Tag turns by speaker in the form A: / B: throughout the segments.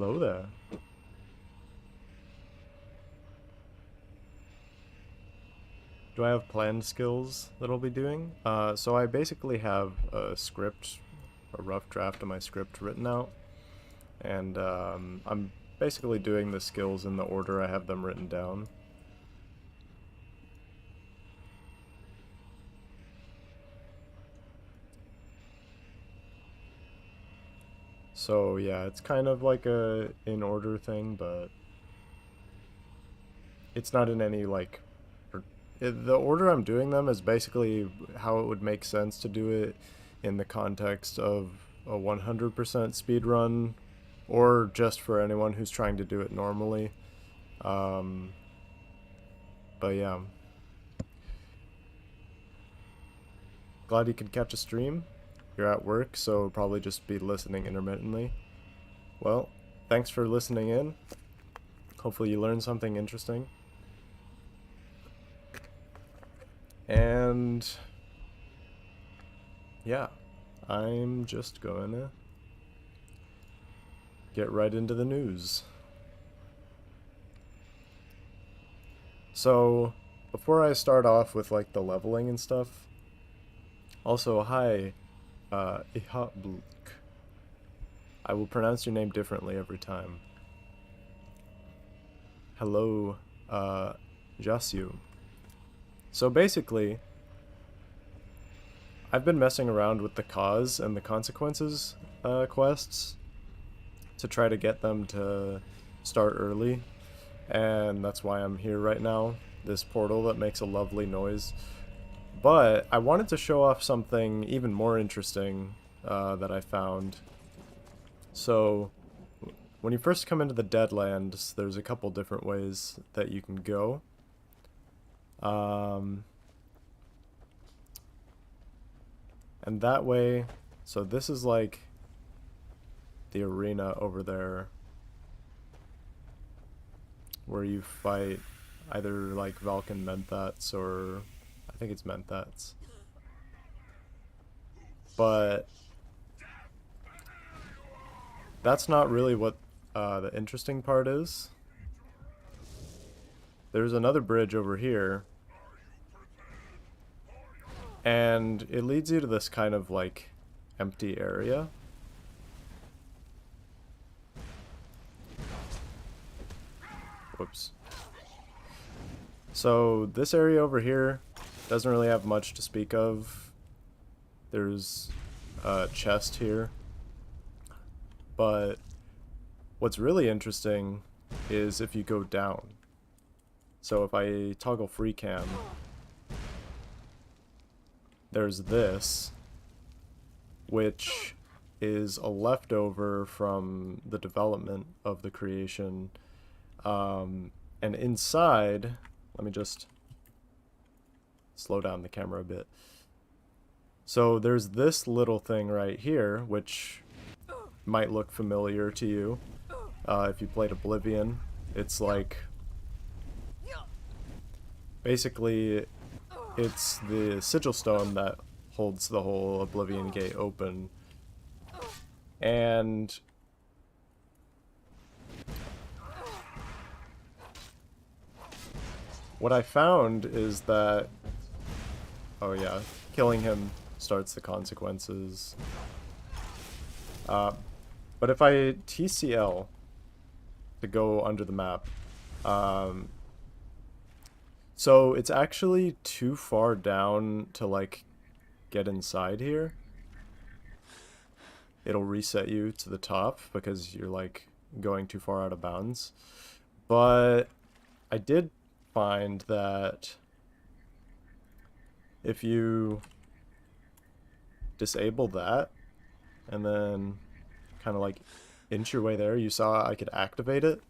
A: Hello there. Do I have planned skills that I'll be doing? So I basically have a script, a rough draft of my script written out, and I'm basically doing the skills in the order I have them written down. So yeah, it's kind of like a in order thing, but it's not in any like the order I'm doing them is basically how it would make sense to do it in the context of a 100% speed run, or just for anyone who's trying to do it normally. Um, but yeah, glad you could catch a stream. You're at work, so probably just be listening intermittently. Well, thanks for listening in. Hopefully you learned something interesting. And yeah, I'm just going to get right into the news. So, before I start off with like the leveling and stuff, also hi, Ihabluk. I will pronounce your name differently every time. Hello, Jasyu. So basically, I've been messing around with the cause and the consequences quests to try to get them to start early, and that's why I'm here right now. This portal that makes a lovely noise. But I wanted to show off something even more interesting that I found. So, when you first come into the Deadlands, there's a couple different ways that you can go. And that way, so this is like the arena over there where you fight either like Vulcan Menthats or I think it's Menthats. But that's not really what the interesting part is. There's another bridge over here, and it leads you to this kind of like empty area. Whoops. So this area over here doesn't really have much to speak of. There's a chest here. But what's really interesting is if you go down. So if I toggle free cam, there's this, which is a leftover from the development of the creation. And inside, let me just slow down the camera a bit. So there's this little thing right here, which might look familiar to you if you played Oblivion. It's like, basically, it's the sigil stone that holds the whole Oblivion gate open. And what I found is that, oh yeah, killing him starts the consequences. But if I TCL to go under the map, so it's actually too far down to like get inside here. It'll reset you to the top because you're like going too far out of bounds. But I did find that if you disable that and then kind of like inch your way there, you saw I could activate it.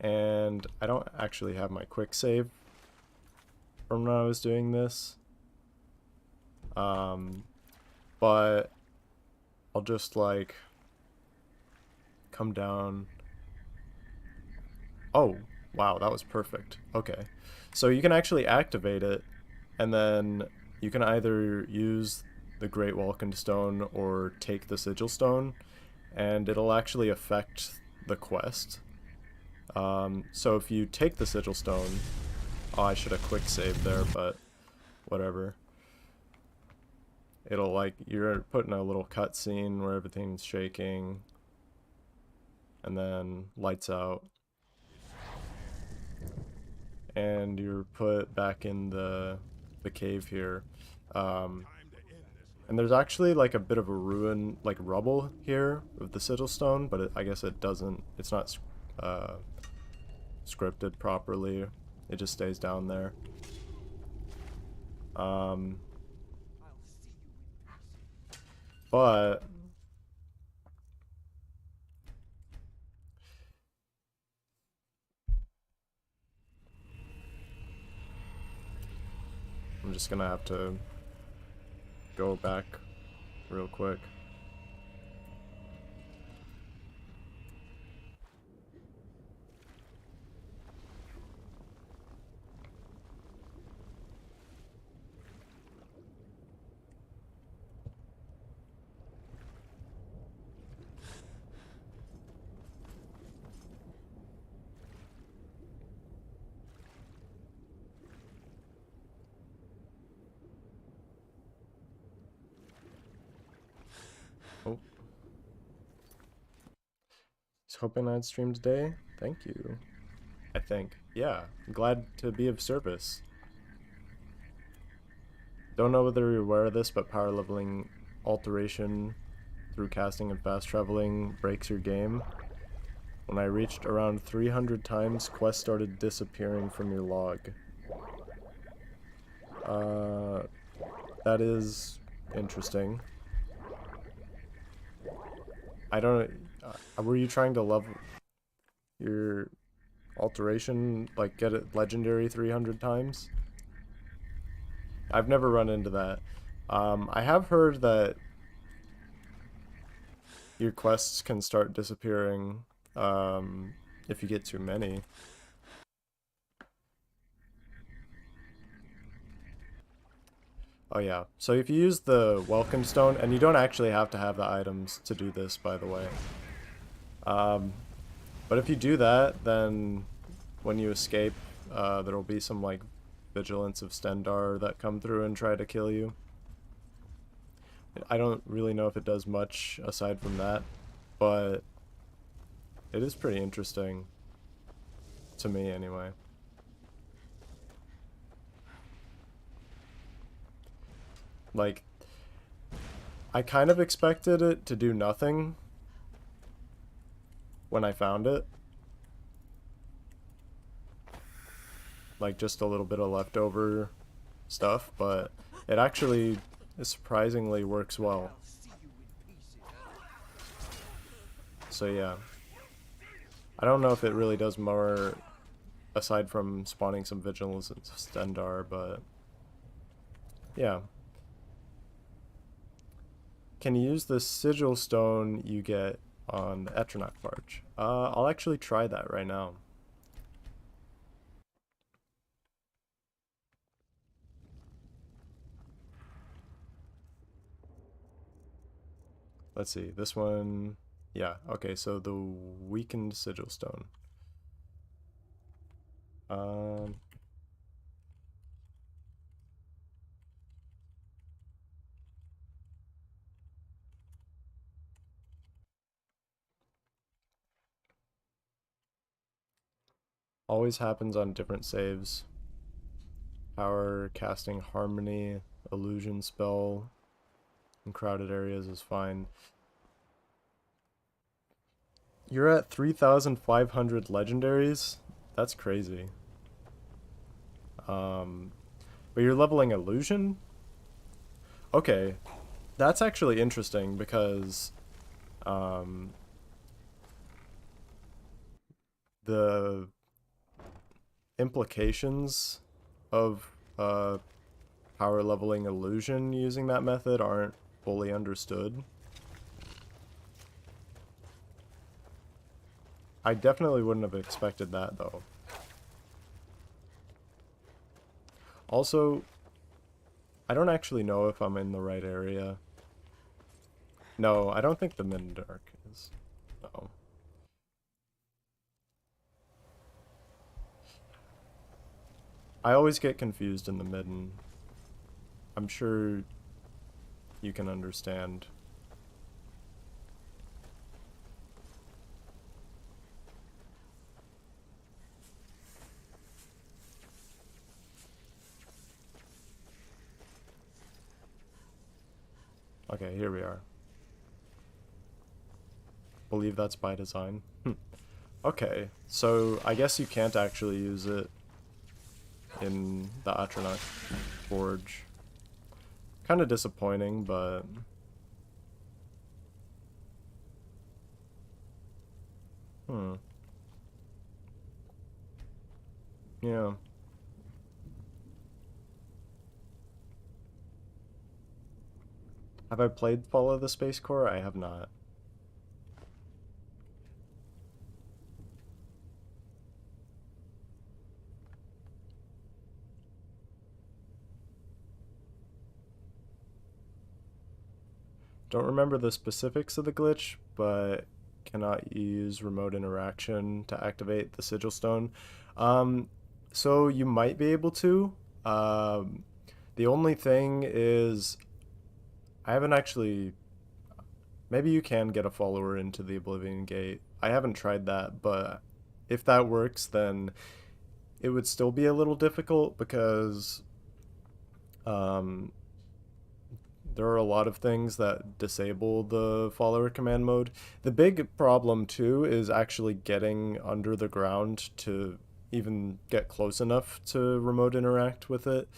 A: And I don't actually have my quick save from when I was doing this. But I'll just like come down. Oh, wow, that was perfect. Okay. So you can actually activate it, and then you can either use the Great Vulcan Stone or take the Sigil Stone, and it'll actually affect the quest. So if you take the sigil stone, oh, I should have quick saved there, but whatever. It'll like, you're put in a little cutscene where everything's shaking, and then lights out, and you're put back in the cave here. And there's actually like a bit of a ruin, like rubble here with the sigil stone, but I guess it doesn't, it's not scripted properly. It just stays down there. But I'm just gonna have to go back real quick. Oh. Just hoping I'd stream today. Thank you. I think. Yeah. I'm glad to be of service. Don't know whether you're aware of this, but power leveling alteration through casting and fast traveling breaks your game. When I reached around 300 times, quests started disappearing from your log. That is interesting. I don't... were you trying to level your alteration, like get it legendary 300 times? I've never run into that. I have heard that your quests can start disappearing if you get too many. Oh yeah, so if you use the welcome stone, and you don't actually have to have the items to do this, by the way. But if you do that, then when you escape, there'll be some like vigilance of Stendar that come through and try to kill you. I don't really know if it does much aside from that, but it is pretty interesting. To me, anyway. Like, I kind of expected it to do nothing when I found it. Like, just a little bit of leftover stuff, but it actually surprisingly works well. So yeah. I don't know if it really does more aside from spawning some vigilance and Stendar, but yeah. Can you use the sigil stone you get on the Etronach Barge? I'll actually try that right now. Let's see, this one, yeah, okay, so the weakened sigil stone. Always happens on different saves. Power, casting harmony, illusion spell in crowded areas is fine. You're at 3,500 legendaries? That's crazy. But you're leveling illusion? Okay. That's actually interesting because the implications of power leveling illusion using that method aren't fully understood. I definitely wouldn't have expected that though. Also, I don't actually know if I'm in the right area. No, I don't think the Mindark is. Uh-oh. I always get confused in the midden. I'm sure you can understand. Okay, here we are. Believe that's by design. Okay, so I guess you can't actually use it in the Atronach Forge. Kind of disappointing, but... Yeah. Have I played Fall of the Space Corps? I have not. Don't remember the specifics of the glitch, but cannot use remote interaction to activate the sigil stone. So you might be able to. The only thing is, I haven't actually. Maybe you can get a follower into the Oblivion Gate. I haven't tried that, but if that works, then it would still be a little difficult because um, there are a lot of things that disable the follower command mode. The big problem too is actually getting under the ground to even get close enough to remote interact with it,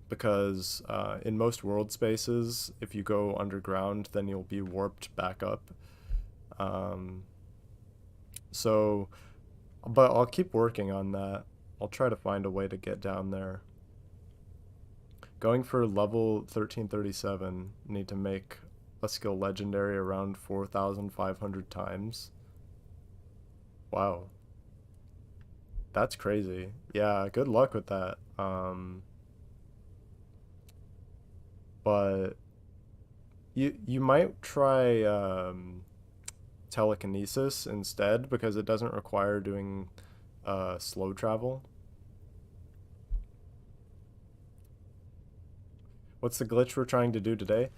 A: because in most world spaces, if you go underground, then you'll be warped back up. Um, so, but I'll keep working on that. I'll try to find a way to get down there. Going for level 1337, need to make a skill legendary around 4,500 times. Wow. That's crazy. Yeah, good luck with that. But you might try telekinesis instead, because it doesn't require doing slow travel. What's the glitch we're trying to do today?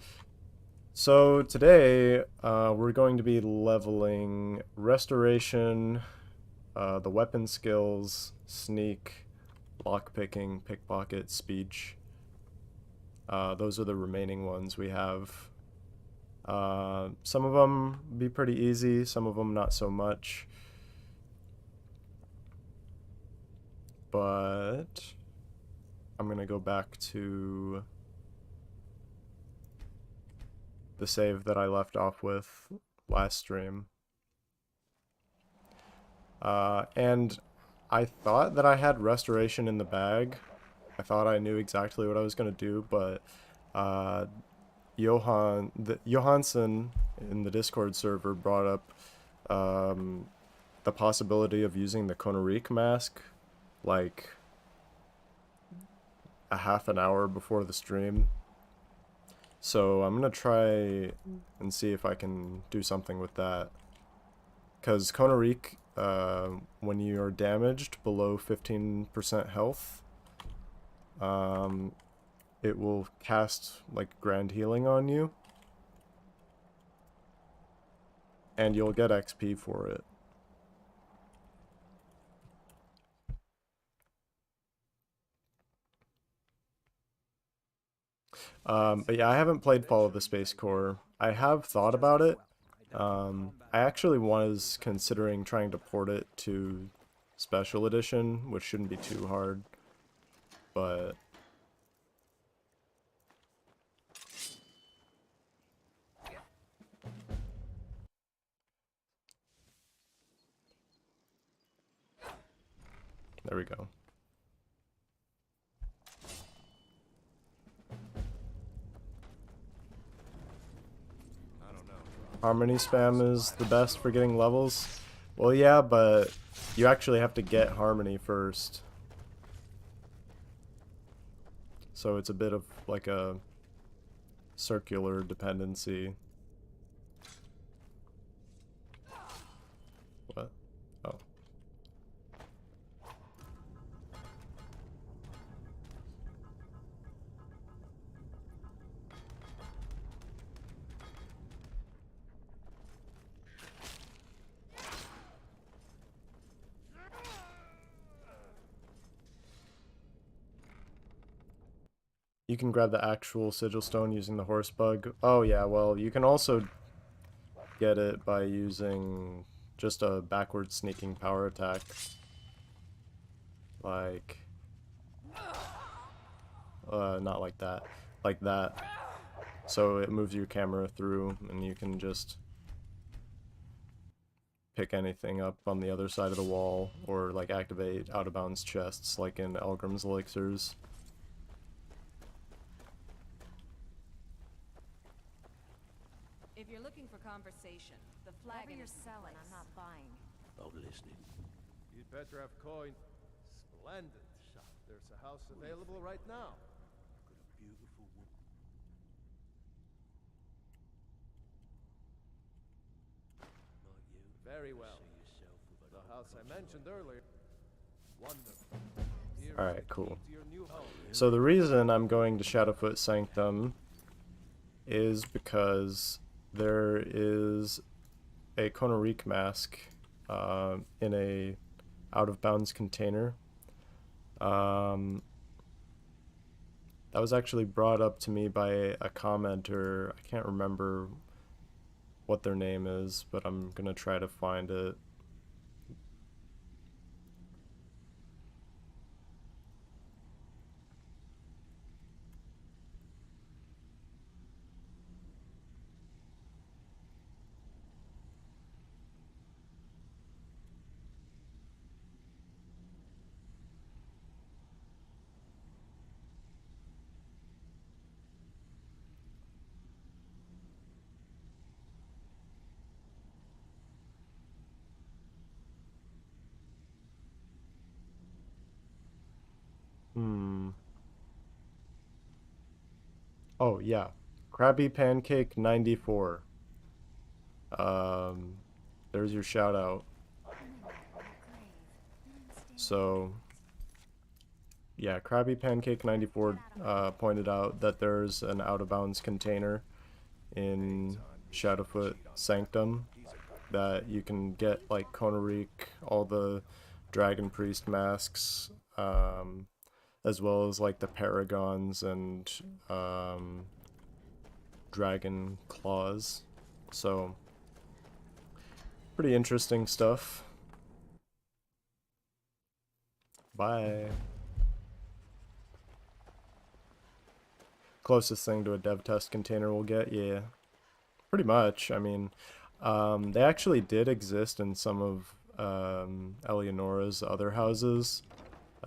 A: So today we're going to be leveling Restoration, the weapon skills, Sneak, Lockpicking, Pickpocket, Speech. Those are the remaining ones we have. Some of them be pretty easy, some of them not so much. But I'm gonna go back to the save that I left off with last stream. And I thought that I had Restoration in the bag. I thought I knew exactly what I was gonna do, but Johansson in the Discord server brought up the possibility of using the Konorik mask like a half an hour before the stream. So I'm gonna try and see if I can do something with that. Because Konorik, when you are damaged below 15% health, it will cast like Grand Healing on you, and you'll get XP for it. But yeah, I haven't played Fall of the Space Corps. I have thought about it. I actually was considering trying to port it to Special Edition, which shouldn't be too hard, but... There we go. Harmony spam is the best for getting levels. Well, yeah, but you actually have to get Harmony first. So it's a bit of like a circular dependency. You can grab the actual sigil stone using the horse bug. Oh yeah, well, you can also get it by using just a backward sneaking power attack. Like, not like that. Like that. So it moves your camera through and you can just pick anything up on the other side of the wall or like activate out of bounds chests like in Elgrim's Elixirs.
B: If you're looking for conversation, the flag you're selling, I'm not buying.
C: I'm listening.
D: You'd better have coin. Splendid shot. There's a house available right now.
C: Got a beautiful woman. Not you.
D: Very well.
C: See yourself with
D: The
C: an
D: house I mentioned earlier. Wonderful. Here
A: Alright,
D: is the
A: cool.
D: key to your new home.
A: So the reason I'm going to Shadowfoot Sanctum is because there is a Konorik mask in a out-of-bounds container. That was actually brought up to me by a commenter. I can't remember what their name is, but I'm gonna try to find it. Oh yeah, Krabby Pancake 94. There's your shout out. So yeah, Krabby Pancake 94 pointed out that there's an out of bounds container in Shadowfoot Sanctum that you can get like Konorik, all the Dragon Priest masks, as well as like the Paragons and Dragon Claws. So pretty interesting stuff. Bye. Closest thing to a dev test container we'll get, yeah. Pretty much. I mean, they actually did exist in some of Eleonora's other houses,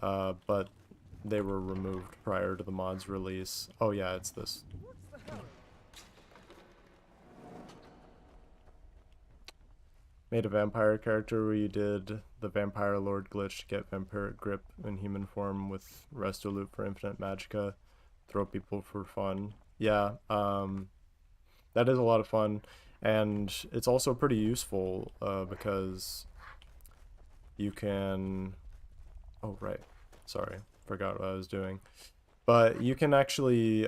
A: but they were removed prior to the mod's release. Oh yeah, it's this. Made a vampire character where you did the Vampire Lord glitch to get Vampiric Grip in human form with Resto Loop for Infinite Magicka. Throw people for fun. Yeah, that is a lot of fun. And it's also pretty useful because you can... Oh, right. Sorry. Forgot what I was doing. But you can actually...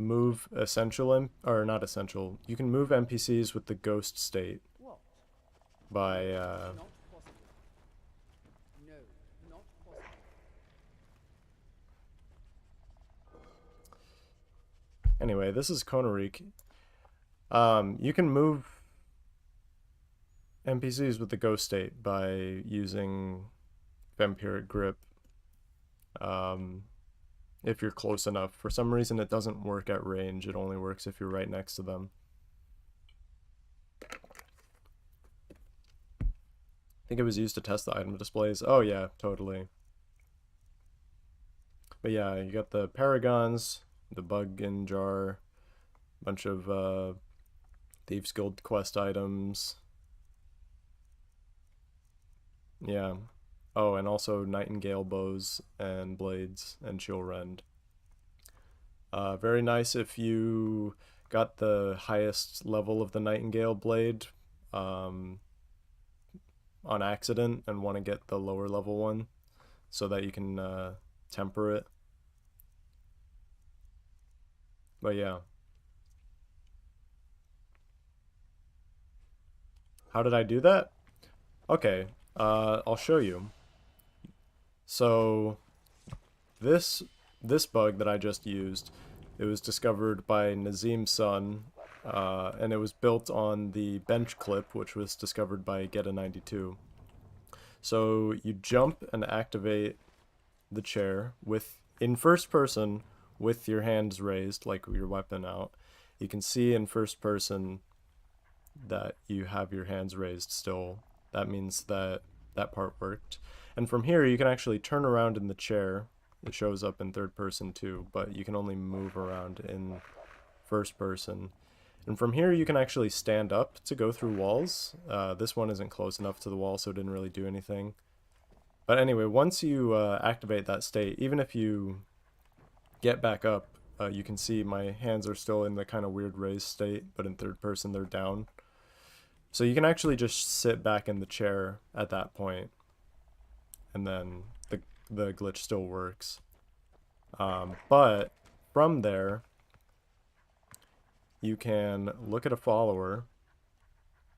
A: move essential or not essential. You can move NPCs with the ghost state by anyway, this is Konorik. You can move NPCs with the ghost state by using Vampiric Grip. If you're close enough. For some reason it doesn't work at range, it only works if you're right next to them. I think it was used to test the item displays. Oh yeah, totally. But yeah, you got the Paragons, the Bug in Jar, bunch of Thieves Guild quest items. Yeah. Oh, and also Nightingale bows and blades and Chill Rend. Very nice if you got the highest level of the Nightingale blade on accident and want to get the lower level one so that you can temper it. But yeah. How did I do that? Okay, I'll show you. So this bug that I just used, it was discovered by Nazim's son, and it was built on the bench clip, which was discovered by Geta92. So you jump and activate the chair in first person with your hands raised, like your weapon out. You can see in first person that you have your hands raised still. That means that that part worked. And from here, you can actually turn around in the chair. It shows up in third person too, but you can only move around in first person. And from here, you can actually stand up to go through walls. This one isn't close enough to the wall, so it didn't really do anything. But anyway, once you activate that state, even if you get back up, you can see my hands are still in the kind of weird raised state, but in third person, they're down. So you can actually just sit back in the chair at that point, and then the glitch still works. But from there, you can look at a follower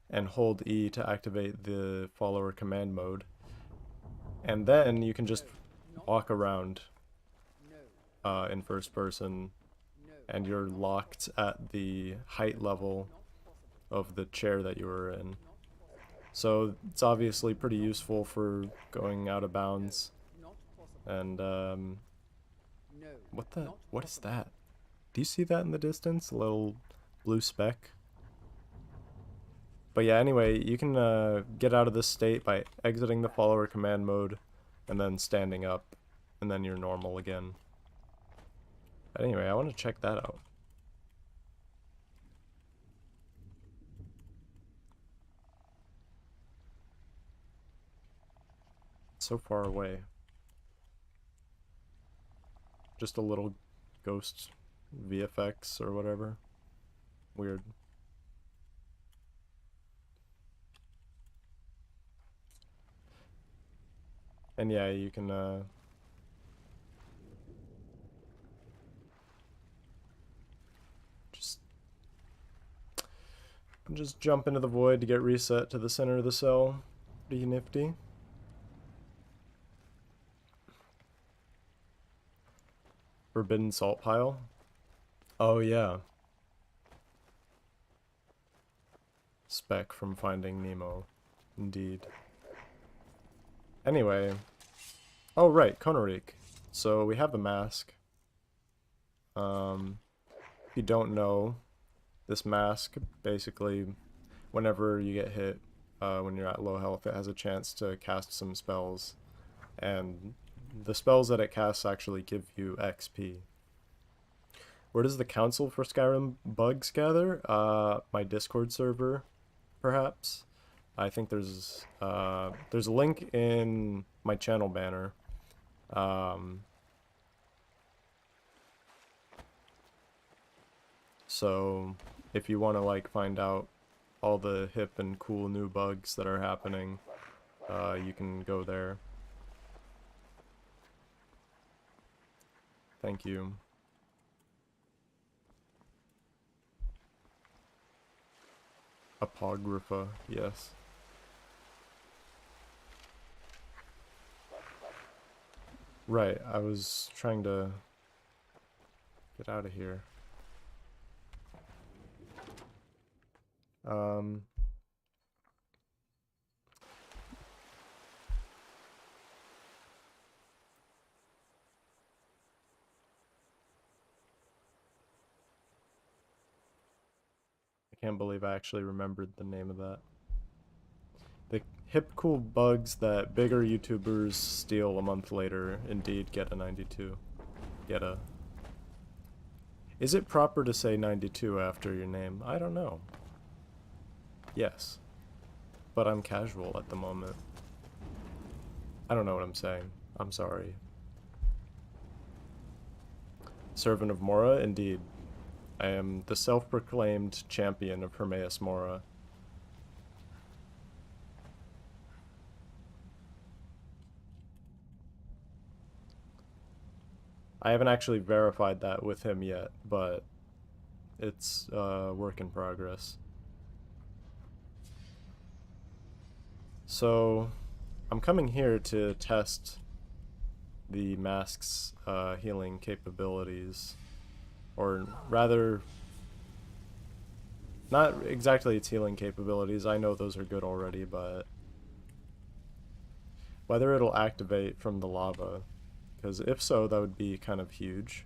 A: and hold E to activate the follower command mode. And then you can just walk around in first person, and you're locked at the height level of the chair that you were in. So it's obviously pretty useful for going out of bounds. And what is that? Do you see that in the distance? A little blue speck? But yeah, anyway, you can get out of this state by exiting the follower command mode and then standing up, and then you're normal again. But anyway, I want to check that out. It's so far away. Just a little ghost VFX or whatever. Weird. And yeah, you can just jump into the void to get reset to the center of the cell. Pretty nifty. Forbidden salt pile. Oh yeah. Speck from Finding Nemo. Indeed. Anyway. Oh right, Konarik. So we have the mask. If you don't know, this mask, basically, whenever you get hit, when you're at low health, it has a chance to cast some spells. And the spells that it casts actually give you XP. Where does the Council for Skyrim bugs gather? My Discord server, perhaps. I think there's a link in my channel banner. So if you want to like find out all the hip and cool new bugs that are happening, you can go there. Thank you. Apocrypha, yes. Right, I was trying to get out of here. I can't believe I actually remembered the name of that. The hip cool bugs that bigger YouTubers steal a month later indeed get a 92. Get a... Is it proper to say 92 after your name? I don't know. Yes. But I'm casual at the moment. I don't know what I'm saying. I'm sorry. Servant of Mora, indeed. I am the self-proclaimed champion of Hermaeus Mora. I haven't actually verified that with him yet, but it's a work in progress. So, I'm coming here to test the mask's healing capabilities. Or rather, not exactly its healing capabilities. I know those are good already, but whether it'll activate from the lava. Because if so, that would be kind of huge.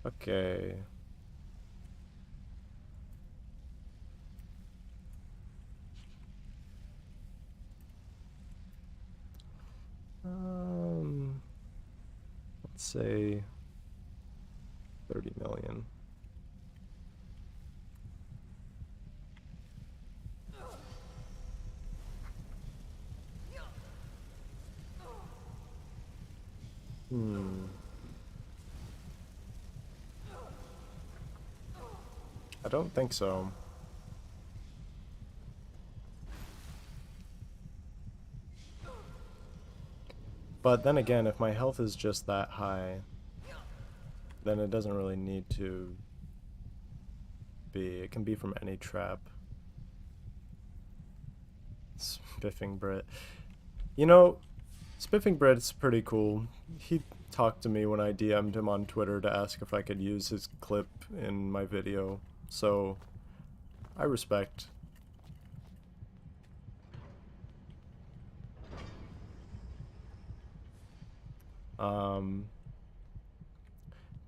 A: Okay. Let's say 30 million. I don't think so. But then again, if my health is just that high, then it doesn't really need to be. It can be from any trap. Spiffing Brit. You know, Spiffing Brit's pretty cool. He talked to me when I DM'd him on Twitter to ask if I could use his clip in my video. So, I respect.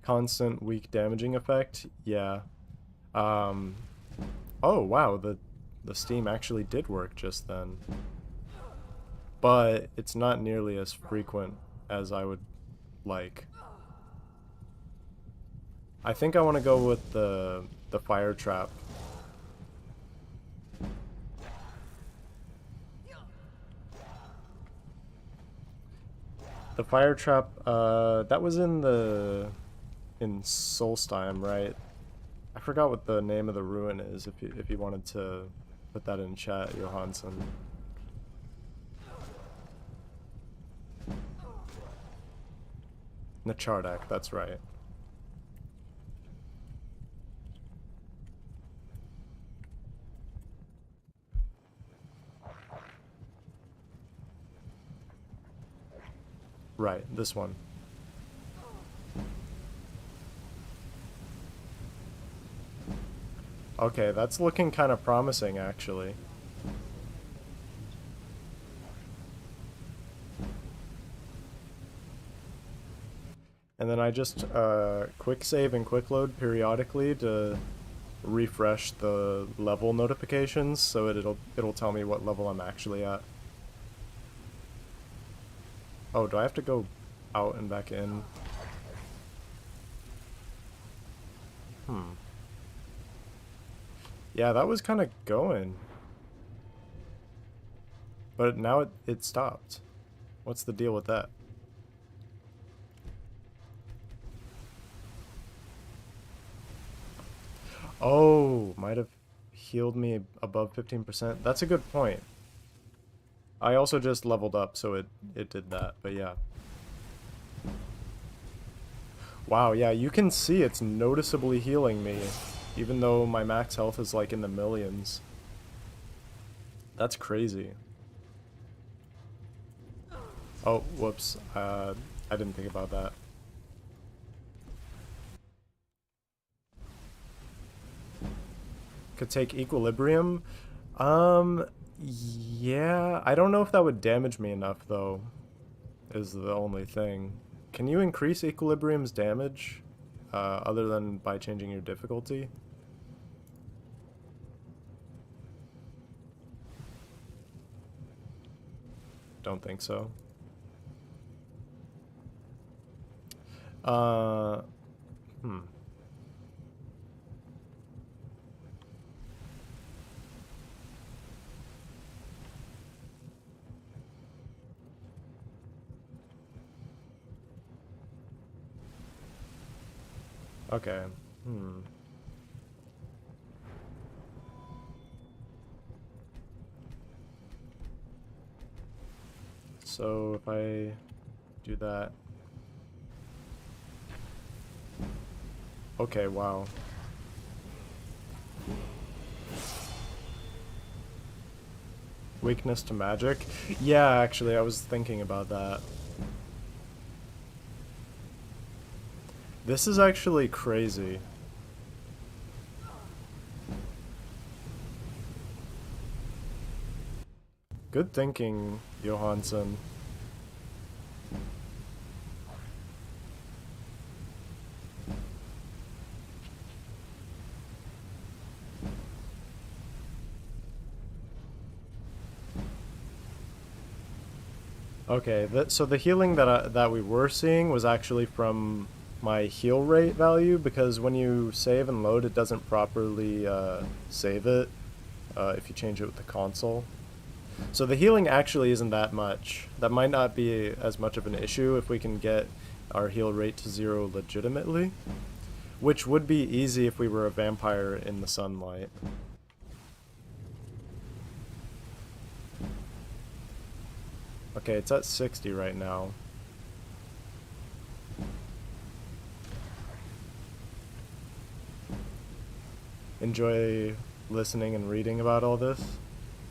A: Constant weak damaging effect, yeah. Oh wow, the steam actually did work just then. But it's not nearly as frequent as I would like. I think I want to go with the fire trap. The fire trap, that was in Solstheim, right? I forgot what the name of the ruin is, if you wanted to put that in chat, Johansson. Nachardak, that's right. Right, this one. Okay, that's looking kind of promising, actually. And then I just quick save and quick load periodically to refresh the level notifications so it'll tell me what level I'm actually at. Oh, do I have to go out and back in? Yeah, that was kind of going. But now it stopped. What's the deal with that? Oh, might have healed me above 15%. That's a good point. I also just leveled up, so it did that, but yeah. Wow, yeah, you can see it's noticeably healing me, even though my max health is like in the millions. That's crazy. Oh, whoops. I didn't think about that. Could take equilibrium. Yeah, I don't know if that would damage me enough, though, is the only thing. Can you increase equilibrium's damage, other than by changing your difficulty? Don't think so. Okay. So if I do that. Okay, wow. Weakness to magic? Yeah, actually, I was thinking about that. This is actually crazy. Good thinking, Johansson. Okay, so the healing that we were seeing was actually from my heal rate value, because when you save and load, it doesn't properly save it if you change it with the console. So the healing actually isn't that much. That might not be as much of an issue if we can get our heal rate to 0 legitimately, which would be easy if we were a vampire in the sunlight. Okay, it's at 60 right now. Enjoy listening and reading about all this?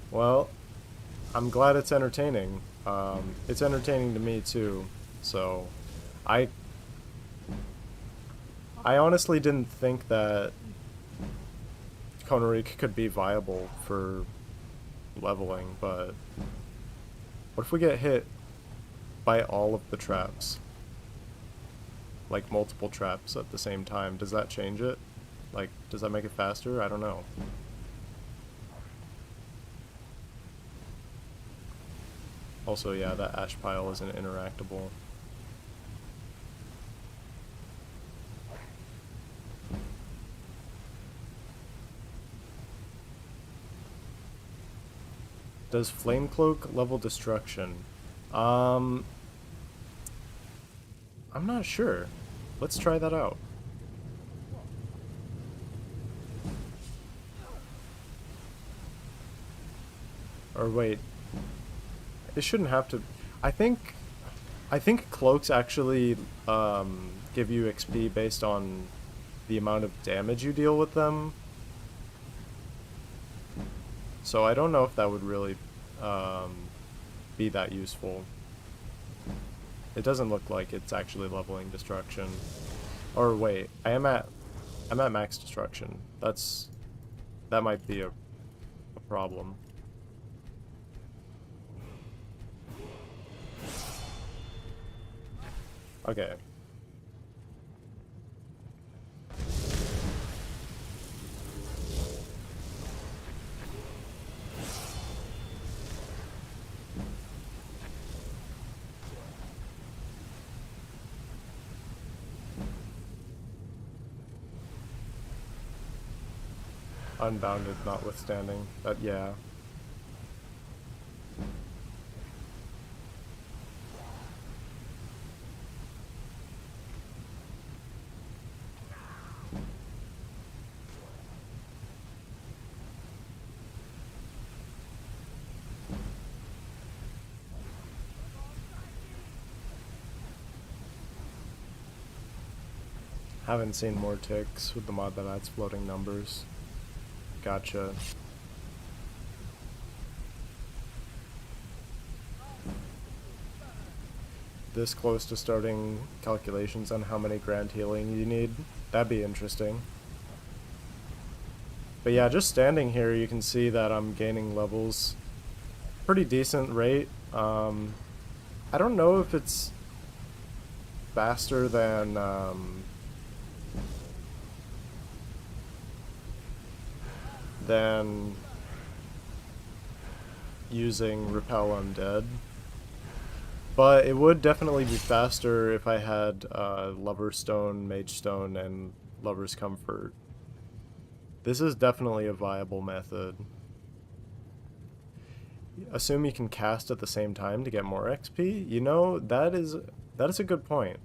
A: Well, I'm glad it's entertaining. It's entertaining to me too, so I honestly didn't think that Konorik could be viable for leveling, but what if we get hit by all of the traps? Like multiple traps at the same time. Does that change it? Like, does that make it faster? I don't know. Also, yeah, that ash pile isn't interactable. Does Flame Cloak level destruction? I'm not sure. Let's try that out. Or wait. It shouldn't have to. I think cloaks actually give you XP based on the amount of damage you deal with them. So I don't know if that would really be that useful. It doesn't look like it's actually leveling destruction. Or wait, I'm at max destruction. That might be a problem. Okay. Unbounded notwithstanding, but yeah. Haven't seen more ticks with the mod that adds floating numbers. Gotcha. This close to starting calculations on how many grand healing you need. That'd be interesting. But yeah, just standing here you can see that I'm gaining levels. Pretty decent rate. I don't know if it's faster than using Repel Undead. But it would definitely be faster if I had Lover's Stone, Mage Stone, and Lover's Comfort. This is definitely a viable method. Assume you can cast at the same time to get more XP. You know, that is a good point.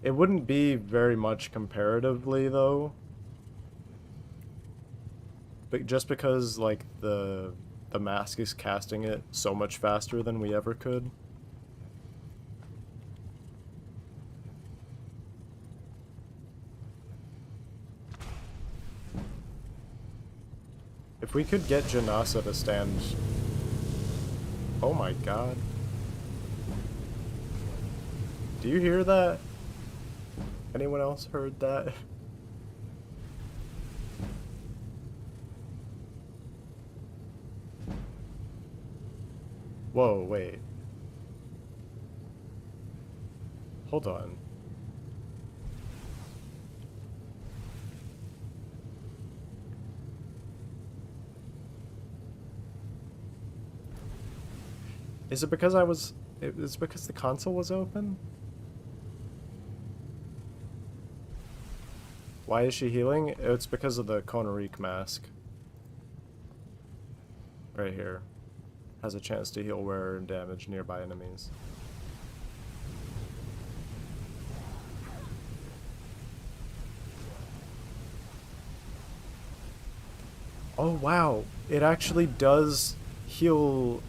A: It wouldn't be very much comparatively, though. But just because, like, the mask is casting it so much faster than we ever could. If we could get Janasa to stand... Oh my god. Do you hear that? Anyone else heard that? Whoa, wait. Hold on. Is it because it's because the console was open? Why is she healing? It's because of the Konarik mask. Right here. Has a chance to heal wearer and damage nearby enemies. Oh wow, it actually does heal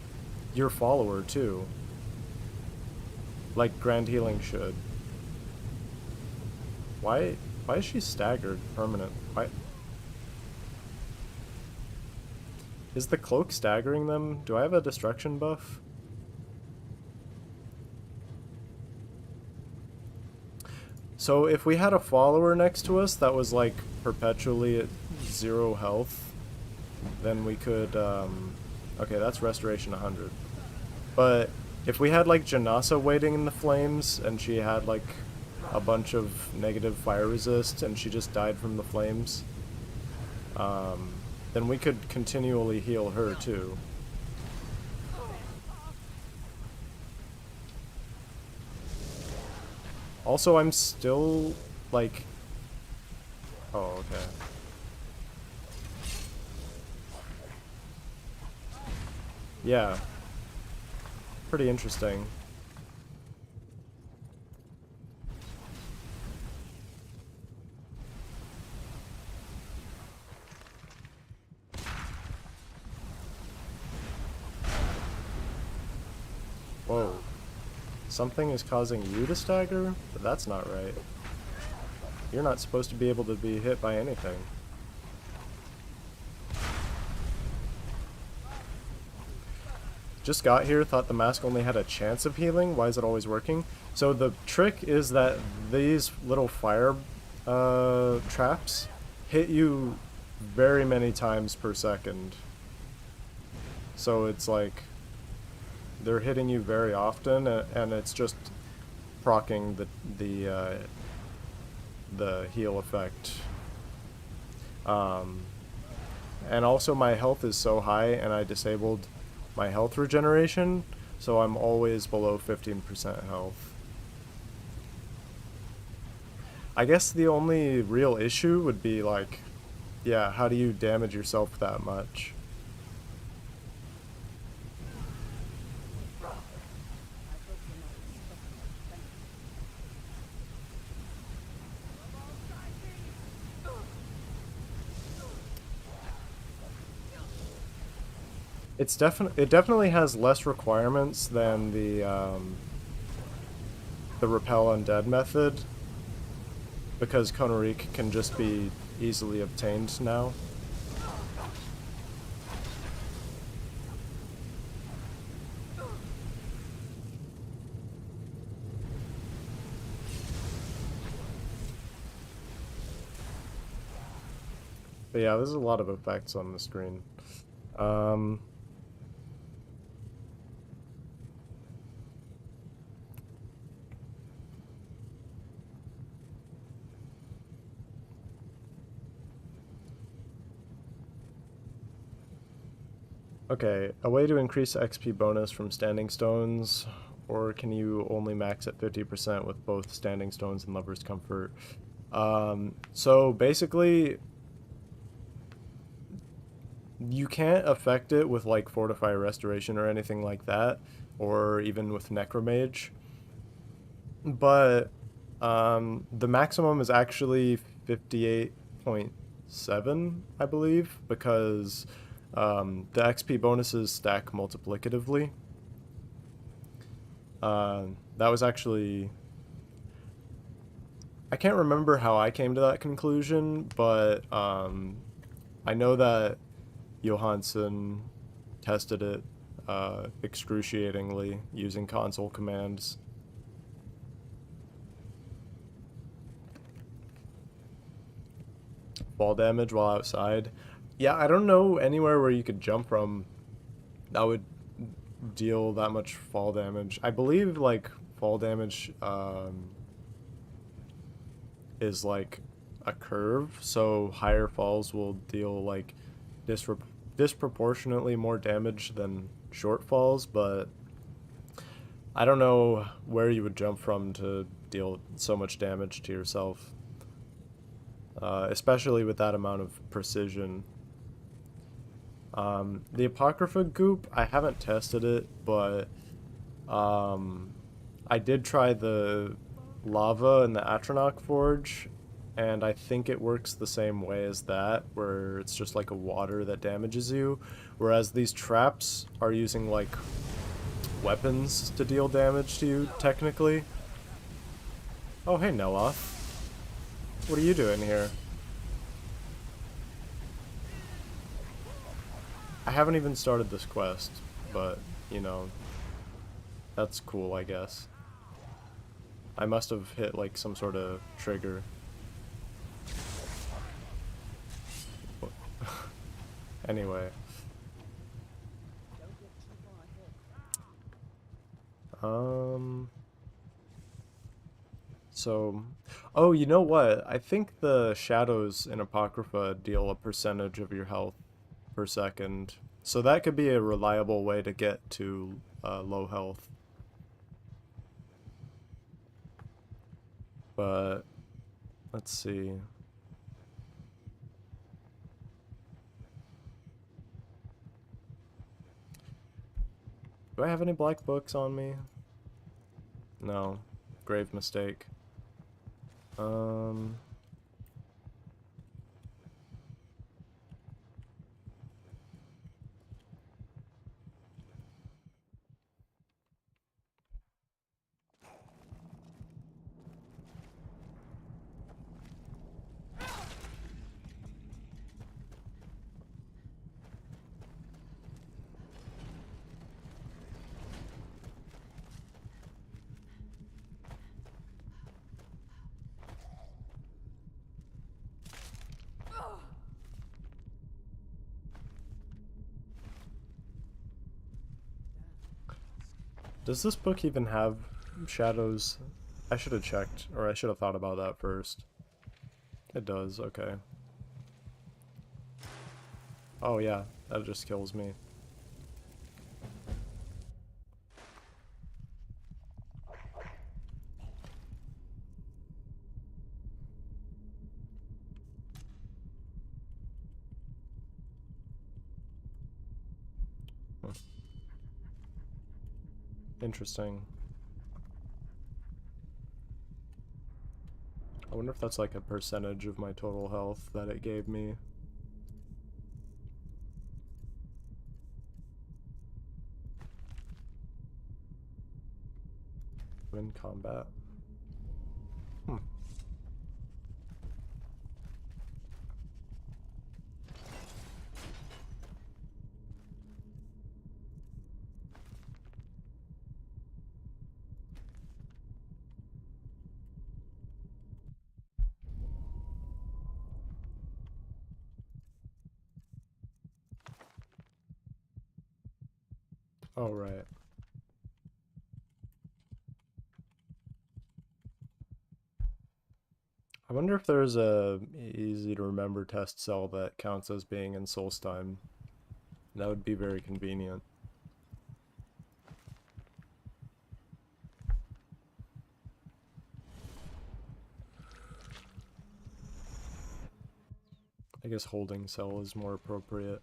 A: your follower too. Like Grand Healing should. Why is she staggered permanent? Why? Is the cloak staggering them? Do I have a destruction buff? So if we had a follower next to us that was like perpetually at 0 health, then we could, okay, that's restoration 100. But if we had like Janasa waiting in the flames and she had like a bunch of negative fire resist and she just died from the flames, then we could continually heal her too. Also, I'm still like... Oh, okay. Yeah. Pretty interesting. Whoa. Something is causing you to stagger? But that's not right. You're not supposed to be able to be hit by anything. Just got here, thought the mask only had a chance of healing. Why is it always working? So the trick is that these little fire traps hit you very many times per second. So it's like they're hitting you very often, and it's just proccing the heal effect. And also my health is so high, and I disabled my health regeneration, so I'm always below 15% health. I guess the only real issue would be like, yeah, how do you damage yourself that much? It definitely has less requirements than the repel undead method, because Konarik can just be easily obtained now. But yeah, there's a lot of effects on the screen. Okay, a way to increase XP bonus from standing stones, or can you only max at 50% with both standing stones and lover's comfort? So basically, you can't affect it with like Fortify Restoration or anything like that, or even with Necromage. But the maximum is actually 58.7, I believe, because the XP bonuses stack multiplicatively. That was actually... I can't remember how I came to that conclusion, but I know that Johansson tested it excruciatingly using console commands. Fall damage while outside. Yeah, I don't know anywhere where you could jump from that would deal that much fall damage. I believe like fall damage is like a curve, so higher falls will deal like disproportionately more damage than short falls, but I don't know where you would jump from to deal so much damage to yourself, especially with that amount of precision. The Apocrypha goop, I haven't tested it, but I did try the lava in the Atronach Forge, and I think it works the same way as that, where it's just like a water that damages you, whereas these traps are using like weapons to deal damage to you, technically. Oh, hey, Neloth. What are you doing here? I haven't even started this quest, but, you know, that's cool, I guess. I must have hit, like, some sort of trigger. Anyway. So... Oh, you know what? I think the shadows in Apocrypha deal a percentage of your health per second. So that could be a reliable way to get to low health. But let's see. Do I have any black books on me? No. Grave mistake. Does this book even have shadows? I should have checked, or I should have thought about that first. It does, okay. Oh yeah, that just kills me. Interesting. I wonder if that's like a percentage of my total health that it gave me. In combat. Oh, right. I wonder if there's a easy to remember test cell that counts as being in Solstheim. That would be very convenient. I guess holding cell is more appropriate.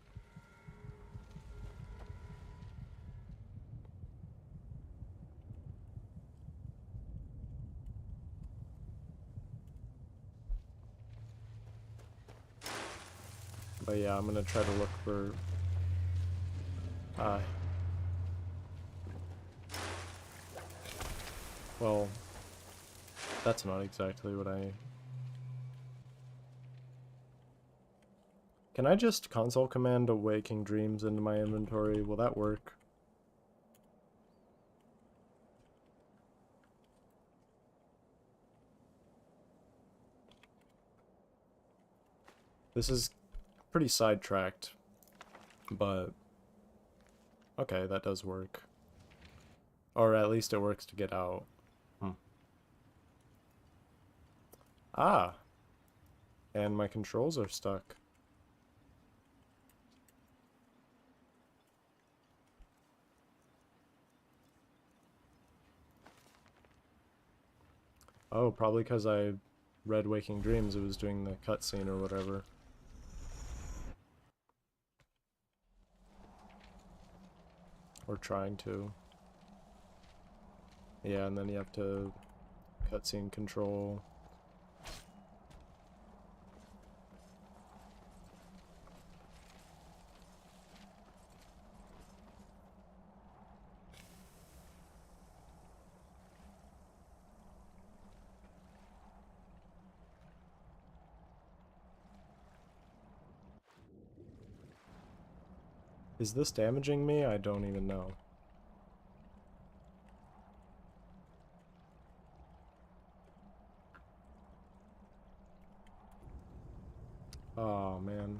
A: But yeah, I'm gonna try to look for... well, that's not exactly what I... Can I just console command Awaking Dreams into my inventory? Will that work? This is pretty sidetracked, but okay, that does work. Or at least it works to get out. Ah! And my controls are stuck. Oh, probably because I read Waking Dreams, it was doing the cutscene or whatever. Or trying to. Yeah, and then you have to cutscene control. Is this damaging me? I don't even know. Oh, man.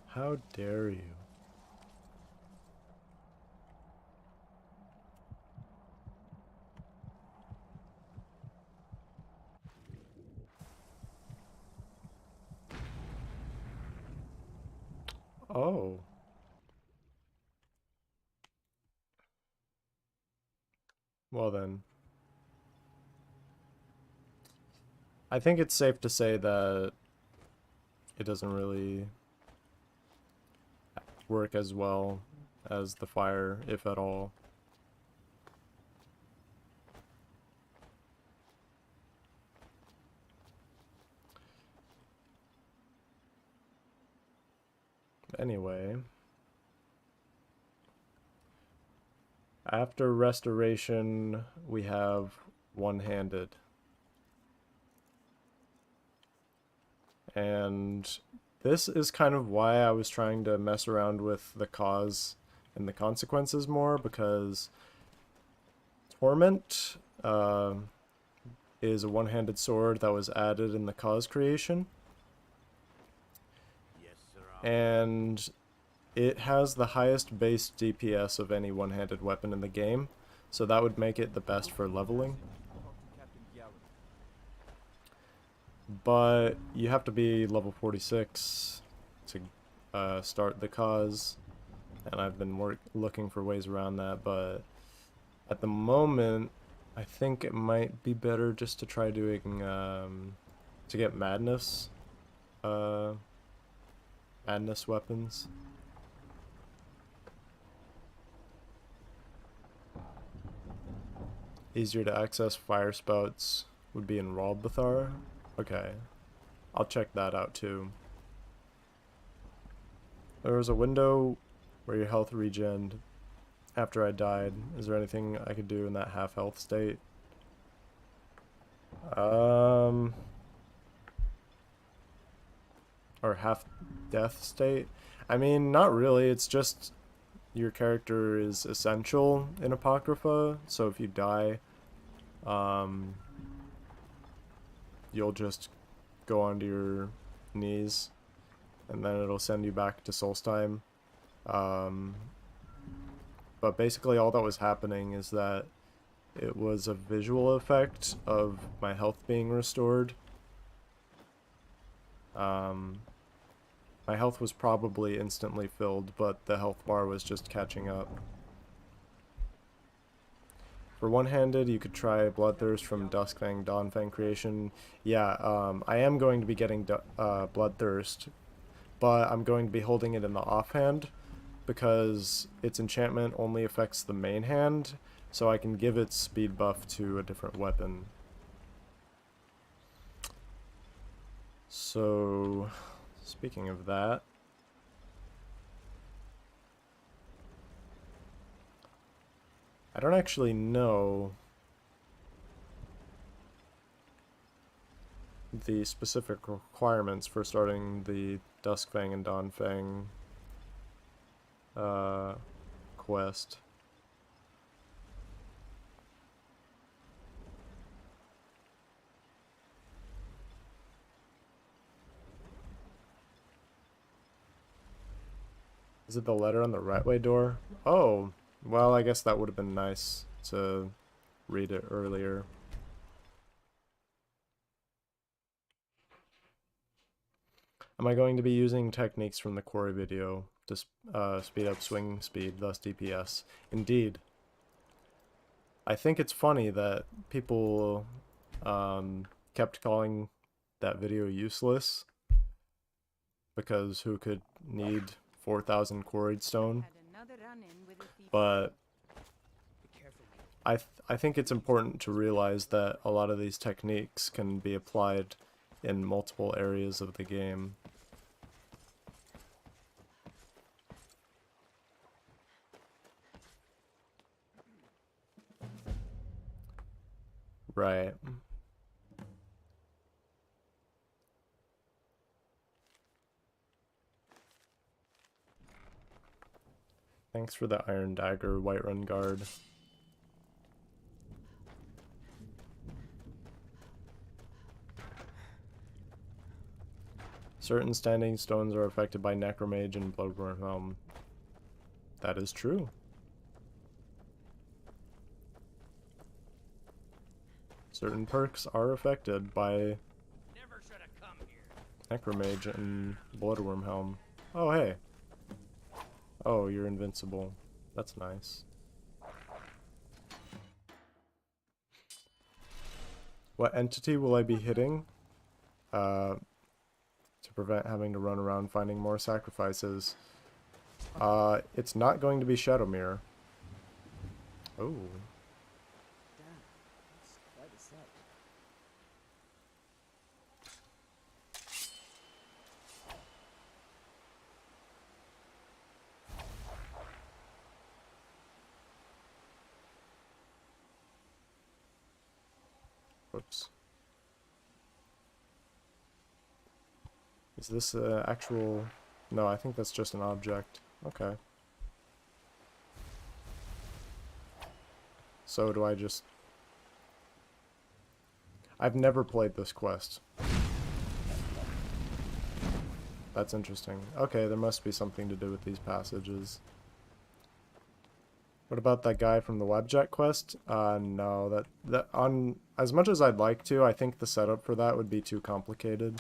A: How dare you? Oh. Well then. I think it's safe to say that it doesn't really work as well as the fire, if at all. Anyway. After restoration, we have one-handed. And this is kind of why I was trying to mess around with the cause and the consequences more, because Torment is a one-handed sword that was added in the cause creation.
C: Yes, sir.
A: And it has the highest base DPS of any one-handed weapon in the game, so that would make it the best for leveling. But you have to be level 46 to start the cause, and I've been looking for ways around that, but at the moment I think it might be better just to try doing to get madness weapons. Easier to access fire spouts would be in Ralbathar. Okay, I'll check that out too. There was a window where your health regened after I died. Is there anything I could do in that half health state? Or half death state? I mean, not really. It's just your character is essential in Apocrypha, so if you die, you'll just go onto your knees, and then it'll send you back to Solstheim. But basically all that was happening is that it was a visual effect of my health being restored. My health was probably instantly filled, but the health bar was just catching up. For one-handed, you could try Bloodthirst from Duskfang, Dawnfang creation. Yeah, I am going to be getting Bloodthirst, but I'm going to be holding it in the offhand because its enchantment only affects the main hand, so I can give its speed buff to a different weapon. So, speaking of that, I don't actually know the specific requirements for starting the Duskfang and Dawnfang quest. Is it the letter on the right-way door? Oh, well, I guess that would have been nice to read it earlier. Am I going to be using techniques from the quarry video to speed up swing speed, thus DPS? Indeed. I think it's funny that people kept calling that video useless because who could need 4,000 quarried stone? But I think it's important to realize that a lot of these techniques can be applied in multiple areas of the game. Right. Thanks for the Iron Dagger, Whiterun Guard. Certain standing stones are affected by Necromage and Bloodborne Helm. That is true. Certain perks are affected by Necromage and Bloodworm Helm. Oh, hey. Oh, you're invincible. That's nice. What entity will I be hitting? To prevent having to run around finding more sacrifices. It's not going to be Shadowmere. Oh. Whoops. Is this an actual... No, I think that's just an object. Okay. So do I just... I've never played this quest. That's interesting. Okay, there must be something to do with these passages. What about that guy from the Webjet quest? No, that on as much as I'd like to, I think the setup for that would be too complicated.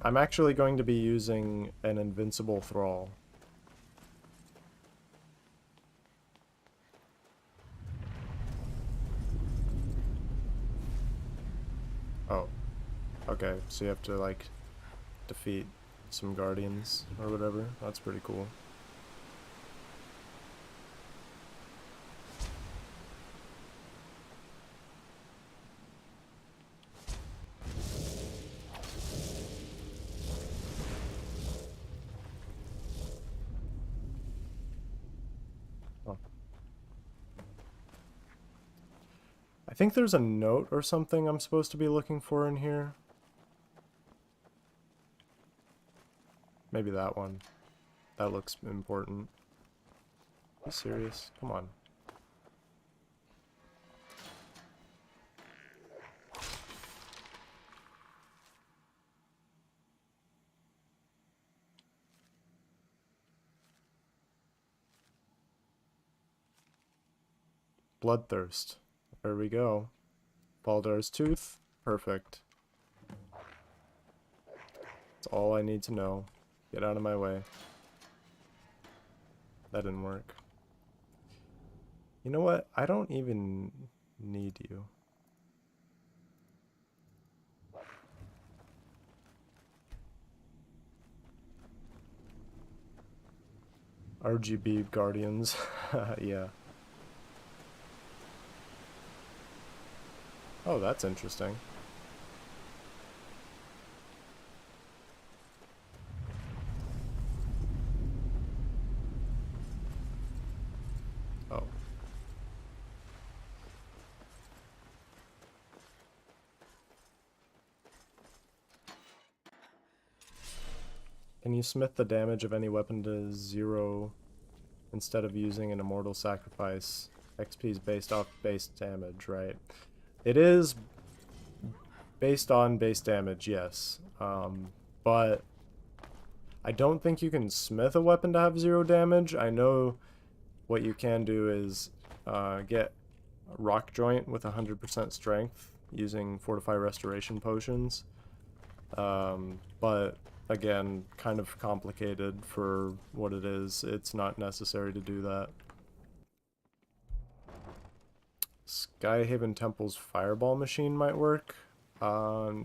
A: I'm actually going to be using an invincible thrall. Oh. Okay, so you have to, like, defeat some guardians or whatever. That's pretty cool. Oh. I think there's a note or something I'm supposed to be looking for in here. Maybe that one. That looks important. Are you serious? Come on. Bloodthirst. There we go. Baldar's Tooth. Perfect. That's all I need to know. Get out of my way. That didn't work. You know what? I don't even need you. RGB Guardians. Yeah. Oh, that's interesting. Oh. Can you smith the damage of any weapon to 0 instead of using an immortal sacrifice? XP is based off base damage, right? It is based on base damage, yes. But I don't think you can smith a weapon to have 0 damage. I know what you can do is get a rock joint with 100% strength using Fortify Restoration potions. But again, kind of complicated for what it is. It's not necessary to do that. Skyhaven Temple's Fireball machine might work. Oh,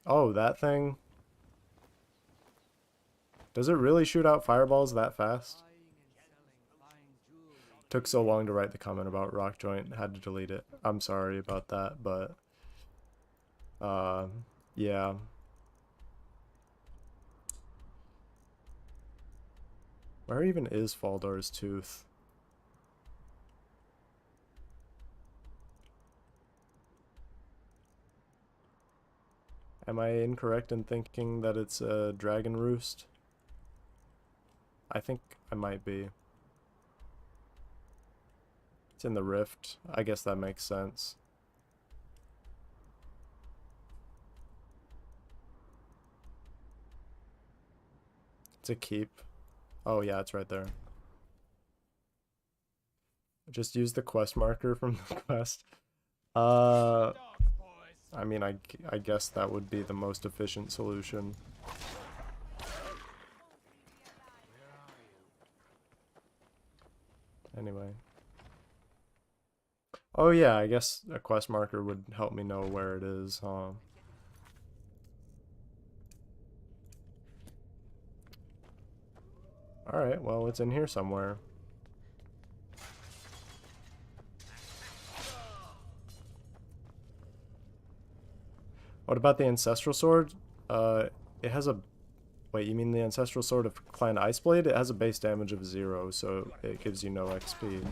A: that thing. Does it really shoot out fireballs that fast? Took so long to write the comment about rock joint, had to delete it. I'm sorry about that, but yeah. Where even is Faldar's tooth? Am I incorrect in thinking that it's a dragon roost? I think I might be. It's in the rift. I guess that makes sense. It's a keep. Oh yeah, it's right there. Just use the quest marker from the quest. I mean, I guess that would be the most efficient solution. Anyway. Oh yeah, I guess a quest marker would help me know where it is, huh? Alright, well, it's in here somewhere. What about the Ancestral Sword? It has a... Wait, you mean the Ancestral Sword of Clan Iceblade? It has a base damage of 0, so it gives you no XP.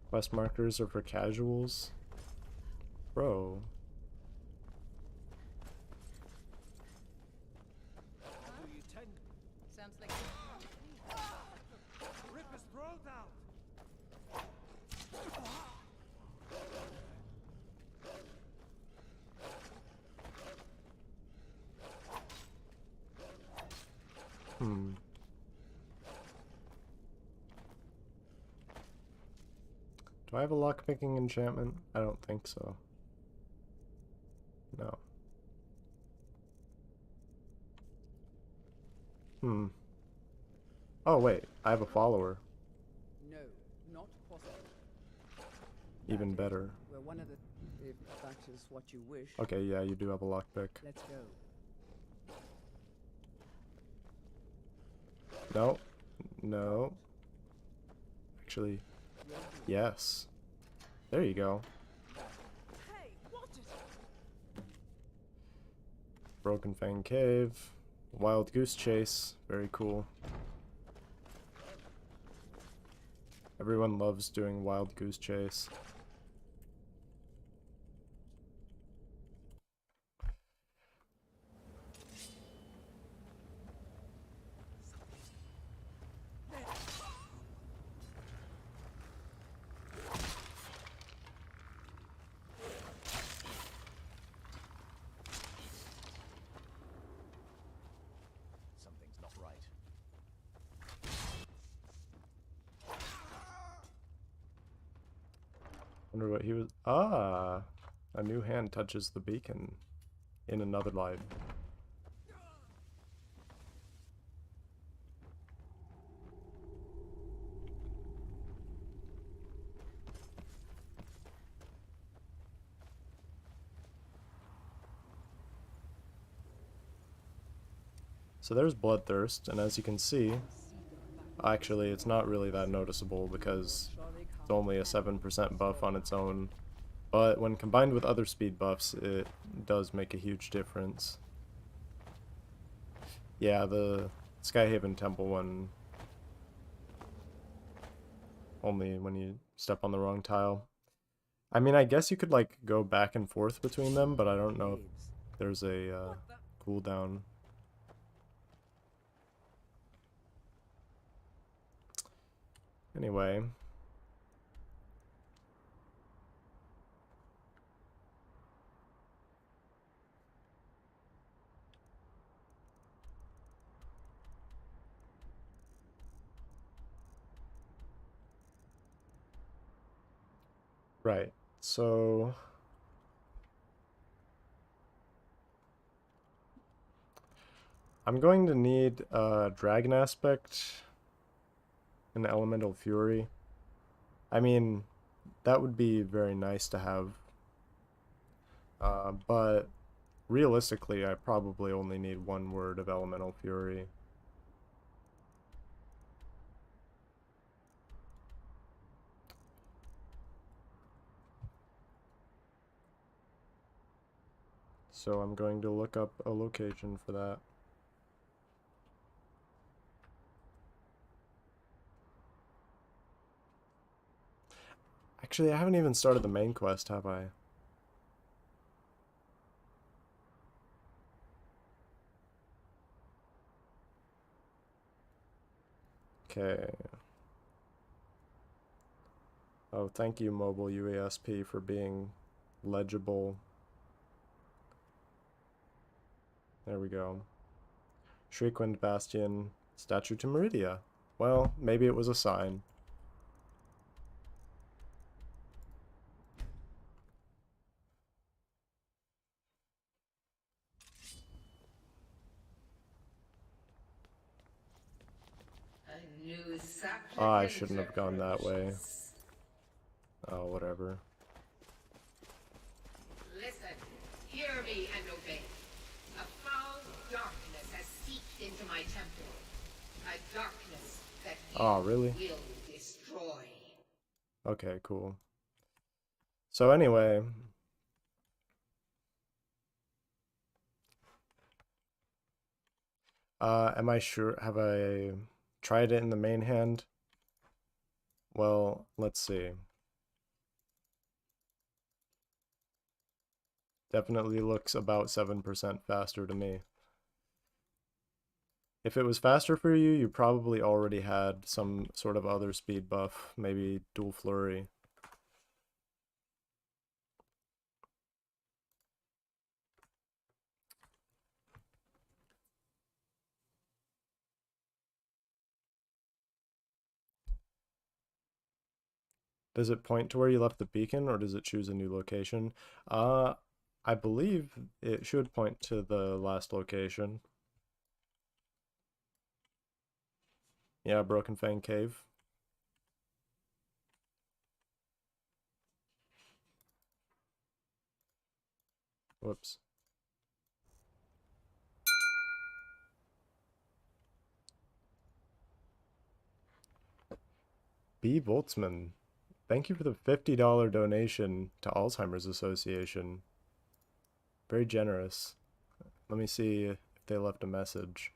A: Quest markers are for casuals. Bro.
B: Sounds like
D: Rip his throat out!
A: Do I have a lockpicking enchantment? I don't think so. No. Oh wait, I have a follower.
E: No, not possible.
A: Even better.
E: We're one of the... if that is what you wish.
A: Okay, yeah, you do have a lockpick.
E: Let's go.
A: No. No. Actually, yes. There you go.
B: Hey, what is it?
A: Broken Fang Cave. Wild Goose Chase. Very cool. Everyone loves doing Wild Goose Chase. Wonder what he was. Ah! A new hand touches the beacon in another life. So there's Bloodthirst, and as you can see, actually it's not really that noticeable because it's only a 7% buff on its own, but when combined with other speed buffs, it does make a huge difference. Yeah, the Skyhaven Temple one, only when you step on the wrong tile. I mean, I guess you could like go back and forth between them, but I don't know if there's a cooldown. Anyway. Right, so I'm going to need Dragon Aspect and Elemental Fury. I mean, that would be very nice to have, but realistically, I probably only need one word of Elemental Fury. So I'm going to look up a location for that. Actually, I haven't even started the main quest, have I? Okay. Oh, thank you, mobile UASP, for being legible. There we go. Shriekwing Bastion, Statue to Meridia. Well, maybe it was a sign. Oh, I shouldn't have gone that way. Oh, whatever.
F: Listen, hear me and obey. A foul darkness has seeped into my temple. A darkness that
A: Oh, really?
F: will destroy.
A: Okay, cool. So anyway, am I sure? Have I tried it in the main hand? Well, let's see. Definitely looks about 7% faster to me. If it was faster for you, you probably already had some sort of other speed buff, maybe dual flurry. Does it point to where you left the beacon, or does it choose a new location? I believe it should point to the last location. Yeah, Broken Fang Cave. Whoops. B. Voltzman, thank you for the $50 donation to Alzheimer's Association. Very generous. Let me see if they left a message.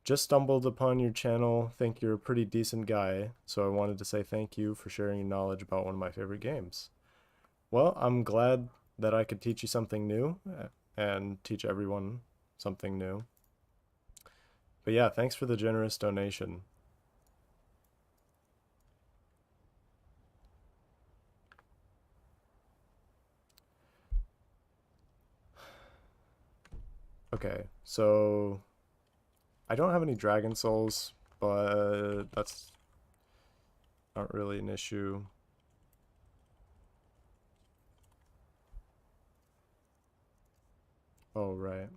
A: Just stumbled upon your channel, think you're a pretty decent guy, so I wanted to say thank you for sharing your knowledge about one of my favorite games. Well, I'm glad that I could teach you something new, and teach everyone something new. But yeah, thanks for the generous donation. Okay, so I don't have any Dragon Souls, but that's not really an issue. Oh, right.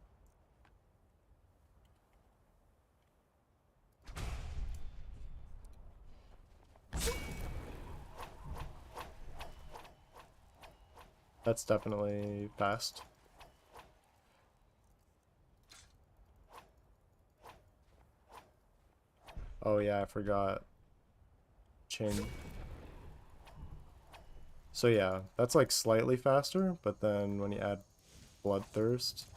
A: That's definitely fast. Oh yeah, I forgot. Chain. So yeah, that's like slightly faster, but then when you add Bloodthirst,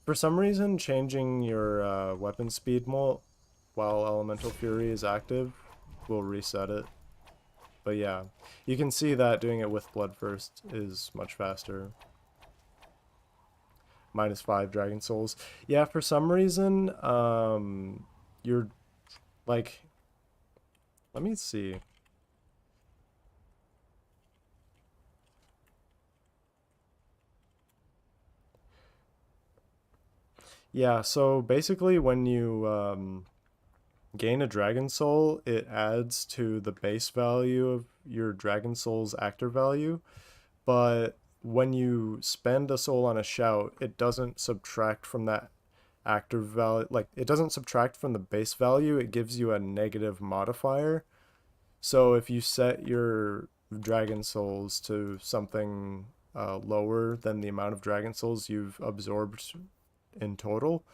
A: for some reason changing your weapon speed while Elemental Fury is active will reset it. But yeah, you can see that doing it with Bloodthirst is much faster. -5 Dragon Souls. Yeah, for some reason, you're like, let me see. Yeah, so basically when you gain a Dragon Soul, it adds to the base value of your Dragon Soul's actor value, but when you spend a soul on a shout, it doesn't subtract from that actor value. Like, it doesn't subtract from the base value, it gives you a negative modifier. So if you set your Dragon Souls to something lower than the amount of Dragon Souls you've absorbed in total,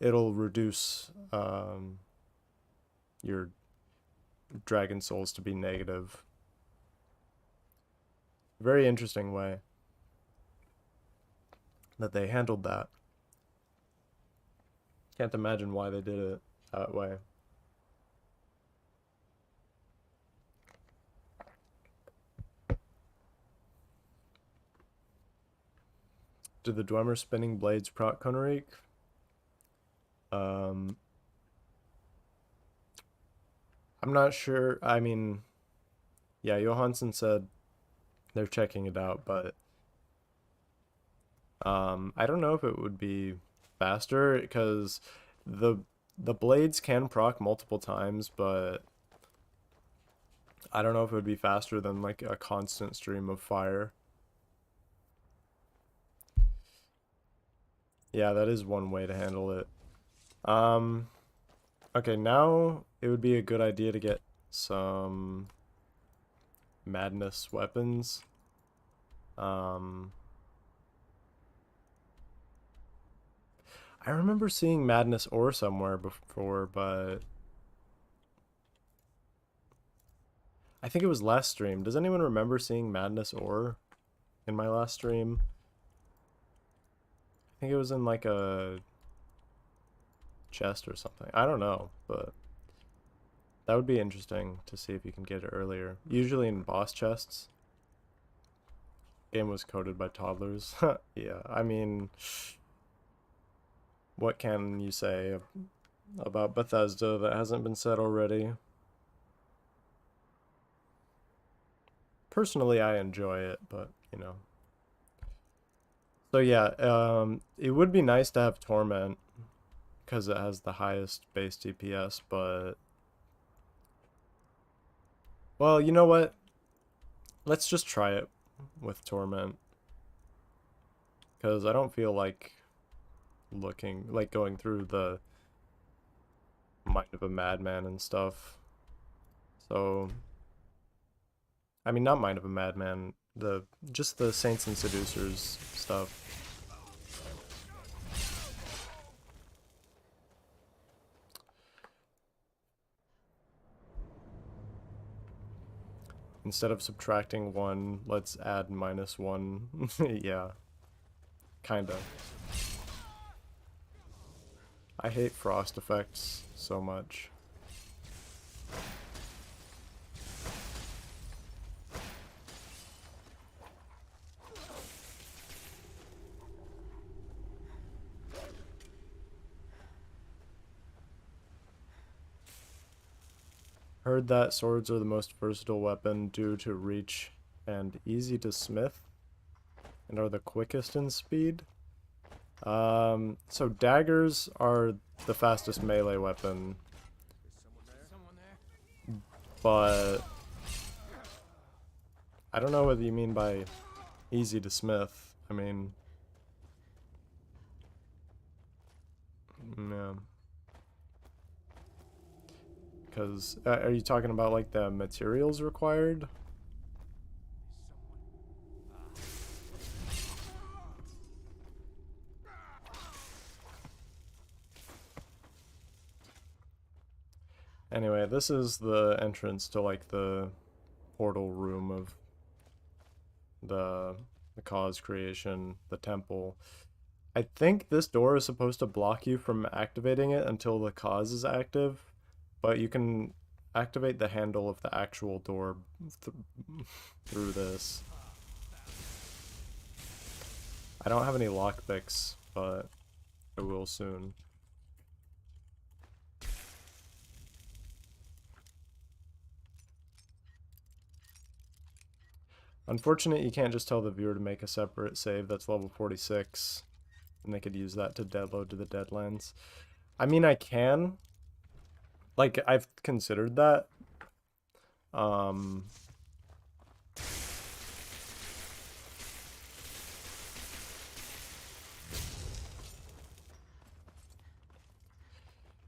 A: it'll reduce your Dragon Souls to be negative. Very interesting way that they handled that. Can't imagine why they did it that way. Did the Dwemer spinning blades proc Konorik? I'm not sure. I mean, yeah, Johansson said they're checking it out, but I don't know if it would be faster because the blades can proc multiple times, but I don't know if it would be faster than like a constant stream of fire. Yeah, that is one way to handle it. Okay, now it would be a good idea to get some madness weapons. I remember seeing madness ore somewhere before, but I think it was last stream. Does anyone remember seeing madness ore in my last stream? I think it was in like a chest or something. I don't know, but that would be interesting to see if you can get it earlier. Usually in boss chests. Game was coded by toddlers. Yeah, I mean, what can you say about Bethesda that hasn't been said already? Personally, I enjoy it, but, you know. So yeah, it would be nice to have Torment, because it has the highest base DPS, but... Well, you know what? Let's just try it with Torment. Because I don't feel like going through the Mind of a Madman and stuff. So, I mean, not Mind of a Madman, just the Saints and Seducers stuff. Instead of subtracting 1, let's add -1. Yeah. Kinda. I hate frost effects so much. Heard that swords are the most versatile weapon due to reach and easy to smith, and are the quickest in speed. So daggers are the fastest melee weapon. but I don't know what you mean by easy to smith. I mean, yeah. Because, are you talking about like the materials required? Anyway, this is the entrance to like the portal room of the cause creation, the temple. I think this door is supposed to block you from activating it until the cause is active, but you can activate the handle of the actual door through this. I don't have any lockpicks, but I will soon. Unfortunate you can't just tell the viewer to make a separate save that's level 46, and they could use that to deadload to the Deadlands. I mean, I can. Like, I've considered that.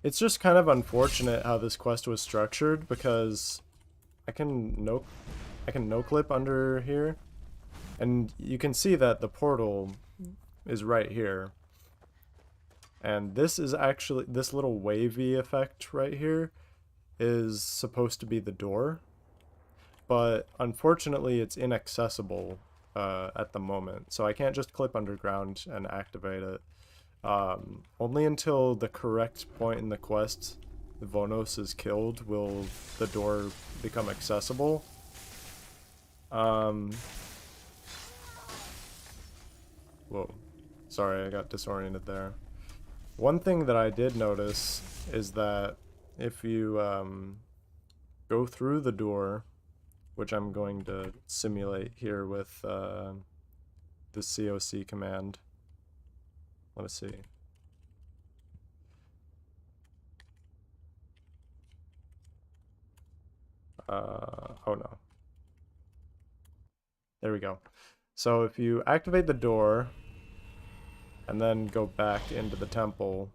A: It's just kind of unfortunate how this quest was structured, because I can no clip under here, and you can see that the portal is right here. And this is actually, this little wavy effect right here is supposed to be the door, but unfortunately it's inaccessible at the moment, so I can't just clip underground and activate it. Only until the correct point in the quest, Vonos is killed, will the door become accessible. Whoa. Sorry, I got disoriented there. One thing that I did notice is that if you go through the door, which I'm going to simulate here with the COC command. Let us see. Oh no. There we go. So if you activate the door and then go back into the temple,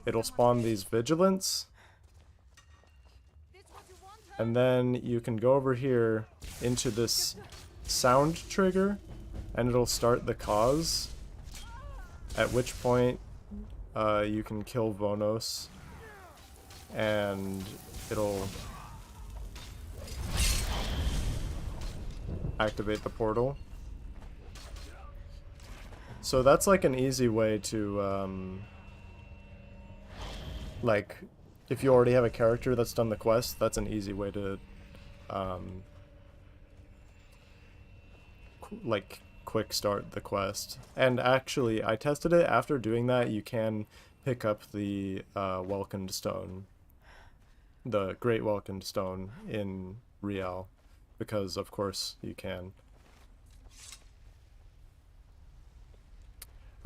A: it'll spawn these vigilants. And then you can go over here into this sound trigger, and it'll start the cause, at which point you can kill Vonos, and it'll activate the portal. So that's like an easy way to, like, if you already have a character that's done the quest, that's an easy way to, like, quick start the quest. And actually, I tested it. After doing that, you can pick up the Welkin Stone, the Great Welkin Stone in Riel, because of course you can.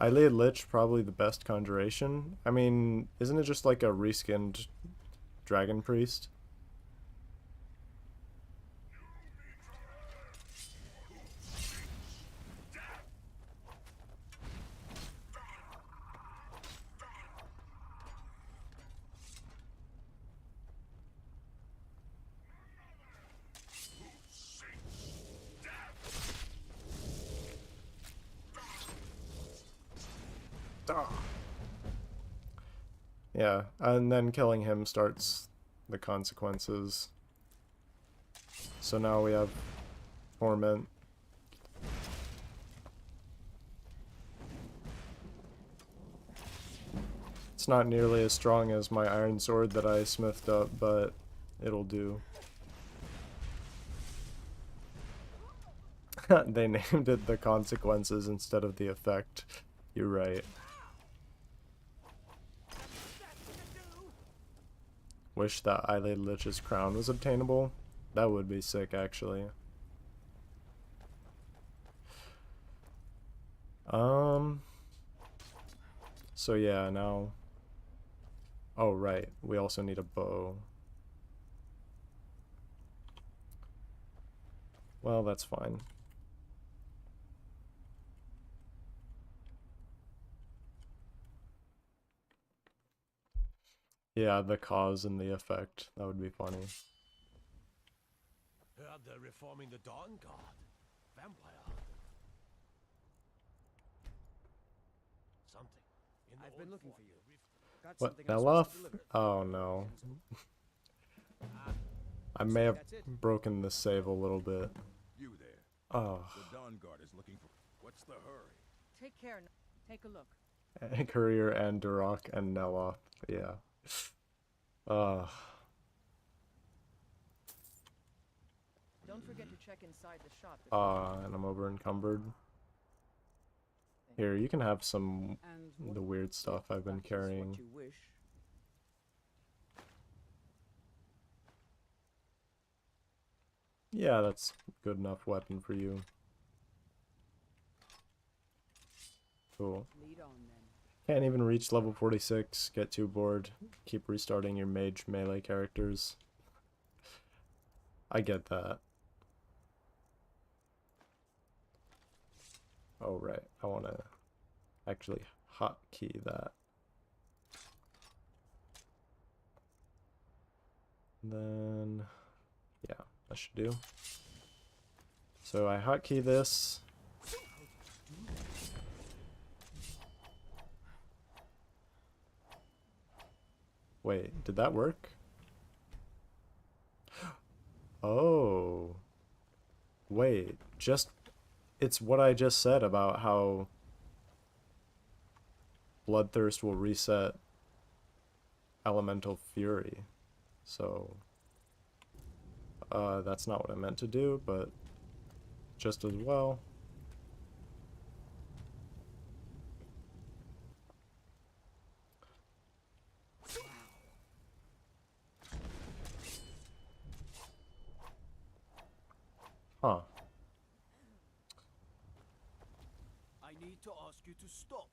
A: I laid Lich probably the best conjuration. I mean, isn't it just like a reskinned Dragon Priest? Yeah, and then killing him starts the consequences. So now we have Torment. It's not nearly as strong as my iron sword that I smithed up, but it'll do. They named it the consequences instead of the effect. You're right. Wish that Eyelid Lich's crown was obtainable. That would be sick, actually. So yeah, now... Oh, right. We also need a bow. Well, that's fine. Yeah, the cause and the effect. That would be funny.
C: Heard they're reforming the Dawn Guard. Vampire. Something. In the
D: I've been
C: old
D: looking
C: fort,
D: for you.
C: the rift-
D: Got
A: What,
D: something I'm supposed to
A: Neloth?
D: deliver.
A: Oh no. I may have broken the save a little bit.
G: You there.
A: Oh.
G: The Dawn Guard is looking for... What's the hurry?
E: Take care. Take a look.
A: Courier and Duroc and Neloth. Yeah.
E: Don't forget to check inside the shop.
A: And I'm over encumbered. Here, you can have some
E: And
A: the weird stuff I've been
E: that is
A: carrying.
E: what you wish.
A: Yeah, that's good enough weapon for you. Cool.
E: Lead on then.
A: Can't even reach level 46, get too bored, keep restarting your mage melee characters. I get that. Oh right, I want to actually hotkey that. And then, yeah, that should do. So I hotkey this. Wait, did that work? Oh. Wait, it's what I just said about how Bloodthirst will reset Elemental Fury. So, that's not what I meant to do, but just as well. Huh.
C: I need to ask you to stop.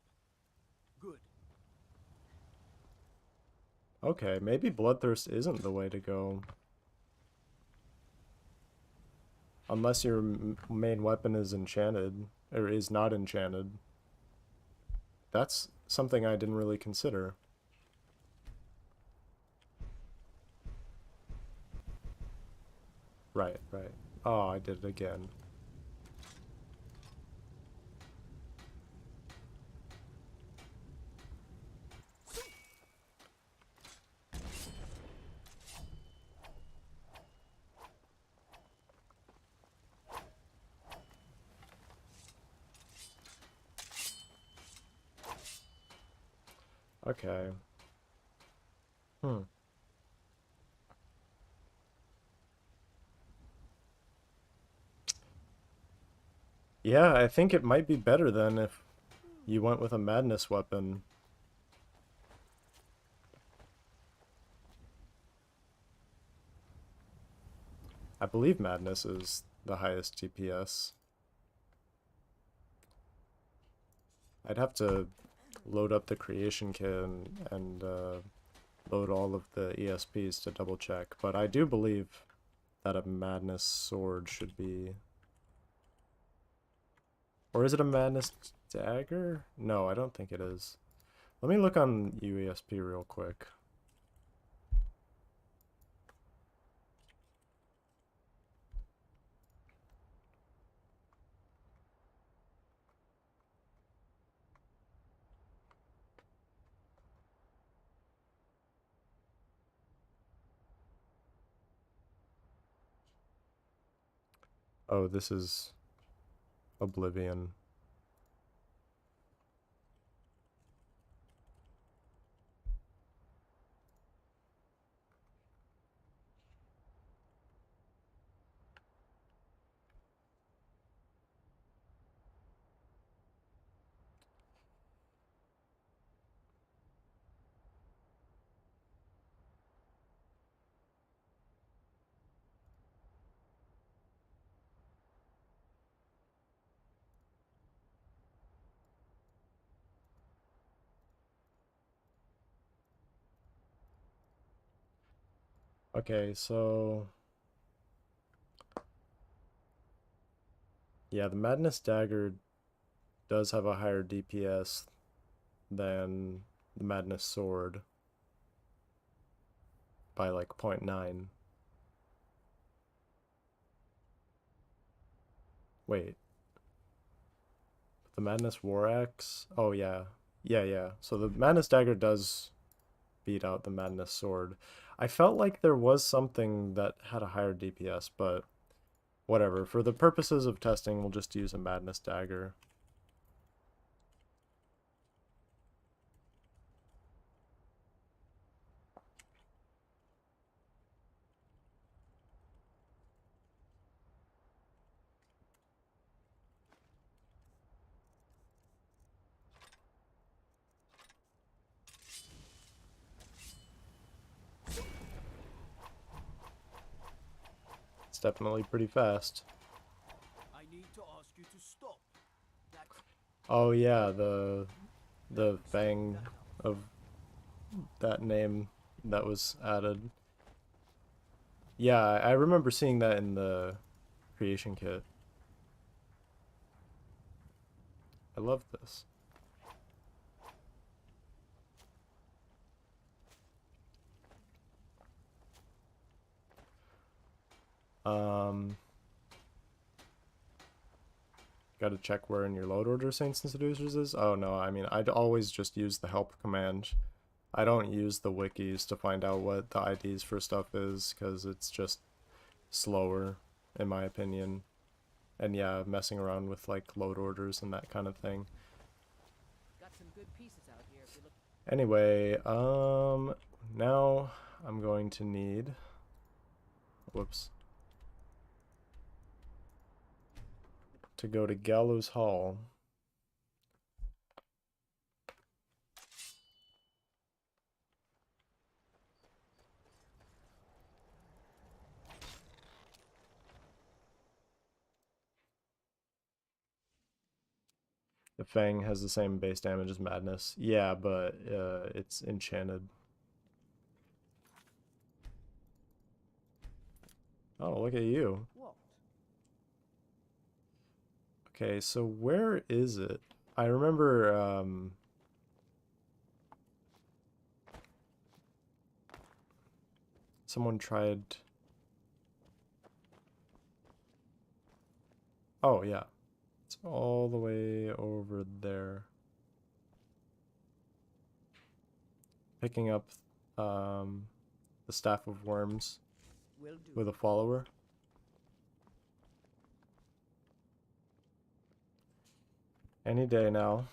C: Good.
A: Okay, maybe Bloodthirst isn't the way to go. Unless your main weapon is enchanted, or is not enchanted. That's something I didn't really consider. Right, right. Oh, I did it again. Okay. Yeah, I think it might be better then if you went with a madness weapon. I believe madness is the highest TPS. I'd have to load up the creation kit and load all of the ESPs to double check, but I do believe that a madness sword should be... Or is it a madness dagger? No, I don't think it is. Let me look on UESP real quick. Oh, this is Oblivion. Okay, so Yeah, the Madness Dagger does have a higher DPS than the Madness Sword by like 0.9. Wait. The Madness War Axe? Oh yeah. Yeah. So the Madness Dagger does beat out the Madness Sword. I felt like there was something that had a higher DPS, but whatever. For the purposes of testing, we'll just use a Madness Dagger. It's definitely pretty fast.
C: I need to ask you to stop. That
A: Oh yeah, the Fang of that name that was added. Yeah, I remember seeing that in the creation kit. I love this. Gotta check where in your load order Saints and Seducers is? Oh no, I mean, I'd always just use the help command. I don't use the wikis to find out what the IDs for stuff is, because it's just slower, in my opinion. And yeah, messing around with like load orders and that kind of thing.
E: Got some good pieces out here if you look.
A: Anyway, now I'm going to need, whoops, to go to Gallows Hall. The Fang has the same base damage as Madness. Yeah, but it's enchanted. Oh, look at you.
E: What?
A: Okay, so where is it? I remember, someone tried... Oh, yeah. It's all the way over there. Picking up, the Staff of Worms
E: Will do.
A: with a follower. Any day now.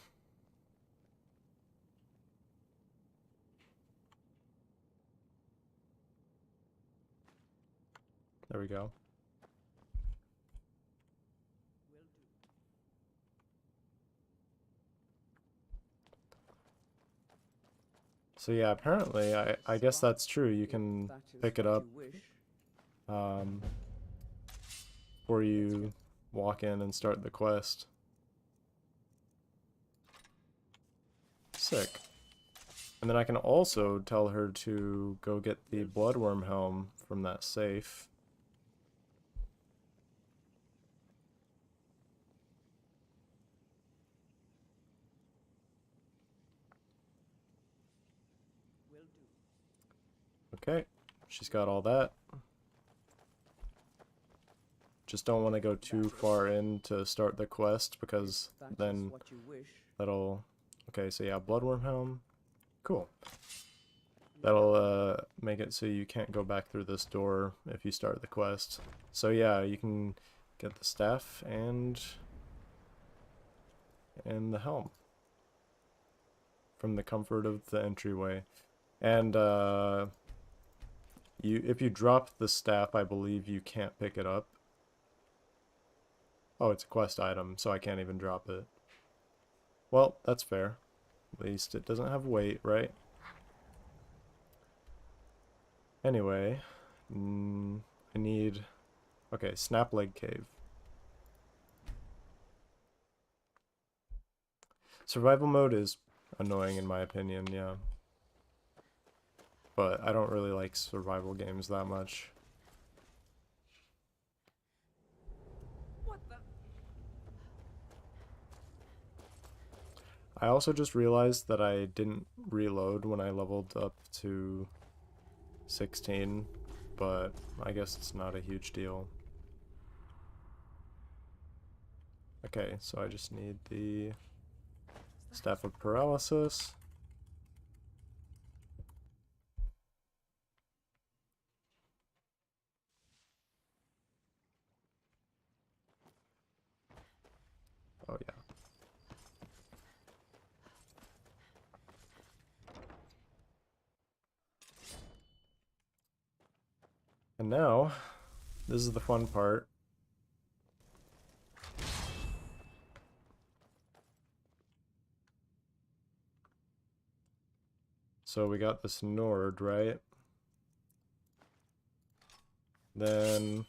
A: There we go.
E: Will do.
A: So yeah, apparently, I guess that's true. You can
E: That is
A: pick it
E: what
A: up
E: you wish.
A: before you walk in and start the quest. Sick. And then I can also tell her to go get the Bloodworm Helm from that safe.
E: Will do.
A: Okay, she's got all that. Just don't want to go too far in to start the quest, because
E: That is
A: then
E: what you wish.
A: that'll... Okay, so yeah, Bloodworm Helm. Cool. That'll make it so you can't go back through this door if you start the quest. So yeah, you can get the staff and the helm from the comfort of the entryway. And if you drop the staff, I believe you can't pick it up. Oh, it's a quest item, so I can't even drop it. Well, that's fair. At least it doesn't have weight, right? Anyway, I need... Okay, Snapleg Cave. Survival mode is annoying in my opinion, yeah. But I don't really like survival games that much.
E: What the?
A: I also just realized that I didn't reload when I leveled up to 16, but I guess it's not a huge deal. Okay, so I just need the Staff of Paralysis. Oh yeah. And now, this is the fun part. So we got this Nord, right? Then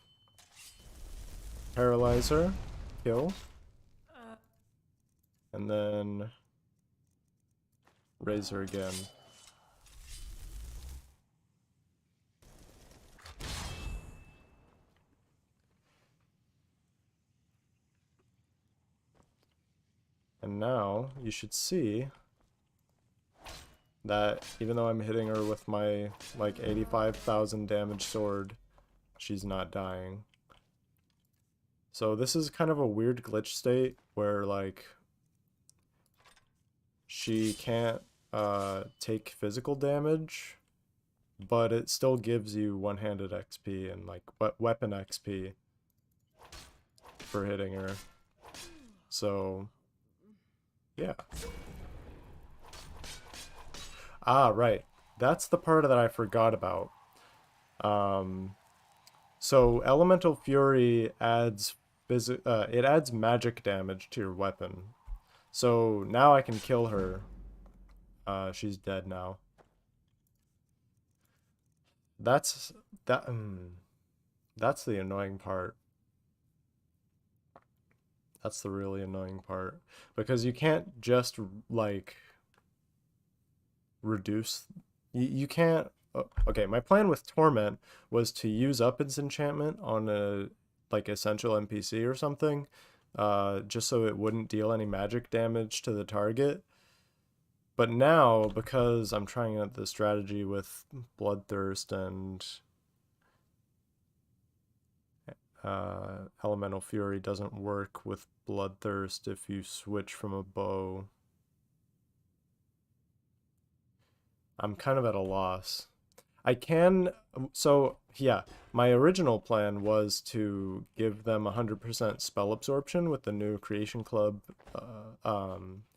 A: Paralyzer, kill. And then Razor again. And now you should see that even though I'm hitting her with my like 85,000 damage sword, she's not dying. So this is kind of a weird glitch state where like she can't take physical damage, but it still gives you one-handed XP and like weapon XP for hitting her. So yeah. Ah, right. That's the part that I forgot about. So Elemental Fury adds it adds magic damage to your weapon. So now I can kill her. She's dead now. That's that. That's the annoying part. That's the really annoying part because you can't just like reduce. You can't. Okay, my plan with Torment was to use up its enchantment on a like essential NPC or something, just so it wouldn't deal any magic damage to the target. But now, because I'm trying out the strategy with Bloodthirst and Elemental Fury doesn't work with Bloodthirst if you switch from a bow, I'm kind of at a loss. I can, so yeah, my original plan was to give them 100% spell absorption with the new Creation Club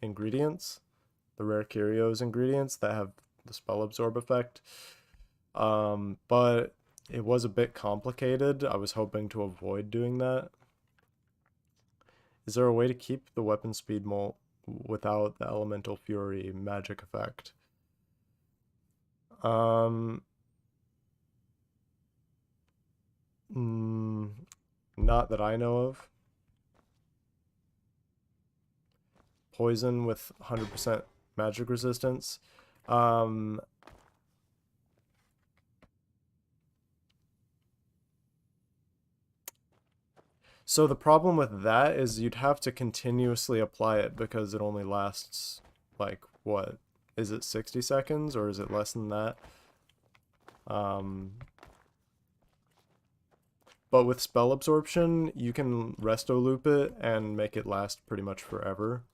A: ingredients, the rare curios ingredients that have the spell absorb effect. But it was a bit complicated. I was hoping to avoid doing that. Is there a way to keep the weapon speed without the Elemental Fury magic effect? Not that I know of. Poison with 100% magic resistance. So the problem with that is you'd have to continuously apply it because it only lasts, like, what? Is it 60 seconds or is it less than that? But with spell absorption, you can resto loop it and make it last pretty much forever.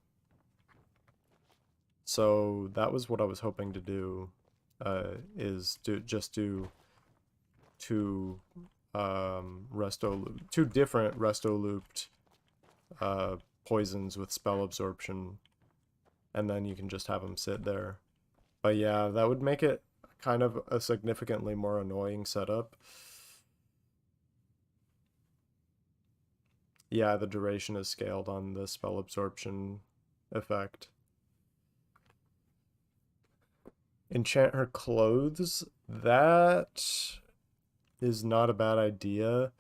A: So that was what I was hoping to do, is just do two two different resto looped poisons with spell absorption, and then you can just have them sit there. But yeah, that would make it kind of a significantly more annoying setup. Yeah, the duration is scaled on the spell absorption effect. Enchant her clothes. That is not a bad idea.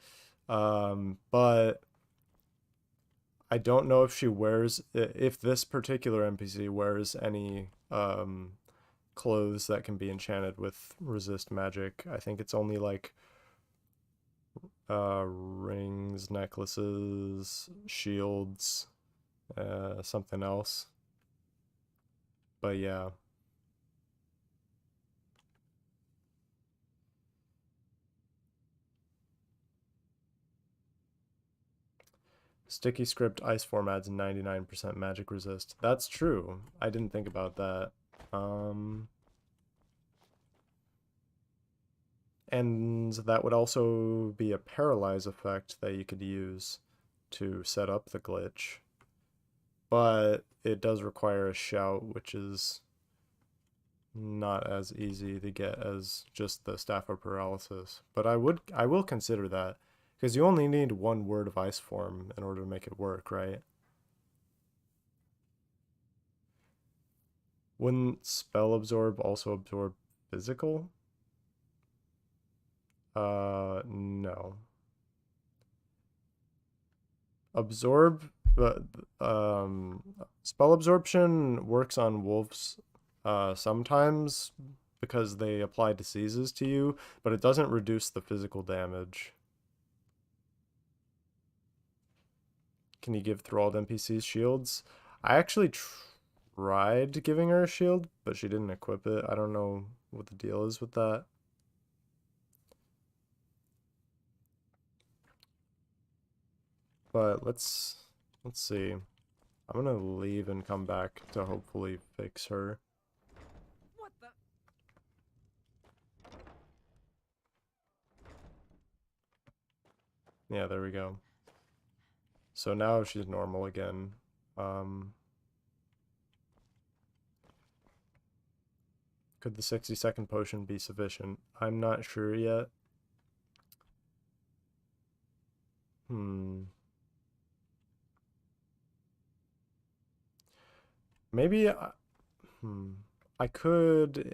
A: But I don't know if she wears, if this particular NPC wears any clothes that can be enchanted with resist magic. I think it's only like rings, necklaces, shields, something else. But yeah. Sticky script ice form adds 99% magic resist. That's true. I didn't think about that. And that would also be a paralyze effect that you could use to set up the glitch. But it does require a shout, which is not as easy to get as just the staff of paralysis. But I will consider that. Because you only need one word of ice form in order to make it work, right? Wouldn't spell absorb also absorb physical? No. Absorb, spell absorption works on wolves sometimes because they apply diseases to you, but it doesn't reduce the physical damage. Can you give Thralled NPCs shields? I actually tried giving her a shield, but she didn't equip it. I don't know what the deal is with that. But let's see. I'm gonna leave and come back to hopefully fix her.
E: What the?
A: Yeah, there we go. So now she's normal again. Could the 60-second potion be sufficient? I'm not sure yet. Maybe I could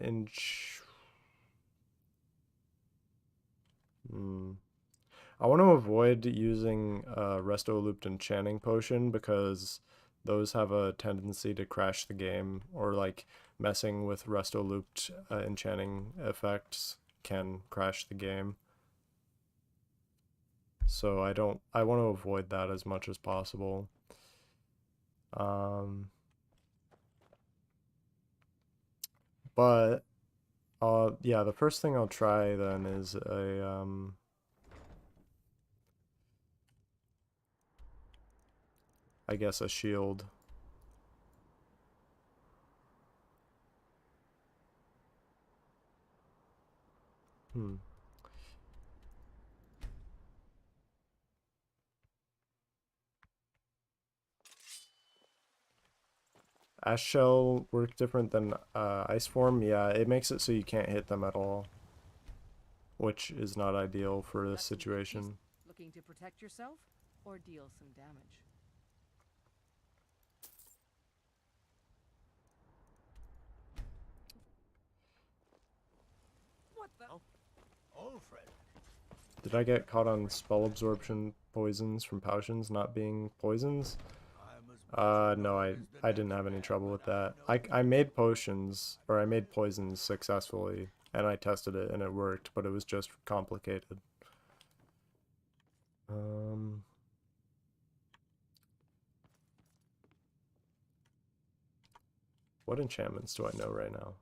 A: I want to avoid using Resto Looped Enchanting Potion because those have a tendency to crash the game, or like messing with Resto Looped enchanting effects can crash the game. So I want to avoid that as much as possible. But yeah, the first thing I'll try then is a I guess a shield. Ash Shell work different than Ice Form? Yeah, it makes it so you can't hit them at all, which is not ideal for this situation.
E: Looking to protect yourself or deal some damage? What the?
C: Old friend.
A: Did I get caught on spell absorption poisons from potions not being poisons? No, I didn't have any trouble with that. I made potions, or I made poisons successfully, and I tested it and it worked, but it was just complicated. What enchantments do I know right now?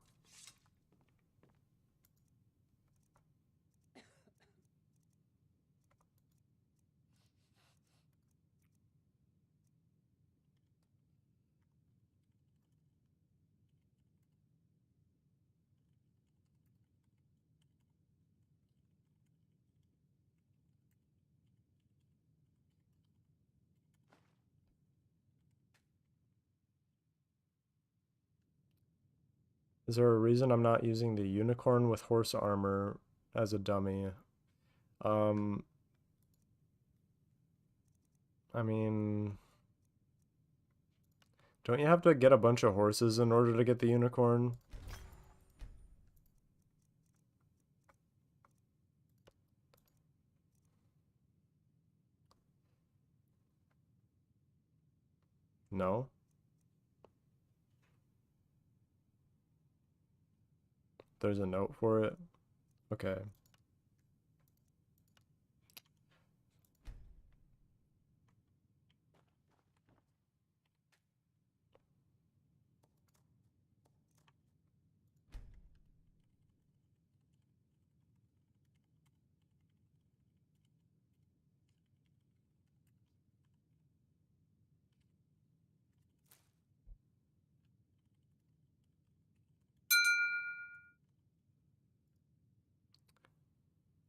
A: Is there a reason I'm not using the unicorn with horse armor as a dummy? I mean, don't you have to get a bunch of horses in order to get the unicorn? No? There's a note for it? Okay.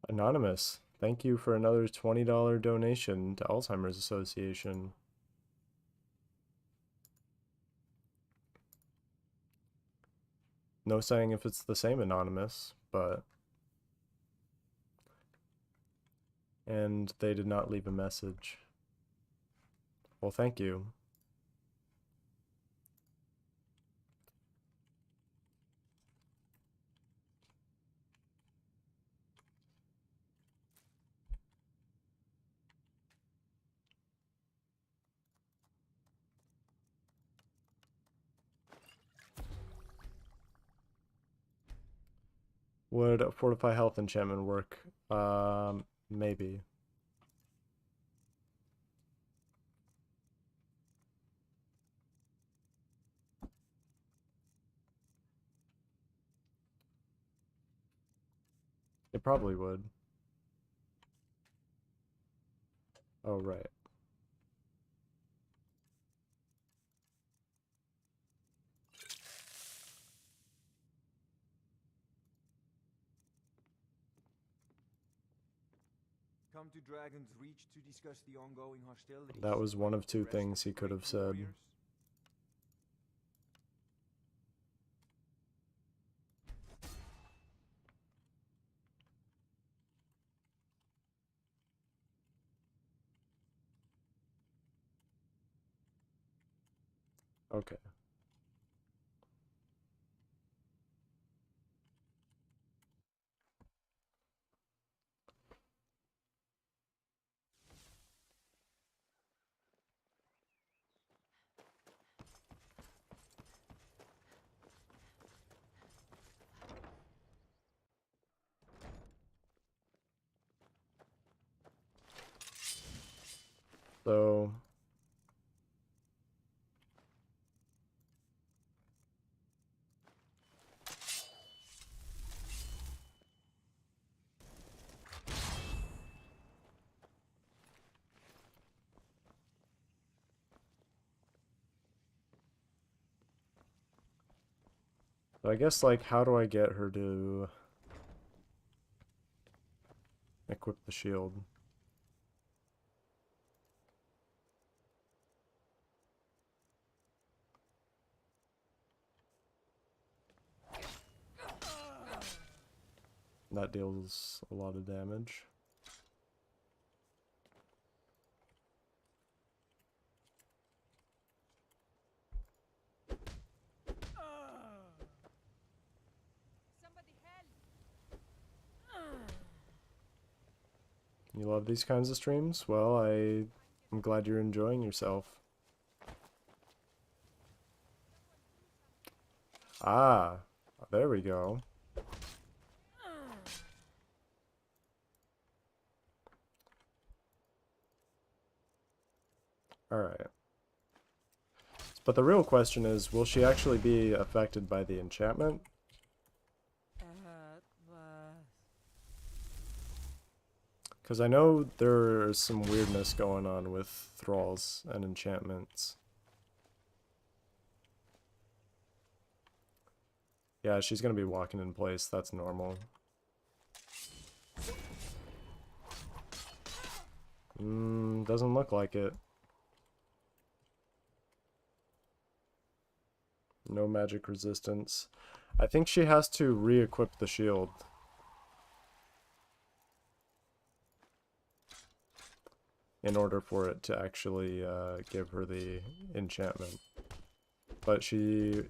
A: Anonymous, thank you for another $20 donation to Alzheimer's Association. No saying if it's the same Anonymous, but... And they did not leave a message. Well, thank you. Would a Fortify Health enchantment work? Maybe. It probably would. Oh, right.
H: Come to Dragon's Reach to discuss the ongoing hostilities.
A: That was one of two
H: Rest
A: things he
H: of
A: could have
H: great
A: said.
H: warriors.
A: Okay. So... So I guess, like, how do I get her to equip the shield? That deals a lot of damage.
B: Somebody help!
A: You love these kinds of streams? Well, I'm glad you're enjoying yourself. Ah, there we go. Alright. But the real question is, will she actually be affected by the enchantment? Because I know there's some weirdness going on with thralls and enchantments. Yeah, she's gonna be walking in place, that's normal. Doesn't look like it. No magic resistance. I think she has to re-equip the shield. In order for it to actually give her the enchantment. But she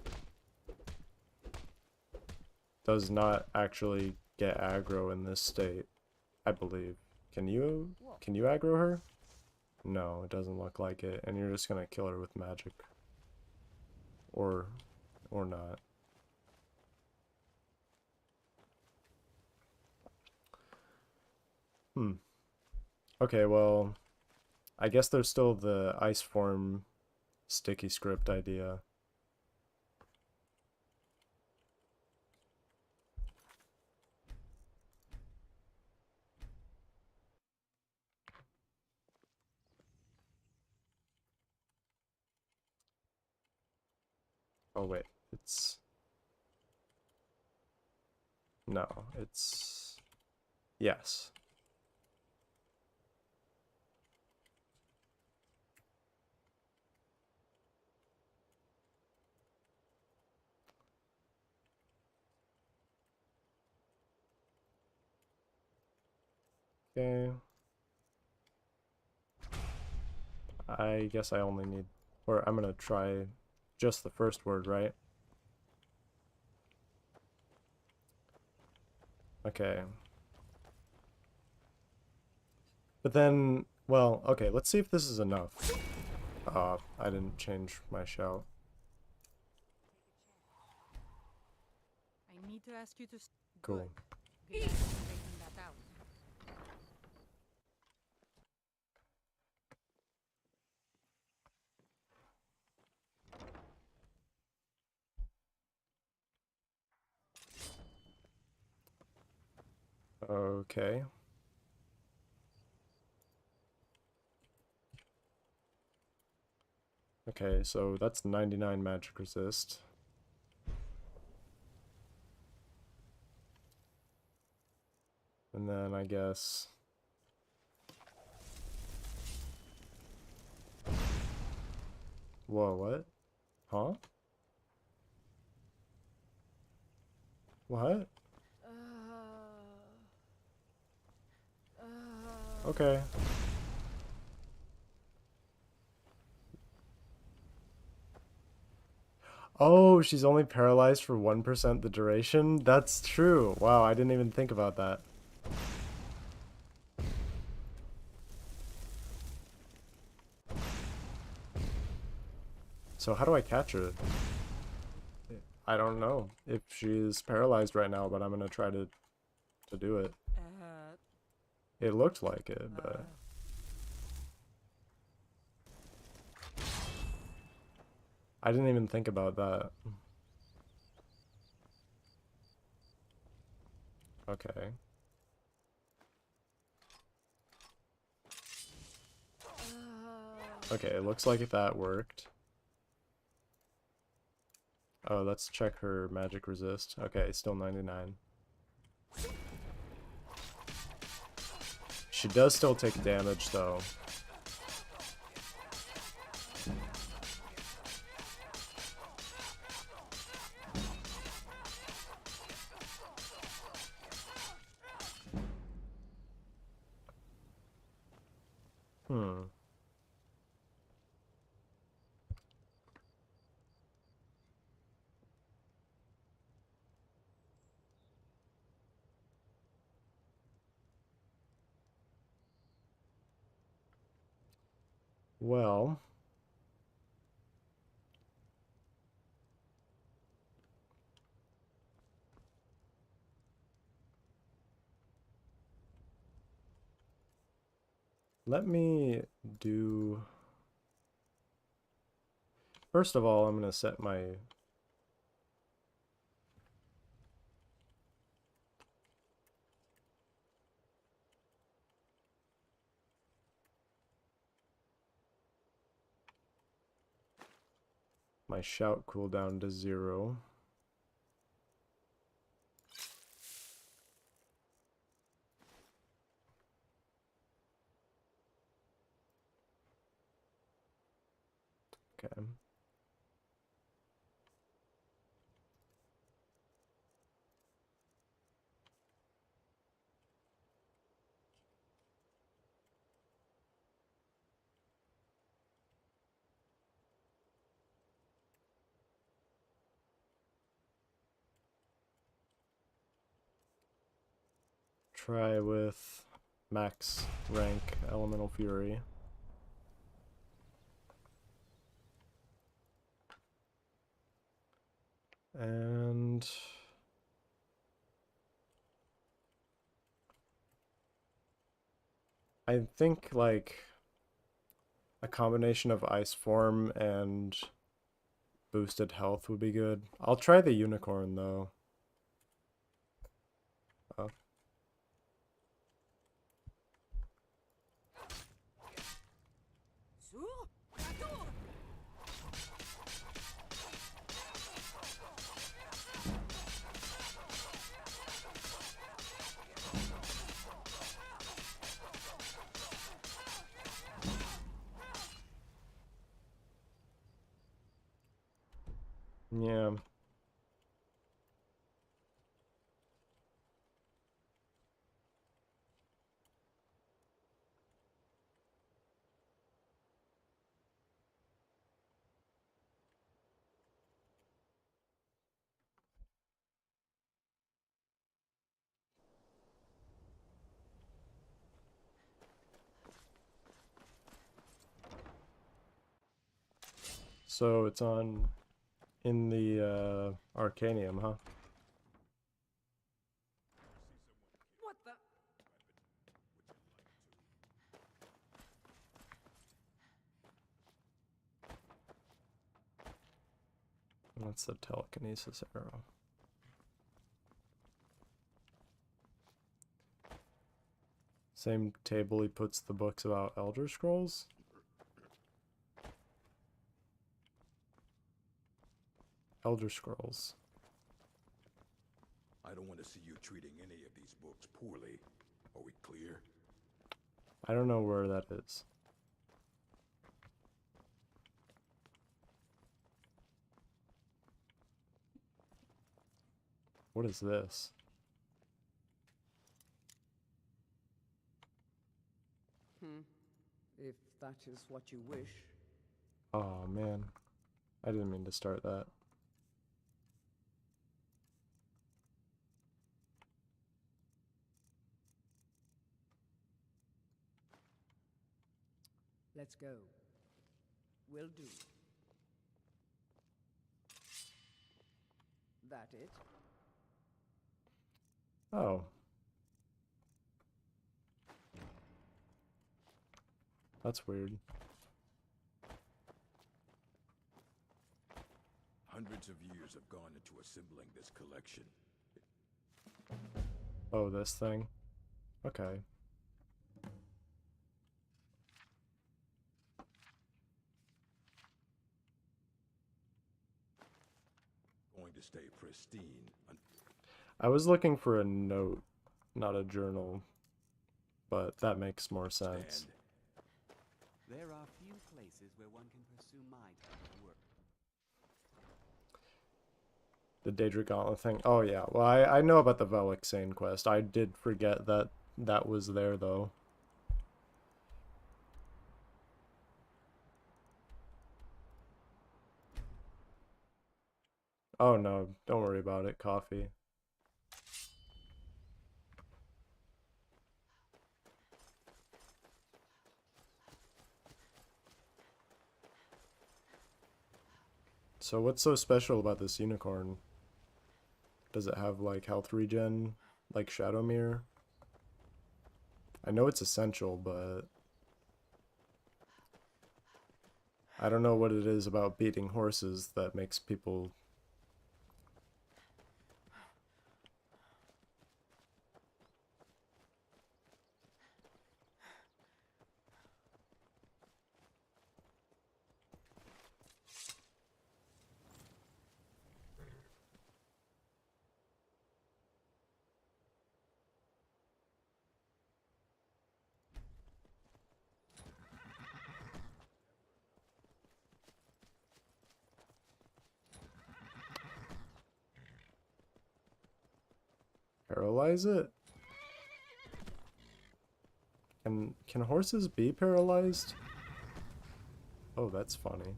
A: does not actually get aggro in this state, I believe. Can you aggro her? No, it doesn't look like it, and you're just gonna kill her with magic. Or not. Okay, well, I guess there's still the ice form sticky script idea. Oh wait, it's... No, it's... Yes. Okay. I guess I only need, or I'm gonna try just the first word, right? Okay. But then, well, okay, let's see if this is enough. I didn't change my shout.
E: I need to ask you to...
A: Cool.
E: Good. Good at straighten that out.
A: Okay. Okay, so that's 99 magic resist. And then I guess... Whoa, what? Huh? What? Okay. Oh, she's only paralyzed for 1% the duration? That's true. Wow, I didn't even think about that. So how do I catch her? I don't know if she's paralyzed right now, but I'm gonna try to do it. It looked like it, but... I didn't even think about that. Okay. Okay, it looks like that worked. Oh, let's check her magic resist. Okay, still 99. She does still take damage, though. Well... let me do... First of all, I'm gonna set my... my shout cooldown to 0. Okay. Try with max rank Elemental Fury. And... I think, like, a combination of Ice Form and boosted health would be good. I'll try the Unicorn, though. Oh. Yeah. So it's on in the Arcanium, huh?
B: What the?
A: That's the telekinesis arrow. Same table he puts the books about Elder Scrolls? Elder Scrolls.
G: I don't want to see you treating any of these books poorly. Are we clear?
A: I don't know where that is. What is this?
E: If that is what you wish.
A: Oh man, I didn't mean to start that.
E: Let's go. Will do. That it?
A: Oh. That's weird.
G: Hundreds of years have gone into assembling this collection.
A: Oh, this thing? Okay.
G: Going to stay pristine.
A: I was looking for a note, not a journal, but that makes more sense.
G: Stand.
I: There are few places where one can pursue my kind of work.
A: The Daedra Gauntlet thing. Oh yeah, well I know about the Velixane quest. I did forget that that was there though. Oh no, don't worry about it, coffee. So what's so special about this unicorn? Does it have like health regen, like Shadow Mirror? I know it's essential, but I don't know what it is about beating horses that makes people... Paralyze it? Can horses be paralyzed? Oh, that's funny.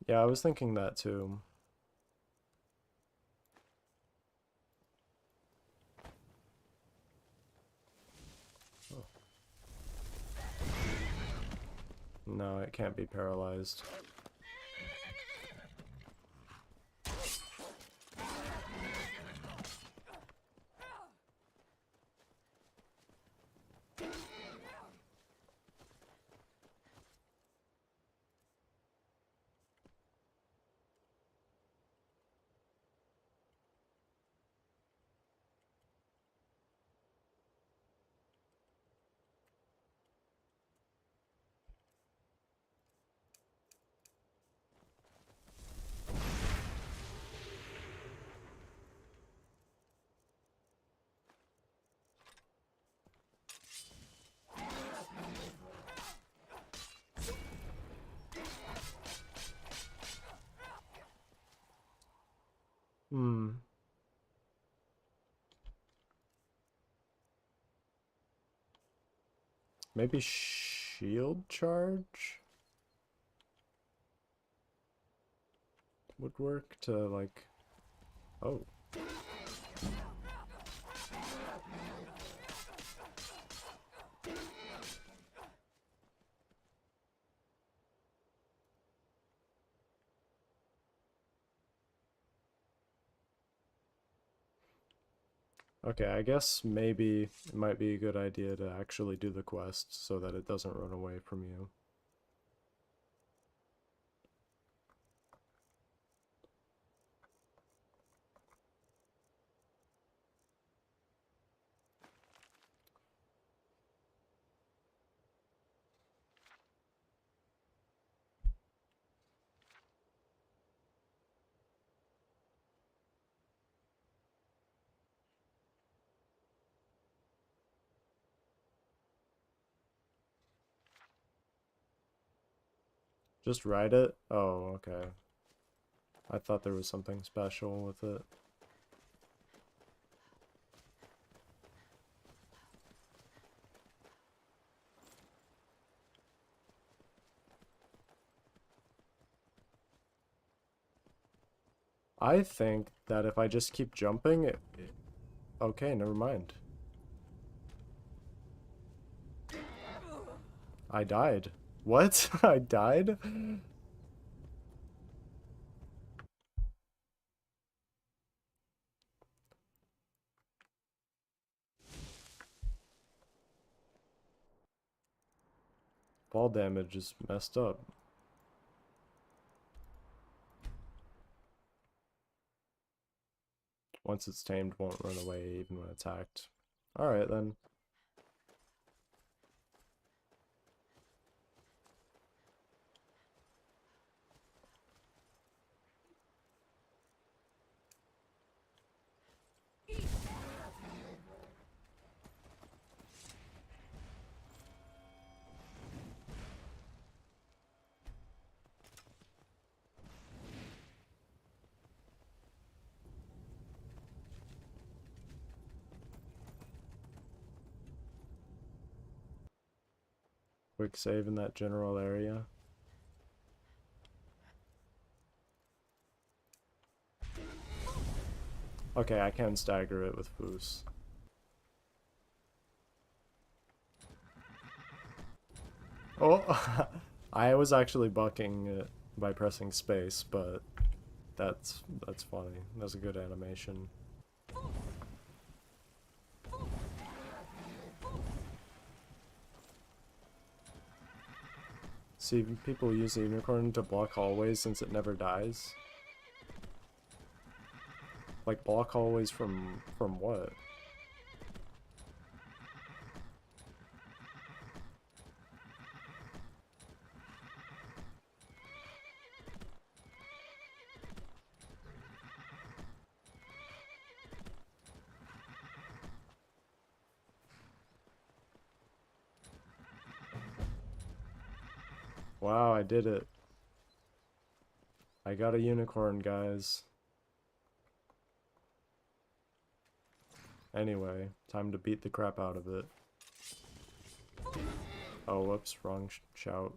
A: Yeah, I was thinking that too. Oh. No, it can't be paralyzed. Maybe shield charge would work to, like... Oh. Okay, I guess maybe it might be a good idea to actually do the quest so that it doesn't run away from you. Just ride it? Oh, okay. I thought there was something special with it. I think that if I just keep jumping, okay, never mind. I died. What? I died? Fall damage is messed up. Once it's tamed, won't run away even when attacked. Alright then. Quick save in that general area. Okay, I can stagger it with boost. Oh, I was actually bucking it by pressing space, but that's funny. That's a good animation. See, people use the unicorn to block hallways since it never dies. Like, block hallways from what? Wow, I did it. I got a unicorn, guys. Anyway, time to beat the crap out of it. Oh, whoops, wrong shout.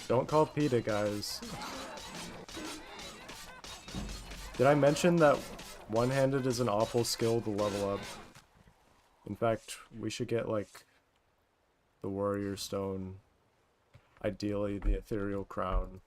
A: Don't call PETA, guys. Did I mention that one-handed is an awful skill to level up? In fact, we should get, like, the warrior stone. Ideally, the ethereal crown.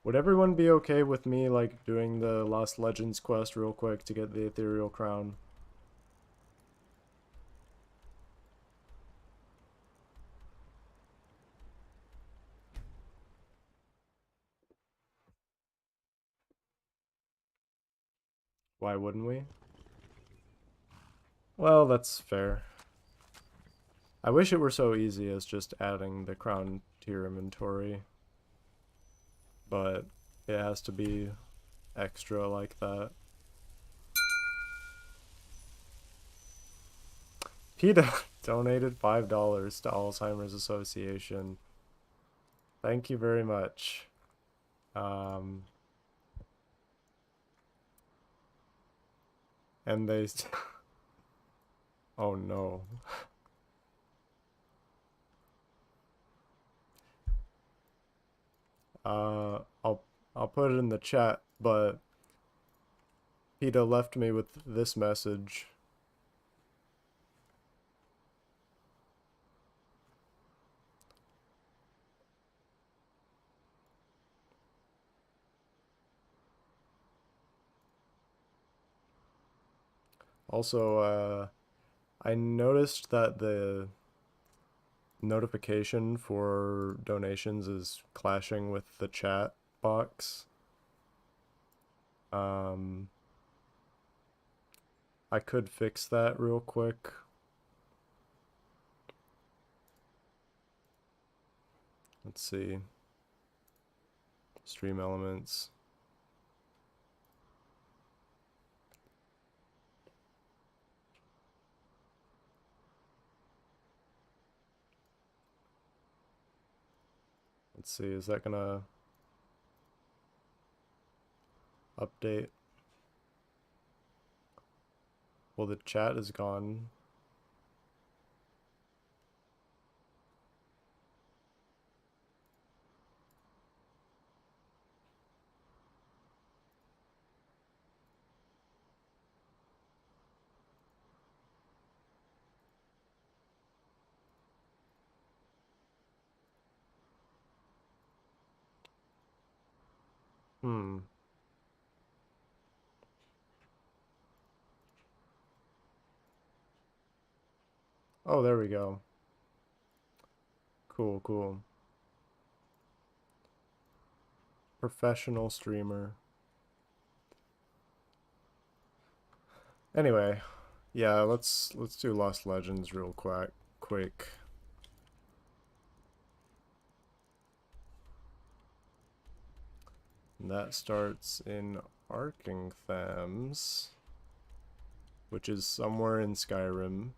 A: Would everyone be okay with me, like, doing the Lost Legends quest real quick to get the ethereal crown? Why wouldn't we? Well, that's fair. I wish it were so easy as just adding the crown to your inventory, but it has to be extra like that. PETA donated $5 to Alzheimer's Association. Thank you very much. And they... Oh no. I'll put it in the chat, but PETA left me with this message. Also, I noticed that the notification for donations is clashing with the chat box. I could fix that real quick. Let's see. Stream elements. Let's see, is that gonna update? Well, the chat is gone. Oh, there we go. Cool, cool. Professional streamer. Anyway, yeah, let's do Lost Legends real quick. And that starts in Arkingthams, which is somewhere in Skyrim.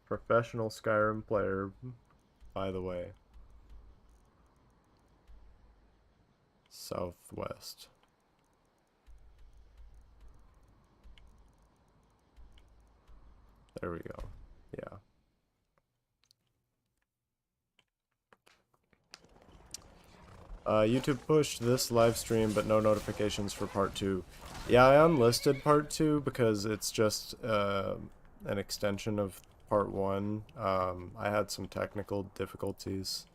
A: Professional Skyrim player, by the way. Southwest. There we go. Yeah. YouTube pushed this live stream, but no notifications for part 2. Yeah, I unlisted part 2 because it's just an extension of part 1. I had some technical difficulties.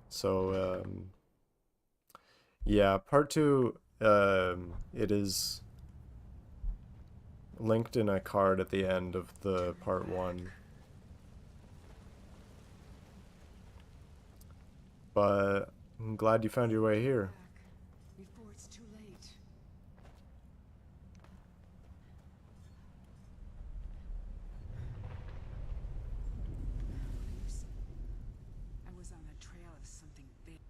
A: So, yeah, part 2, it is linked in a card at the end of the part 1. But I'm glad you found your way here.
E: Before it's too late. I was on the trail of something big.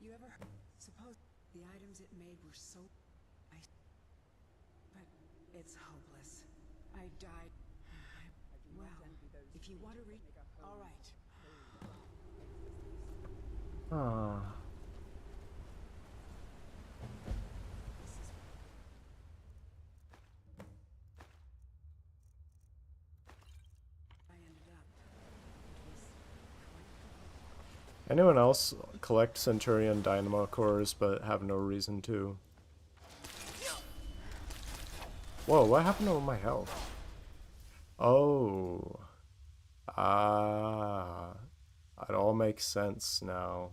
E: You ever heard? Suppose the items it made were so... But it's hopeless. I died. Well, if you want to read... All right.
A: Ah. Anyone else collect Centurion Dynamo cores but have no reason to? Whoa, what happened to my health? Oh. Ah. It all makes sense now.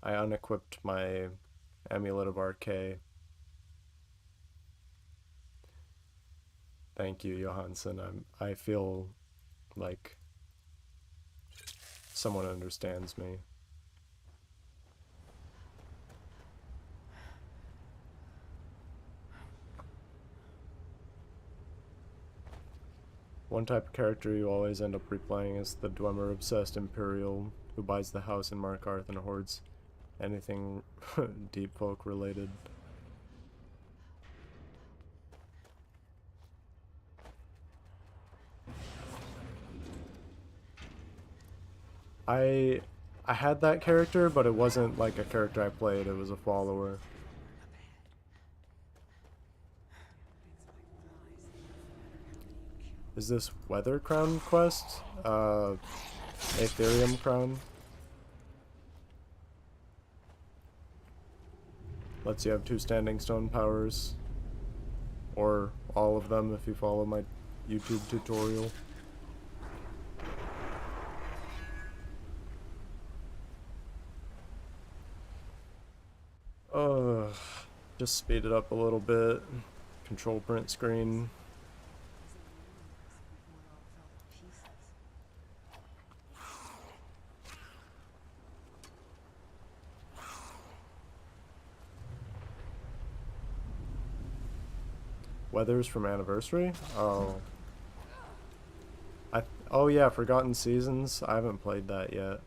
A: I unequipped my Amulet of RK. Thank you, Johansson. I feel like someone understands me. One type of character you always end up replaying is the Dwemer-obsessed Imperial who buys the house in Markarth and hoards anything deep folk related. I had that character, but it wasn't like a character I played, it was a follower. Is this Weather Crown quest? Aetherium Crown? Lets you have 2 standing stone powers. Or all of them if you follow my YouTube tutorial. Just speed it up a little bit. Control print screen. Weathers from Anniversary? Oh. Oh yeah, Forgotten Seasons. I haven't played that yet.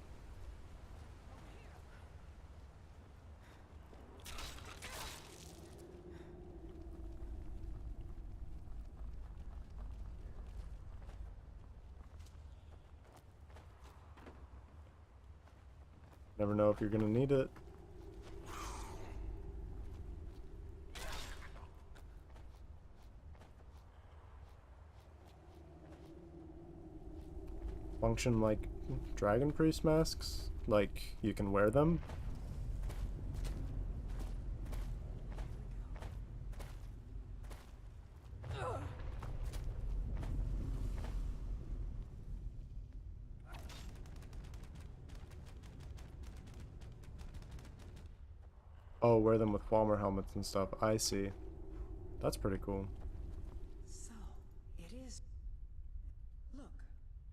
A: Never know if you're gonna need it. Function like Dragon Priest masks? Like, you can wear them? Oh, wear them with Falmer helmets and stuff. I see. That's pretty cool.
E: So, it is. Look,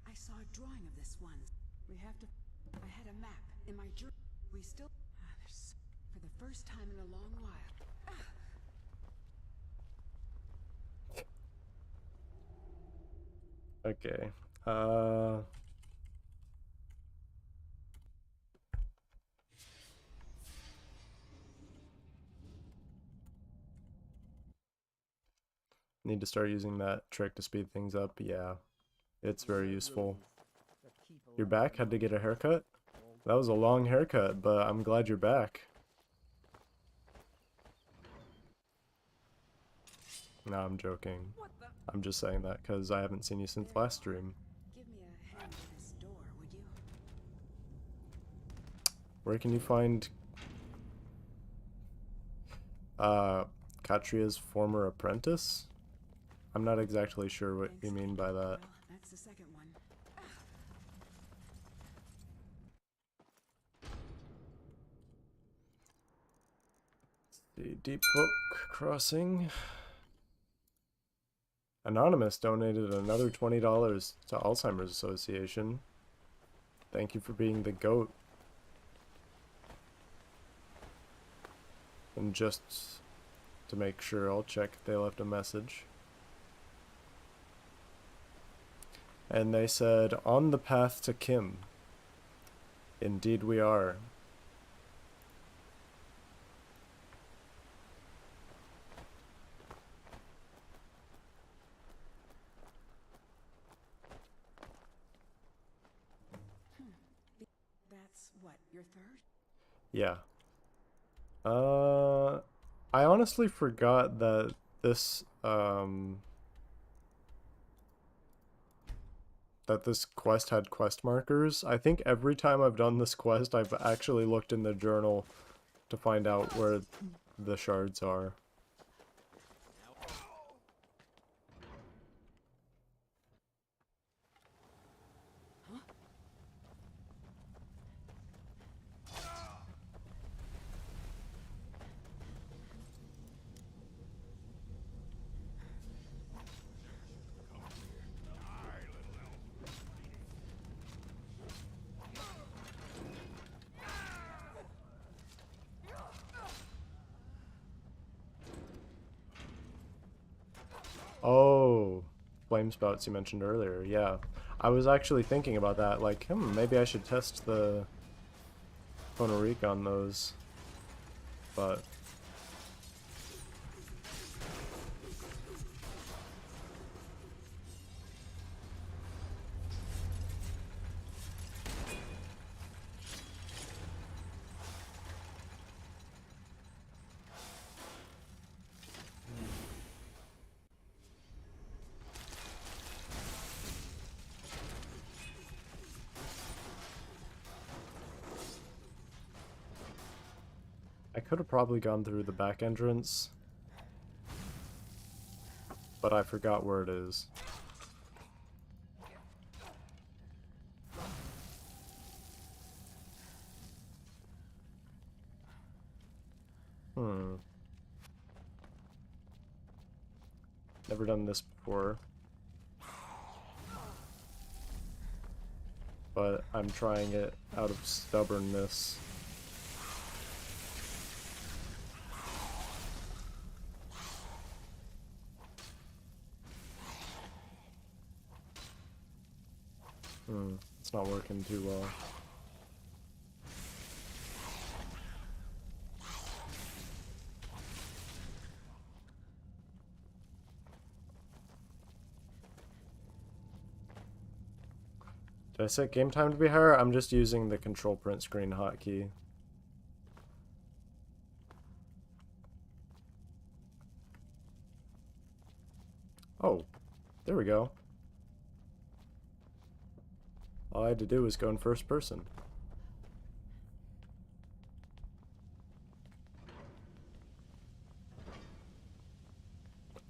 E: I saw a drawing of this once. We have to. I had a map in my journal. We still. There's for the first time in a long while.
A: Okay. Need to start using that trick to speed things up. Yeah, it's very useful. You're back? Had to get a haircut? That was a long haircut, but I'm glad you're back. No, I'm joking. I'm just saying that because I haven't seen you since last stream.
E: Give me a hand with this door, would you?
A: Where can you find Katria's former apprentice? I'm not exactly sure what you mean by that.
E: Well, that's the second one.
A: The Deep Hook Crossing. Anonymous donated another $20 to Alzheimer's Association. Thank you for being the GOAT. And just to make sure, I'll check if they left a message. And they said, on the path to Kim. Indeed we are.
E: That's what, your third?
A: Yeah. I honestly forgot that this, that this quest had quest markers. I think every time I've done this quest, I've actually looked in the journal to find out where the shards are. Oh, flame spouts you mentioned earlier. Yeah, I was actually thinking about that. Like, maybe I should test the Phonorique on those, but I could have probably gone through the back entrance, but I forgot where it is. Never done this before, but I'm trying it out of stubbornness. It's not working too well. Did I set game time to be higher? I'm just using the control print screen hotkey. Oh, there we go. All I had to do was go in first person.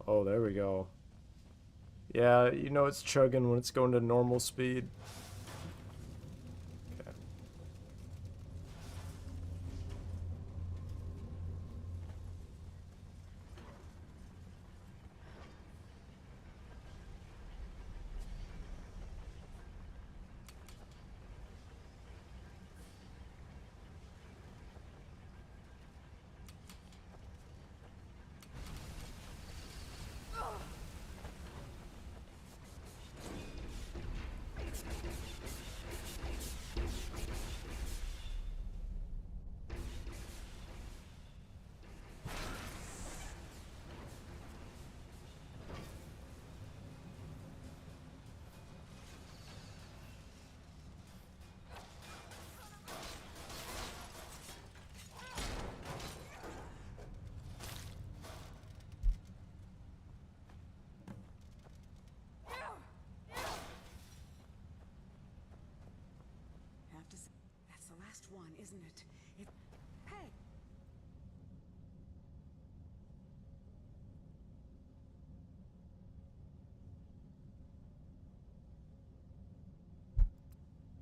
A: Oh, there we go. Yeah, you know it's chugging when it's going to normal speed. Okay.
E: That's the last one, isn't it? Hey!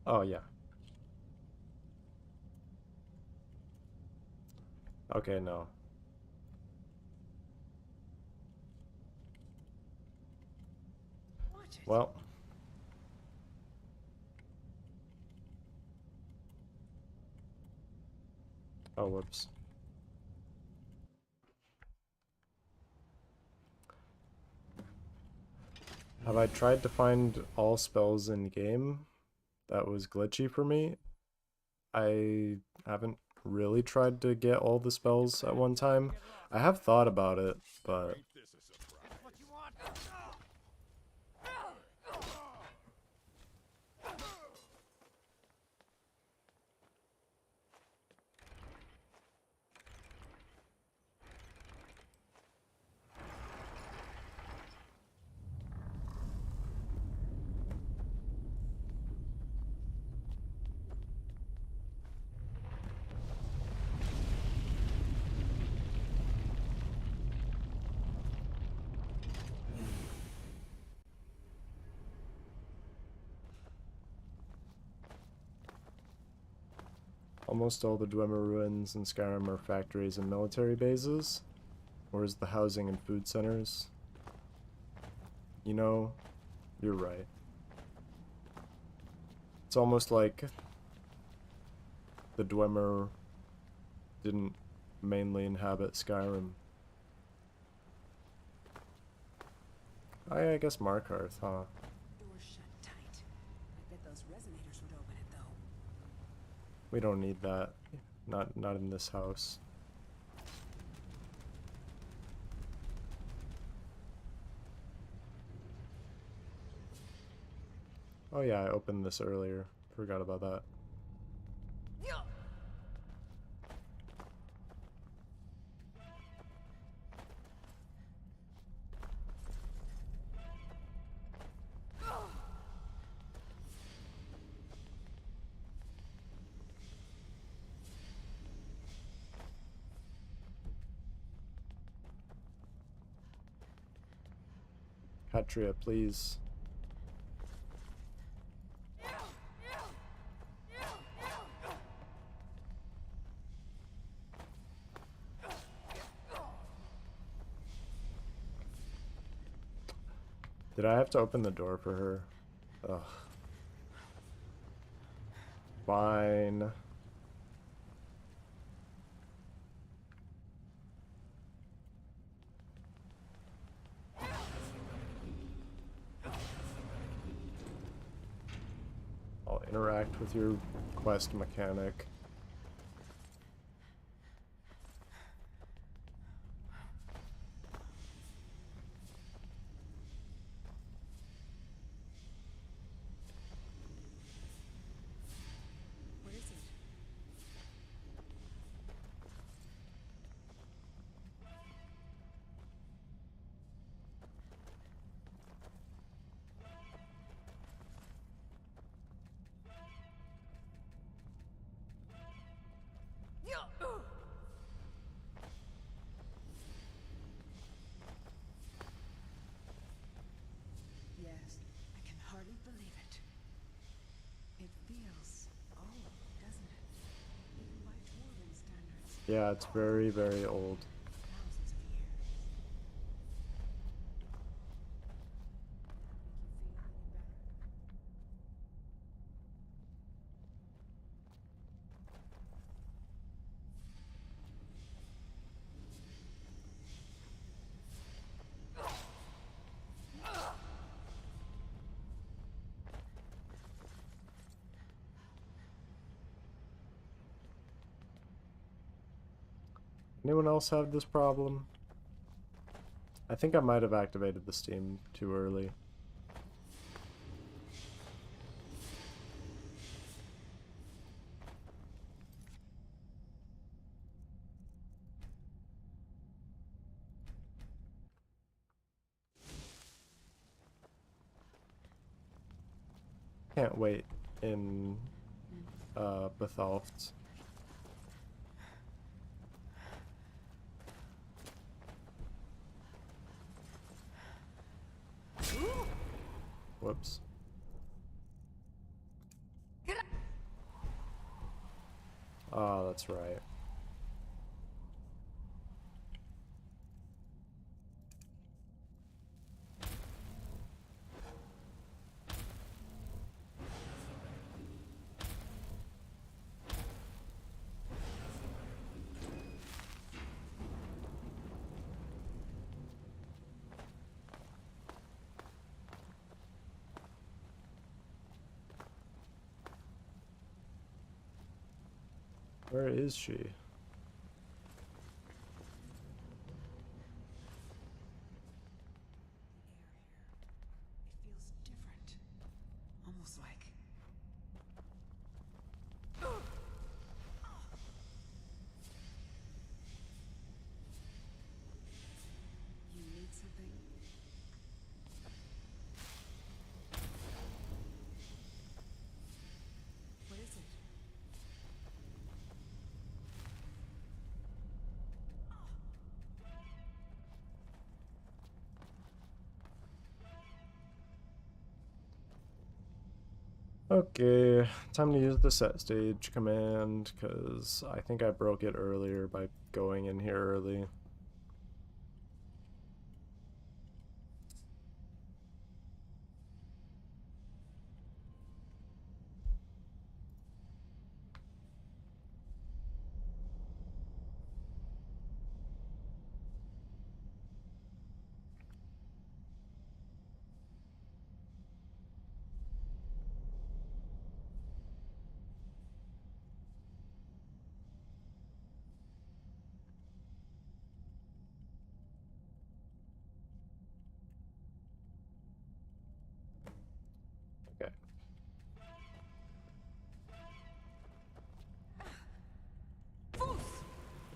A: Oh, yeah. Okay, no.
E: Watch it.
A: Well. Oh, whoops. Have I tried to find all spells in game? That was glitchy for me. I haven't really tried to get all the spells at one time. I have thought about it, but almost all the Dwemer ruins in Skyrim are factories and military bases. Where's the housing and food centers? You know, you're right. It's almost like the Dwemer didn't mainly inhabit Skyrim. I guess Markarth, huh?
E: Door shut tight. I bet those resonators would open it though.
A: We don't need that. Not in this house. Oh yeah, I opened this earlier. Forgot about that. Katria, please. Did I have to open the door for her? Ugh. Fine. I'll interact with your quest mechanic.
E: What is it? Yes, I can hardly believe it. It feels old, doesn't it? Even by dwarven standards.
A: Yeah, it's very, very old.
E: Thousands of years. Make you feel any better?
A: Anyone else have this problem? I think I might have activated the Steam too early. Can't wait in Bethalft. Whoops. Oh, that's right. Where is she?
E: The air here. It feels different. Almost like. You need something? What is it?
A: Okay, time to use the set stage command, because I think I broke it earlier by going in here early.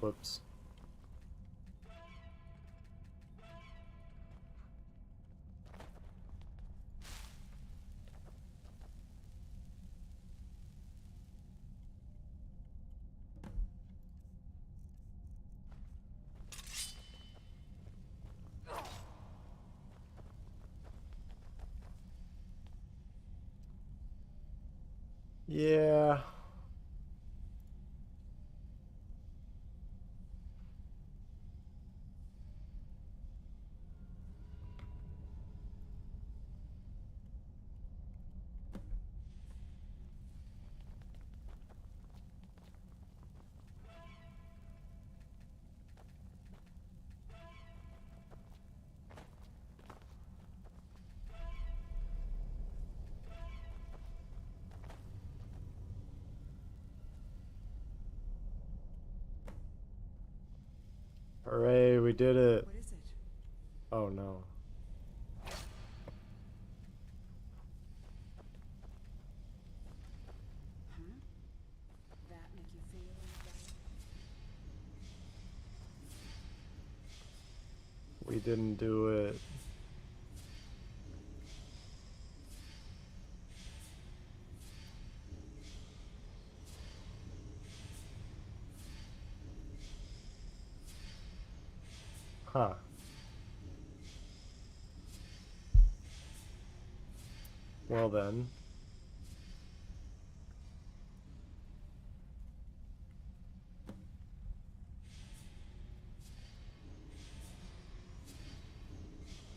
A: Whoops. Yeah. Hooray, we did it.
E: What is it?
A: Oh no.
E: Huh? That make you feel right?
A: We didn't do it. Huh. Well then.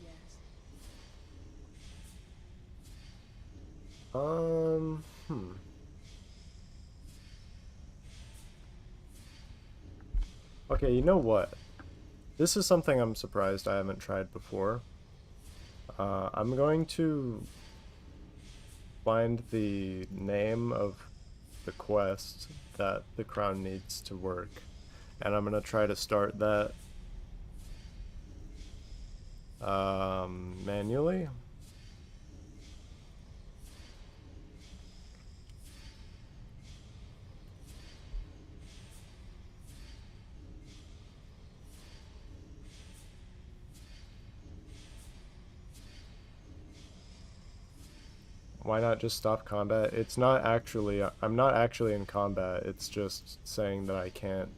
E: Yes.
A: Hmm. Okay, you know what? This is something I'm surprised I haven't tried before. I'm going to find the name of the quest that the crown needs to work, and I'm gonna try to start that manually. Why not just stop combat? It's not actually, I'm not actually in combat, it's just saying that I can't,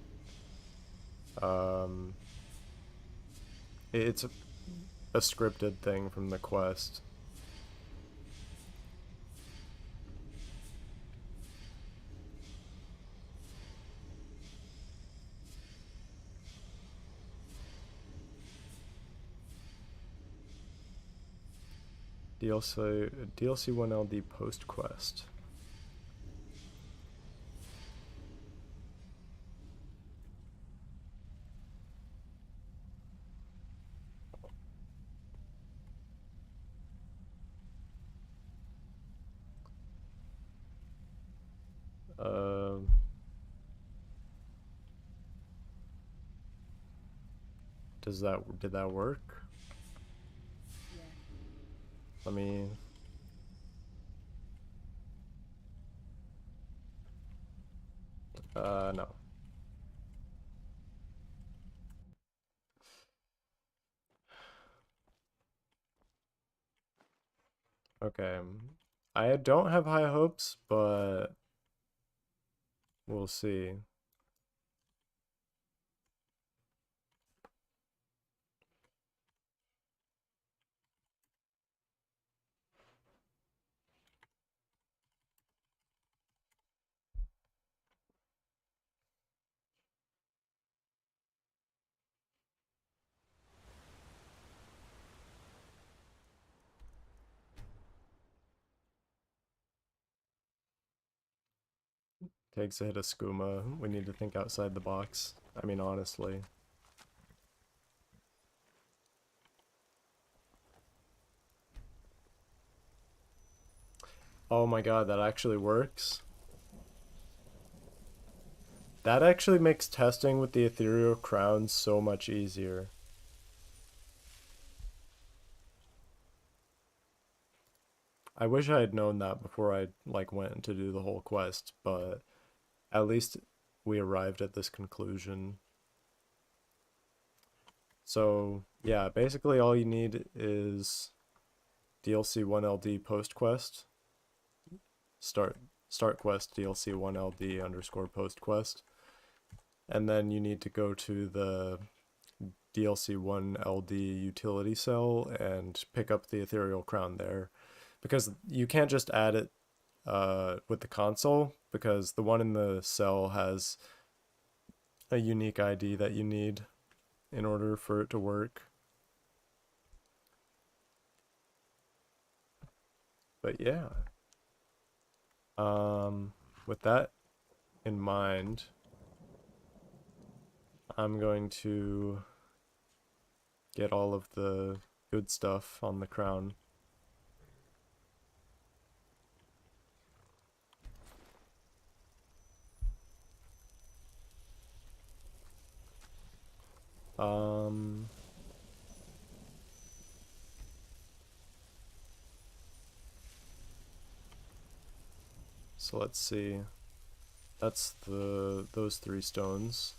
A: it's a scripted thing from the quest. DLC 1LD post quest. Did that work?
E: Yeah.
A: Let me. No. Okay. I don't have high hopes, but we'll see. Takes a hit of skooma. We need to think outside the box. I mean, honestly. Oh my god, that actually works. That actually makes testing with the ethereal crown so much easier. I wish I had known that before I went to do the whole quest, but at least we arrived at this conclusion. So yeah, basically all you need is DLC 1LD post quest, start quest DLC 1LD underscore post quest, and then you need to go to the DLC 1LD utility cell and pick up the ethereal crown there, because you can't just add it with the console, because the one in the cell has a unique ID that you need in order for it to work. But yeah, with that in mind, I'm going to get all of the good stuff on the crown. So let's see. That's those 3 stones.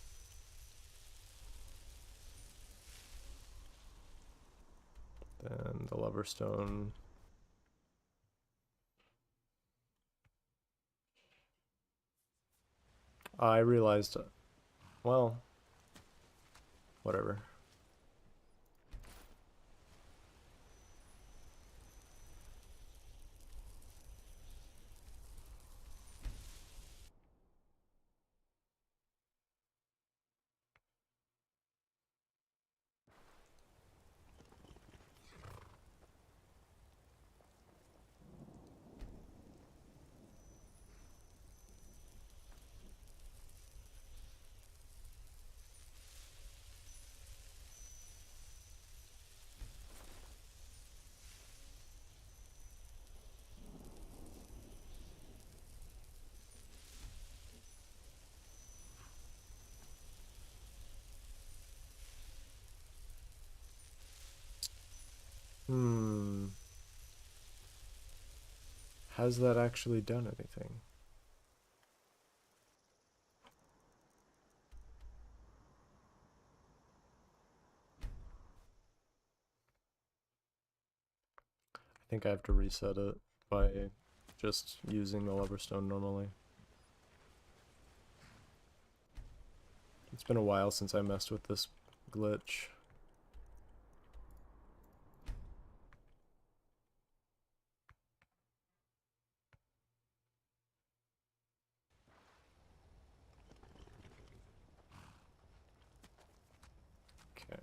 A: Then the lover stone. I realized, well, whatever. Has that actually done anything? I think I have to reset it by just using the lover stone normally. It's been a while since I messed with this glitch. Okay.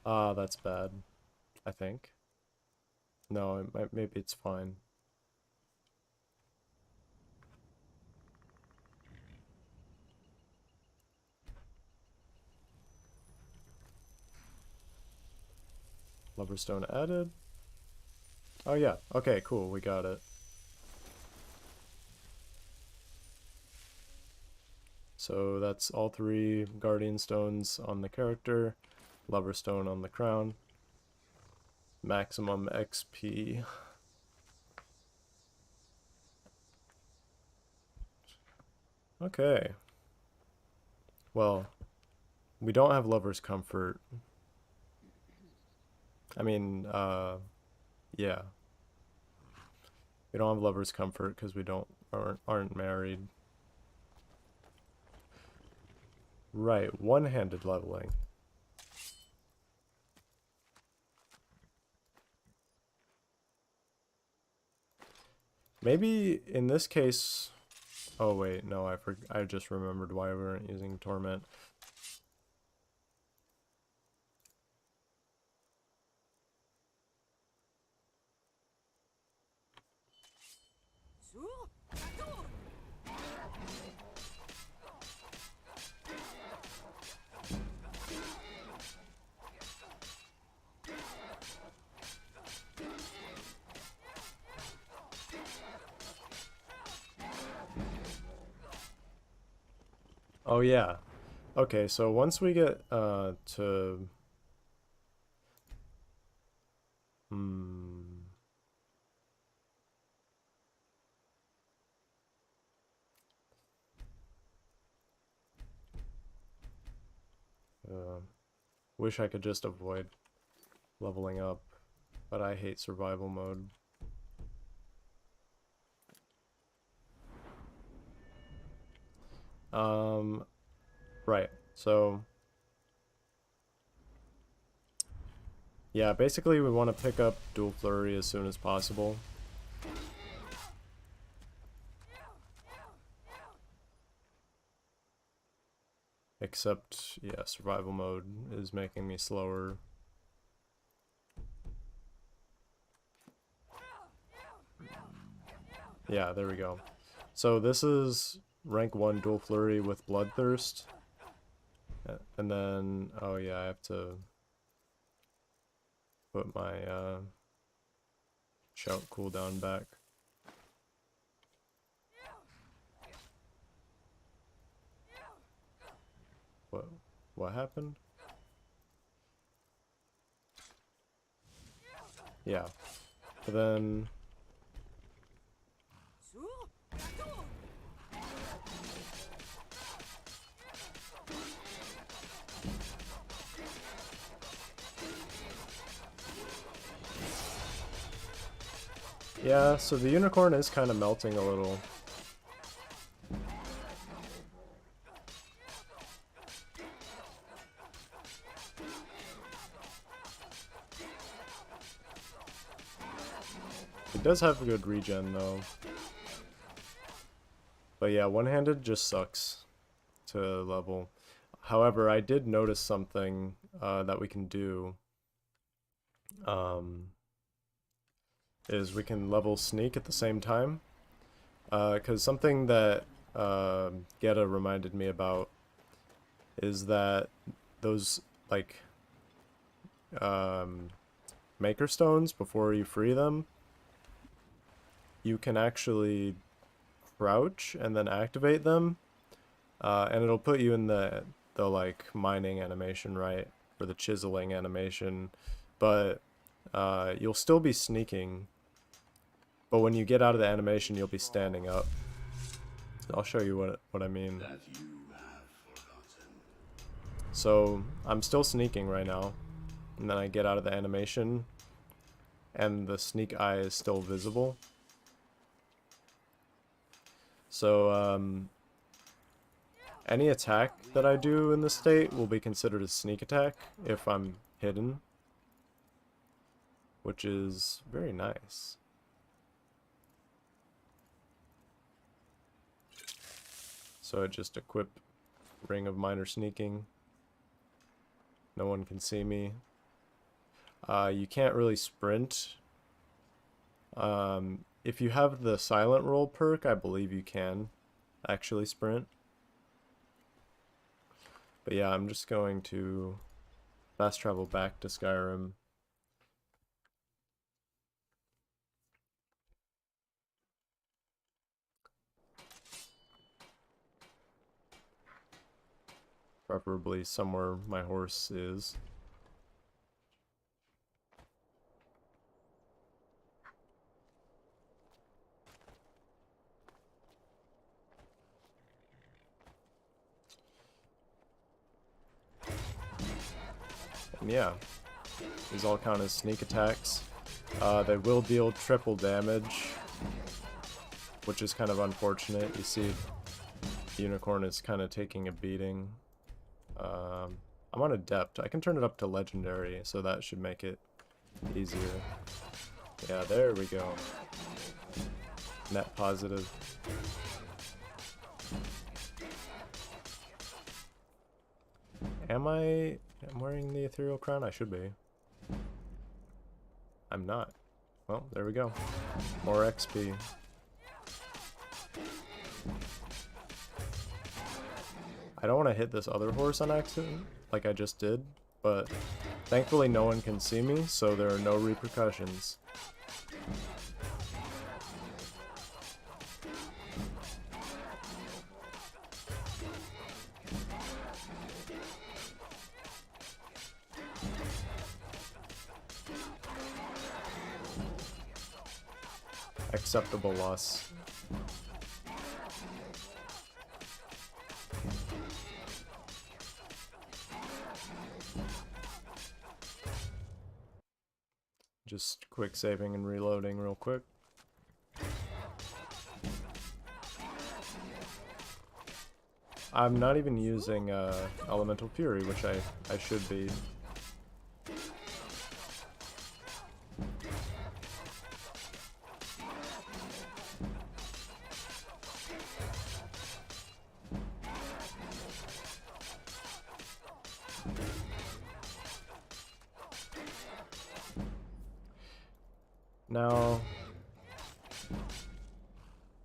A: Ah, that's bad, I think. No, maybe it's fine. Lover stone added. Oh yeah, okay, cool, we got it. So that's all 3 guardian stones on the character, lover stone on the crown. Maximum XP. Okay. Well, we don't have lover's comfort. I mean, yeah. We don't have lover's comfort because we aren't married. Right, one-handed leveling. Maybe in this case... Oh wait, no, I just remembered why we weren't using Torment. Oh yeah. Okay, so once we get to Wish I could just avoid leveling up, but I hate survival mode. Right, so yeah, basically we want to pick up Dual Flurry as soon as possible. Except, yeah, survival mode is making me slower. Yeah, there we go. So this is rank 1 Dual Flurry with Bloodthirst. And then, oh yeah, I have to put my shout cooldown back. What happened? Yeah. But then yeah, so the unicorn is kind of melting a little. It does have a good regen though. But yeah, one-handed just sucks to level. However, I did notice something that we can do. Is we can level sneak at the same time. Because something that Geta reminded me about is that those, like, Maker Stones, before you free them, you can actually crouch and then activate them, and it'll put you in the like mining animation, right, or the chiseling animation, but you'll still be sneaking, but when you get out of the animation you'll be standing up. I'll show you what I mean. So I'm still sneaking right now, and then I get out of the animation and the sneak eye is still visible. So any attack that I do in this state will be considered a sneak attack if I'm hidden, which is very nice. So I just equip Ring of Minor Sneaking. No one can see me. You can't really sprint. If you have the Silent Roll perk, I believe you can actually sprint. But yeah, I'm just going to fast travel back to Skyrim. Preferably somewhere my horse is. And yeah, these all count as sneak attacks. They will deal triple damage, which is kind of unfortunate. You see, the unicorn is kind of taking a beating. I'm on Adept. I can turn it up to Legendary, so that should make it easier. Yeah, there we go. Net positive. I'm wearing the Ethereal Crown? I should be. I'm not. Well, there we go. More XP. I don't want to hit this other horse on accident, like I just did, but thankfully no one can see me, so there are no repercussions. Acceptable loss. just quick saving and reloading real quick. I'm not even using Elemental Fury, which I should be. Now,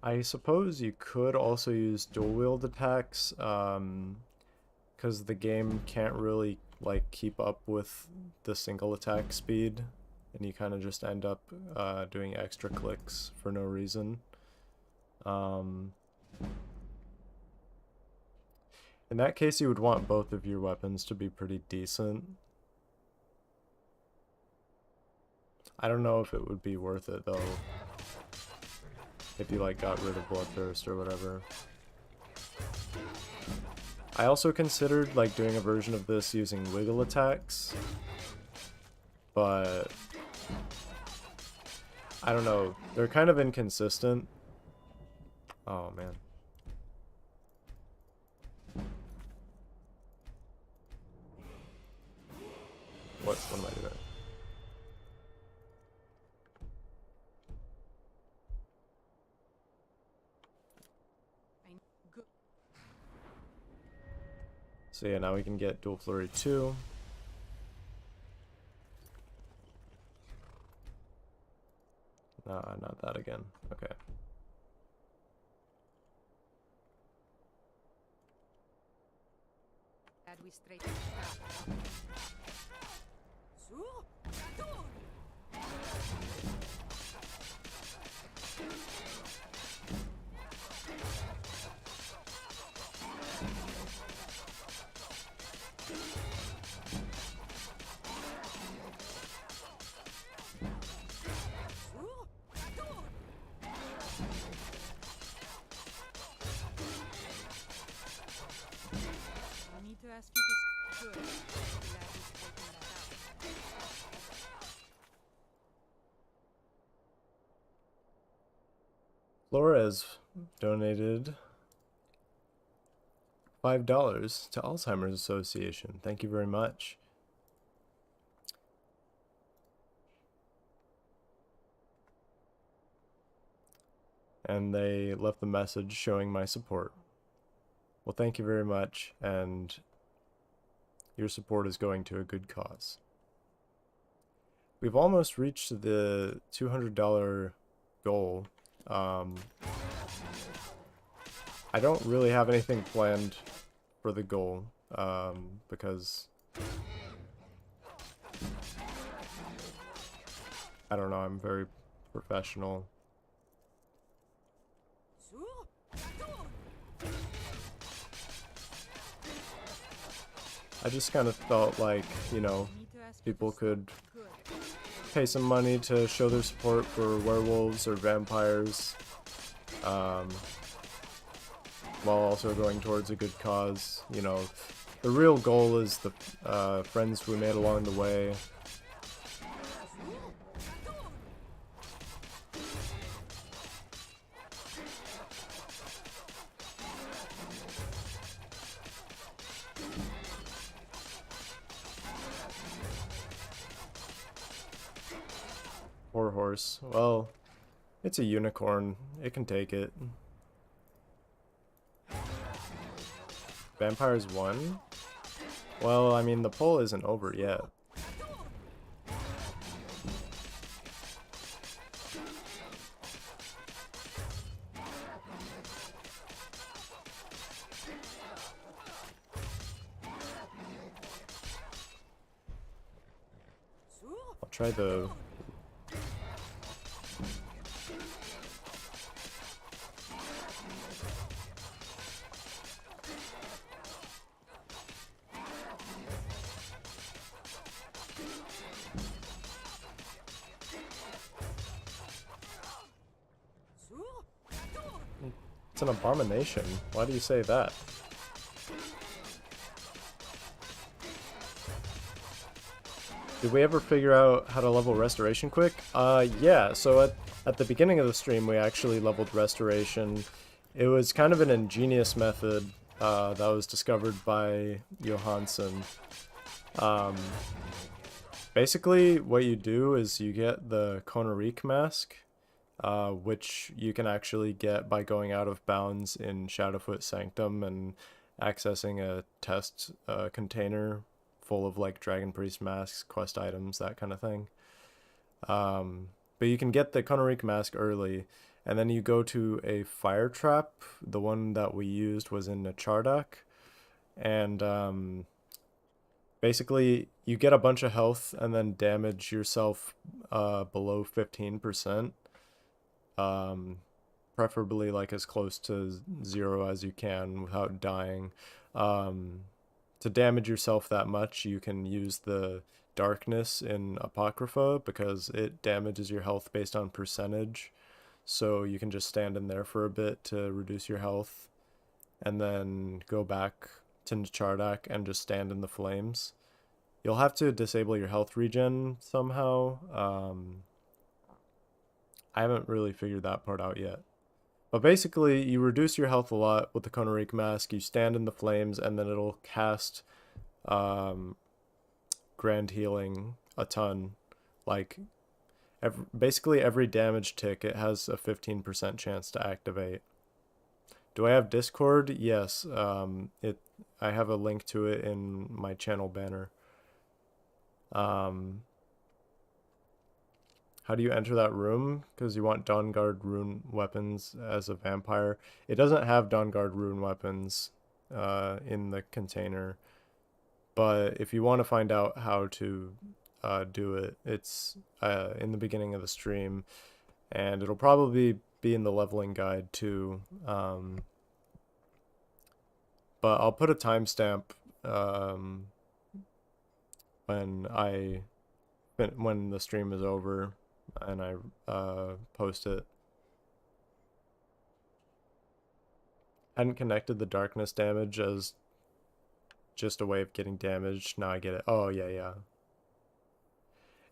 A: I suppose you could also use dual-wield attacks, because the game can't really like keep up with the single attack speed, and you kind of just end up doing extra clicks for no reason. In that case, you would want both of your weapons to be pretty decent. I don't know if it would be worth it though, if you like got rid of Bloodthirst or whatever. I also considered like doing a version of this using wiggle attacks, but I don't know, they're kind of inconsistent. Oh man. What am I doing? So yeah, now we can get Dual Flurry 2. Nah, not that again. Okay.
B: Add we straight
A: Flores donated $5 to Alzheimer's Association. Thank you very much. And they left the message showing my support. Well, thank you very much, and your support is going to a good cause. We've almost reached the $200 goal. I don't really have anything planned for the goal, because I don't know, I'm very professional. I just kind of felt like, you know, people could pay some money to show their support for werewolves or vampires, while also going towards a good cause. You know, the real goal is the friends we made along the way. Poor horse. Well, it's a unicorn. It can take it. Vampires won? Well, I mean, the poll isn't over yet. I'll try the... It's an abomination. Why do you say that? Did we ever figure out how to level Restoration quick? Yeah, so at the beginning of the stream we actually leveled Restoration. It was kind of an ingenious method that was discovered by Johansson. Basically, what you do is you get the Konarike mask, which you can actually get by going out of bounds in Shadowfoot Sanctum and accessing a test container full of like Dragon Priest masks, quest items, that kind of thing. But you can get the Konarike mask early, and then you go to a fire trap. The one that we used was in Nachardak, and basically you get a bunch of health and then damage yourself below 15%. Preferably like as close to 0 as you can without dying. To damage yourself that much, you can use the darkness in Apocrypha because it damages your health based on percentage. So you can just stand in there for a bit to reduce your health and then go back to Nachardak and just stand in the flames. You'll have to disable your health regen somehow. I haven't really figured that part out yet. But basically, you reduce your health a lot with the Konarike mask, you stand in the flames, and then it'll cast Grand Healing a ton. Like, basically every damage tick, it has a 15% chance to activate. Do I have Discord? Yes. I have a link to it in my channel banner. How do you enter that room? Because you want Dawnguard rune weapons as a vampire. It doesn't have Dawnguard rune weapons in the container. But if you want to find out how to do it, it's in the beginning of the stream. And it'll probably be in the leveling guide too. But I'll put a timestamp when the stream is over and I post it. Hadn't connected the darkness damage as just a way of getting damaged. Now I get it. Oh, yeah.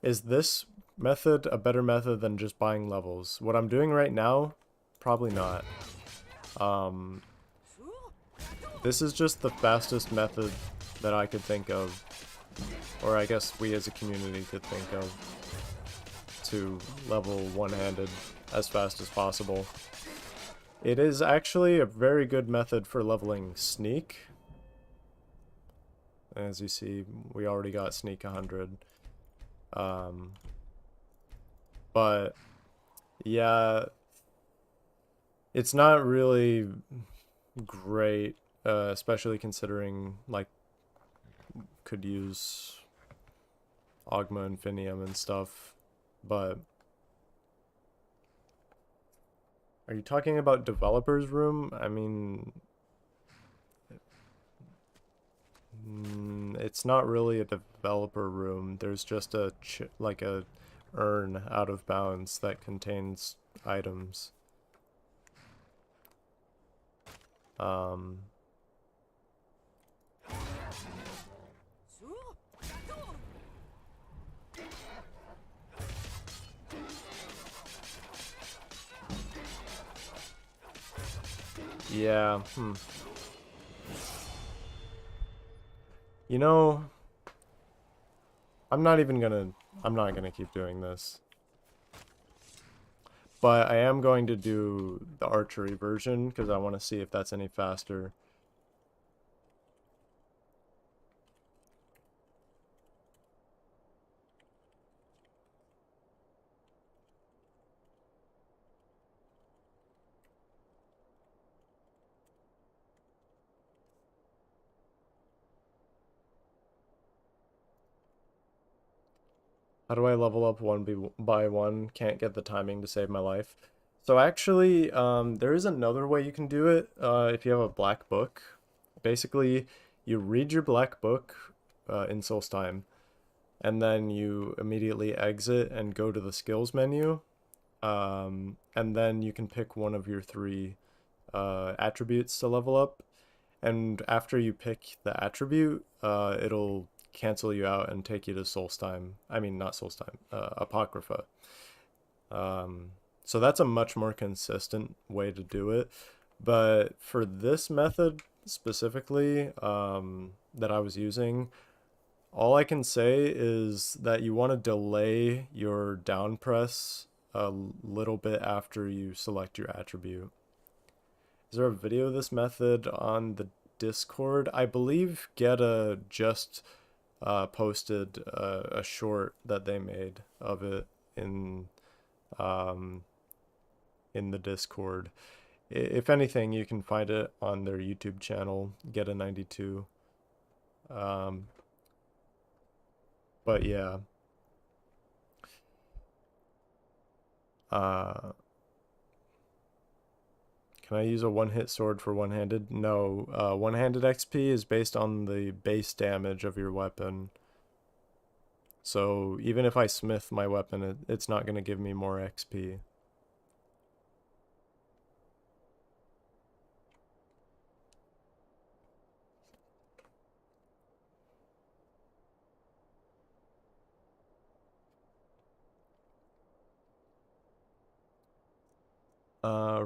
A: Is this method a better method than just buying levels? What I'm doing right now? Probably not. This is just the fastest method that I could think of. Or I guess we as a community could think of. To level one-handed as fast as possible. It is actually a very good method for leveling sneak. As you see, we already got sneak 100. But yeah, it's not really great, especially considering like could use Ogma Infinium and stuff. But are you talking about developer's room? I mean, it's not really a developer room. There's just a like a urn out of bounds that contains items. Yeah, You know, I'm not gonna keep doing this. But I am going to do the archery version, because I want to see if that's any faster. How do I level up one by one? Can't get the timing to save my life. So actually, there is another way you can do it if you have a black book. Basically, you read your black book in Solstheim, and then you immediately exit and go to the skills menu, and then you can pick one of your 3 attributes to level up. And after you pick the attribute, it'll cancel you out and take you to Solstheim. I mean, not Solstheim, Apocrypha. So that's a much more consistent way to do it. But for this method specifically that I was using, all I can say is that you want to delay your down press a little bit after you select your attribute. Is there a video of this method on the Discord? I believe Geta just posted a short that they made of it in the Discord. If anything, you can find it on their YouTube channel, Geta92. But yeah. Can I use a one-hit sword for one-handed? No. One-handed XP is based on the base damage of your weapon. So even if I smith my weapon, it's not going to give me more XP.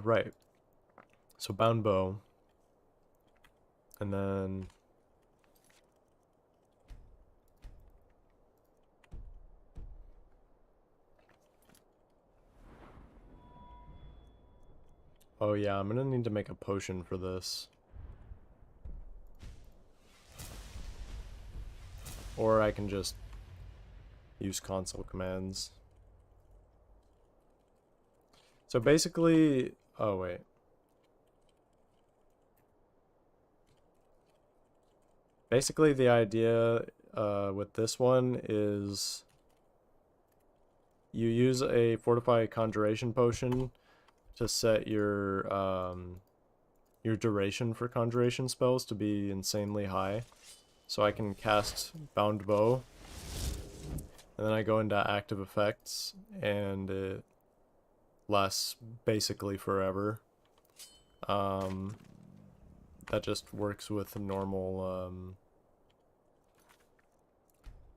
A: Right. So bound bow. And then oh yeah, I'm gonna need to make a potion for this. Or I can just use console commands. So basically, oh wait. Basically the idea with this one is you use a Fortify Conjuration Potion to set your duration for conjuration spells to be insanely high. So I can cast Bound Bow, and then I go into active effects, and it lasts basically forever. That just works with normal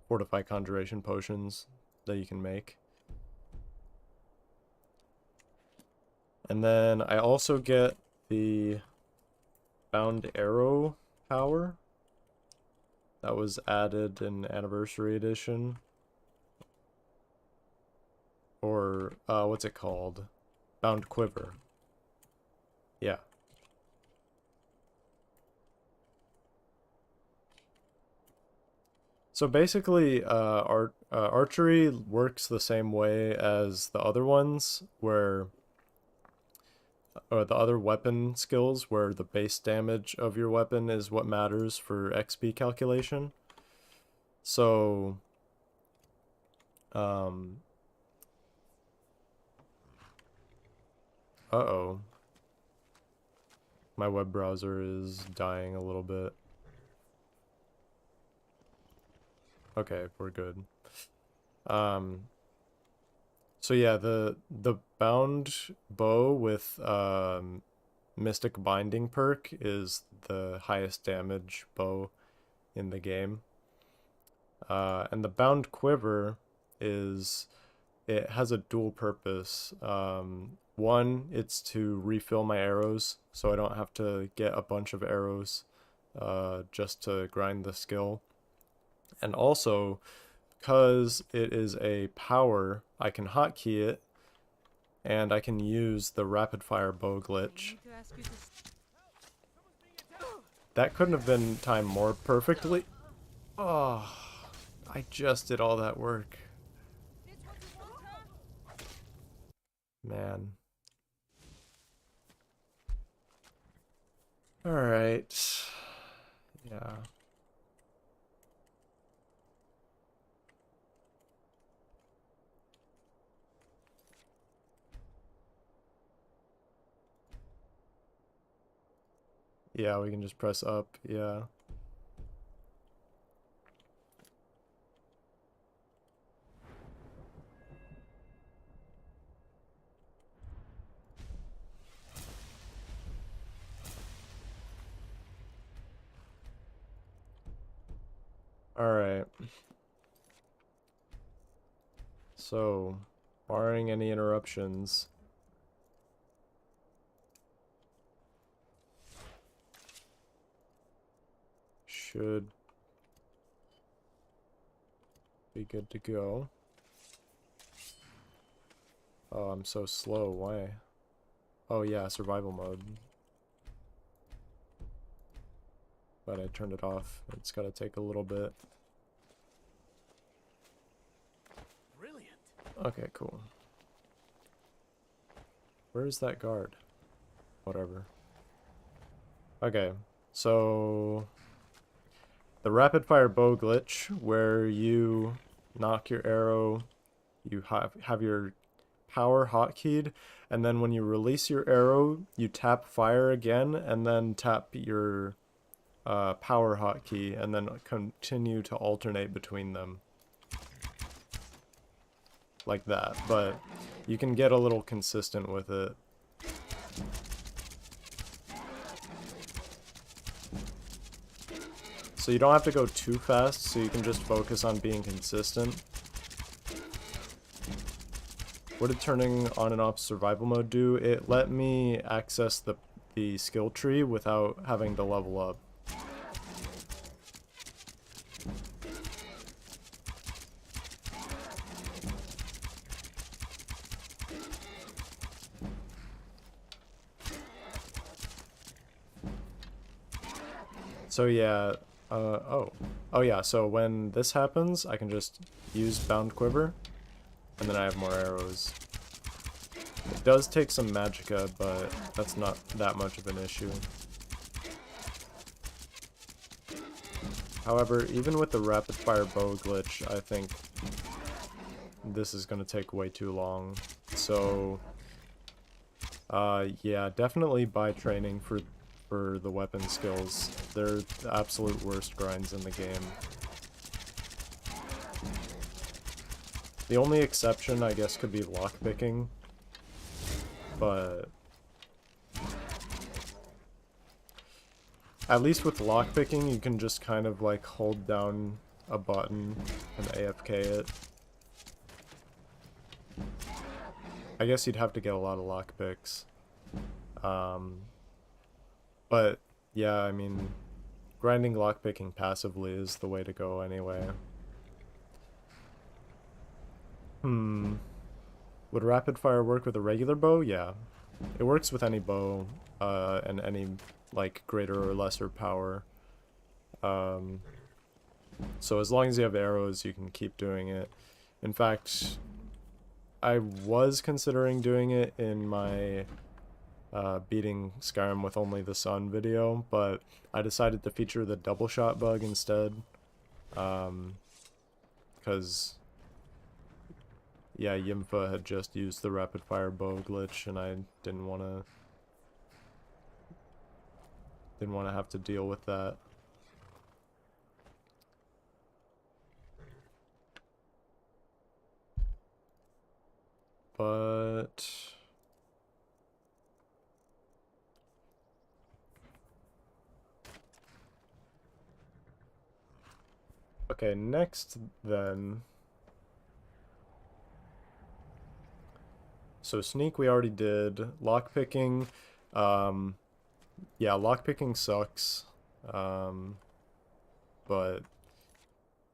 A: Fortify Conjuration Potions that you can make. And then I also get the Bound Arrow power that was added in Anniversary Edition. Or, what's it called? Bound Quiver. Yeah. So basically, Archery works the same way as the other ones, where or the other weapon skills, where the base damage of your weapon is what matters for XP calculation. So, uh-oh. My web browser is dying a little bit. Okay, we're good. So yeah, the bound bow with Mystic Binding perk is the highest damage bow in the game. And the bound quiver it has a dual purpose. One, it's to refill my arrows, so I don't have to get a bunch of arrows just to grind the skill. And also, because it is a power, I can hotkey it, and I can use the rapid fire bow glitch. That couldn't have been timed more perfectly. Oh, I just did all that work. Man. Alright. Yeah. Yeah, we can just press up, yeah. Alright. So, barring any interruptions, should be good to go. Oh, I'm so slow. Why? Oh yeah, survival mode. But I turned it off. It's gotta take a little bit.
C: Brilliant.
A: Okay, cool. Where's that guard? Whatever. Okay, so the rapid fire bow glitch where you knock your arrow, you have your power hotkeyed, and then when you release your arrow, you tap fire again, and then tap your power hotkey, and then continue to alternate between them. Like that, but you can get a little consistent with it. So you don't have to go too fast, so you can just focus on being consistent. What did turning on and off survival mode do? It let me access the skill tree without having to level up. So yeah, oh yeah, so when this happens, I can just use bound quiver, and then I have more arrows. It does take some magicka, but that's not that much of an issue. However, even with the rapid fire bow glitch, I think this is gonna take way too long. So, yeah, definitely buy training for the weapon skills. They're the absolute worst grinds in the game. The only exception, I guess, could be lockpicking, but at least with lockpicking, you can just kind of like hold down a button and AFK it. I guess you'd have to get a lot of lockpicks. But yeah, I mean, grinding lockpicking passively is the way to go anyway. Would rapid fire work with a regular bow? Yeah. It works with any bow, and any, like, greater or lesser power. So as long as you have arrows, you can keep doing it. In fact, I was considering doing it in my beating Skyrim with only the sun video, but I decided to feature the double shot bug instead. Because yeah, Yimfa had just used the rapid fire bow glitch, and I didn't want to have to deal with that. But okay, next then. So sneak we already did. Lockpicking, yeah, lockpicking sucks. But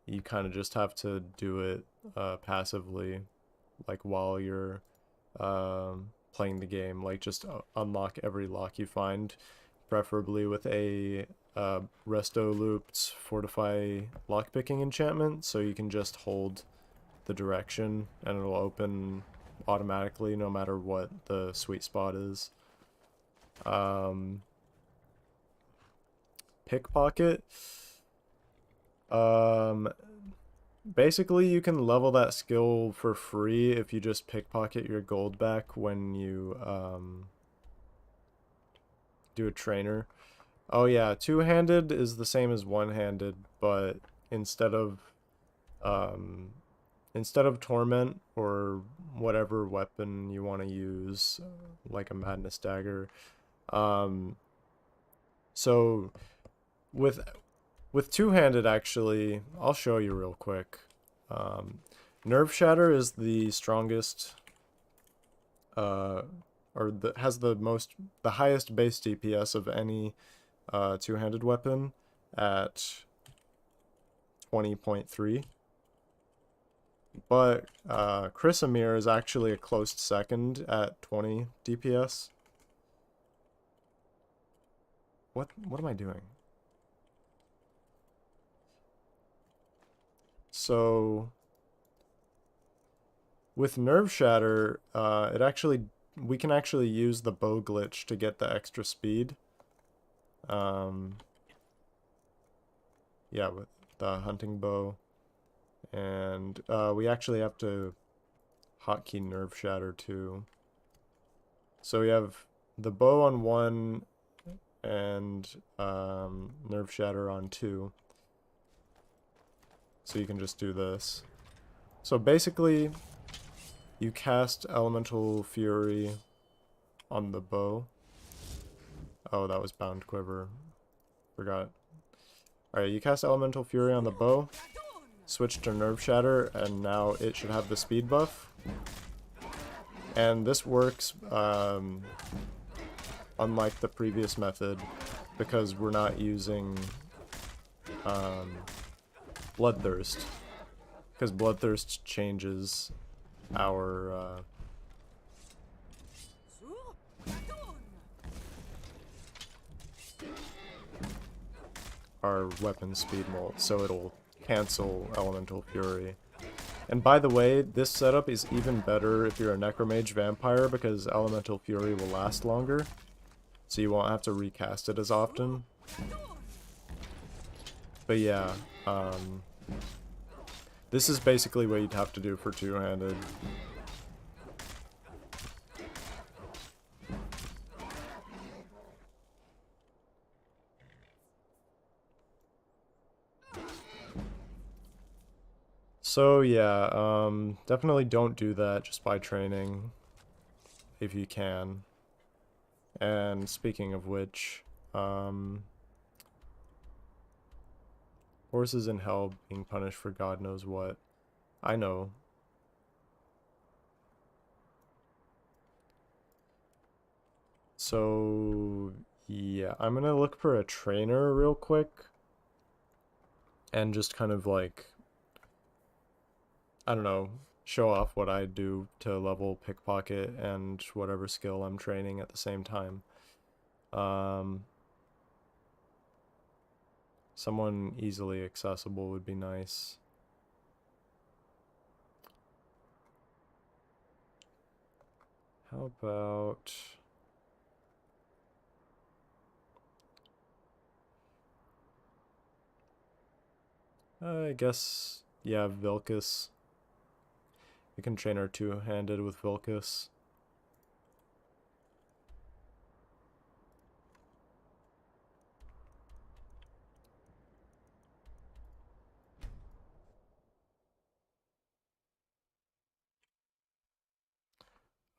A: you kind of just have to do it passively, like while you're playing the game. Like just unlock every lock you find, preferably with a resto looped fortify lockpicking enchantment, so you can just hold the direction and it'll open automatically no matter what the sweet spot is. Pickpocket, basically you can level that skill for free if you just pickpocket your gold back when you do a trainer. Oh yeah, two-handed is the same as one-handed, but instead of torment or whatever weapon you want to use, like a madness dagger, so with With two-handed, actually, I'll show you real quick. Nerve Shatter is the strongest, has the highest base DPS of any two-handed weapon at 20.3. But Chrysamere is actually a close second at 20 DPS. What am I doing? So with Nerve Shatter, we can actually use the bow glitch to get the extra speed. Yeah, with the hunting bow. And we actually have to hotkey Nerve Shatter too. So we have the bow on 1 and Nerve Shatter on 2. So you can just do this. So basically, you cast Elemental Fury on the bow. Oh, that was Bound Quiver. Forgot. Alright, you cast Elemental Fury on the bow, switch to Nerve Shatter, and now it should have the speed buff. And this works unlike the previous method, because we're not using Bloodthirst, because Bloodthirst changes our weapon speed molt, so it'll cancel Elemental Fury. And by the way, this setup is even better if you're a Necromage Vampire, because Elemental Fury will last longer, so you won't have to recast it as often. But yeah, this is basically what you'd have to do for two-handed. So yeah, definitely don't do that just by training, if you can. And speaking of which, horses in hell being punished for God knows what. I know. So yeah, I'm gonna look for a trainer real quick and just kind of like, I don't know, show off what I do to level Pickpocket and whatever skill I'm training at the same time. Someone easily accessible would be nice. How about... I guess, yeah, Vilcus. We can train our two-handed with Vilcus.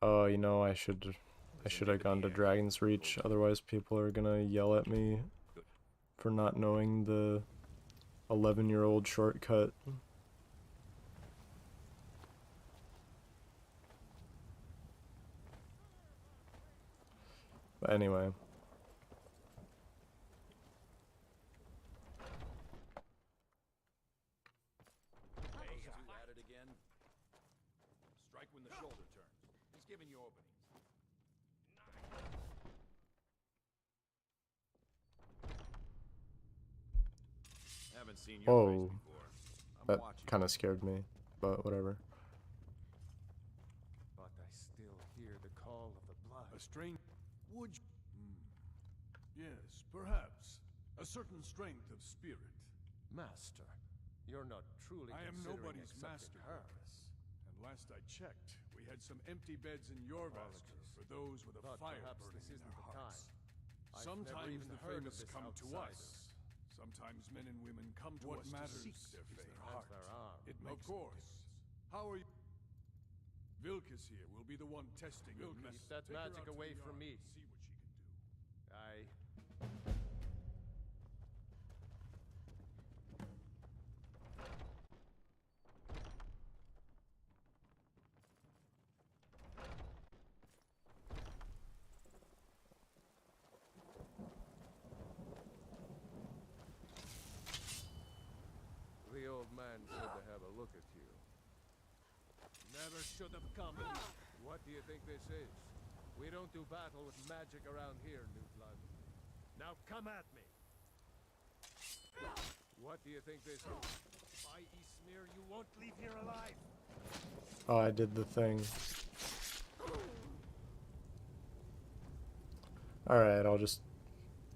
A: Oh, you know, I should have gone to Dragon's Reach, otherwise people are gonna yell at me for not knowing the 11-year-old shortcut. But anyway.
D: At it again. Strike when the shoulder turns. He's giving you openings. Haven't seen your face before.
A: That kind of scared me, but whatever.
D: But I still hear the call of the blood. A strange... Would you...
C: Yes, perhaps. A certain strength of spirit.
D: Master, you're not truly
C: I am
D: considering
C: nobody's
D: accepting
C: master.
D: hers.
C: And last I checked, we had some empty beds in your master for those with a
D: But
C: fire
D: perhaps
C: burning
D: this
C: in
D: isn't
C: their
D: the
C: hearts.
D: time. I've never
C: Sometimes
D: even
C: the
D: heard of
C: famous
D: this
C: come to
D: outsider.
C: us. Sometimes men and women come to
D: What
C: us
D: matters
C: to seek their
D: is
C: fate.
D: their heart.
C: It makes of course. How are you? Vilcus here will be the one testing your
D: Keep
C: method.
D: that
C: Take her
D: magic
C: out to
D: away
C: the
D: from
C: yard
D: me.
C: and see what she can do. should have come. What do you think this is? We don't do battle with magic around here, new blood. Now come at me. What do you think this is? I.e. smear, you won't leave here alive.
A: Oh, I did the thing. Alright, I'll just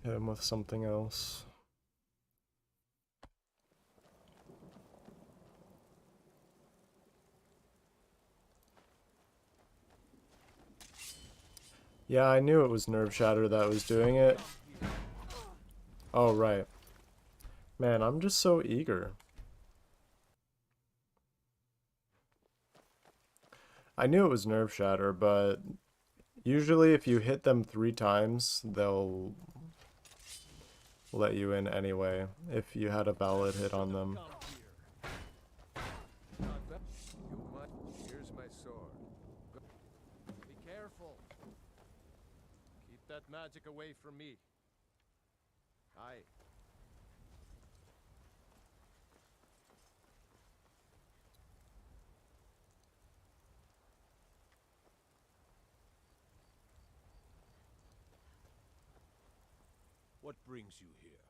A: hit him with something else. Yeah, I knew it was Nerve Shatter that was doing it. Oh, right. Man, I'm just so eager. I knew it was Nerve Shatter, but usually if you hit them 3 times, they'll let you in anyway, if you had a valid hit on them.
C: Here's my sword. Be careful. Keep that magic away from me. Aye.
D: What brings you here?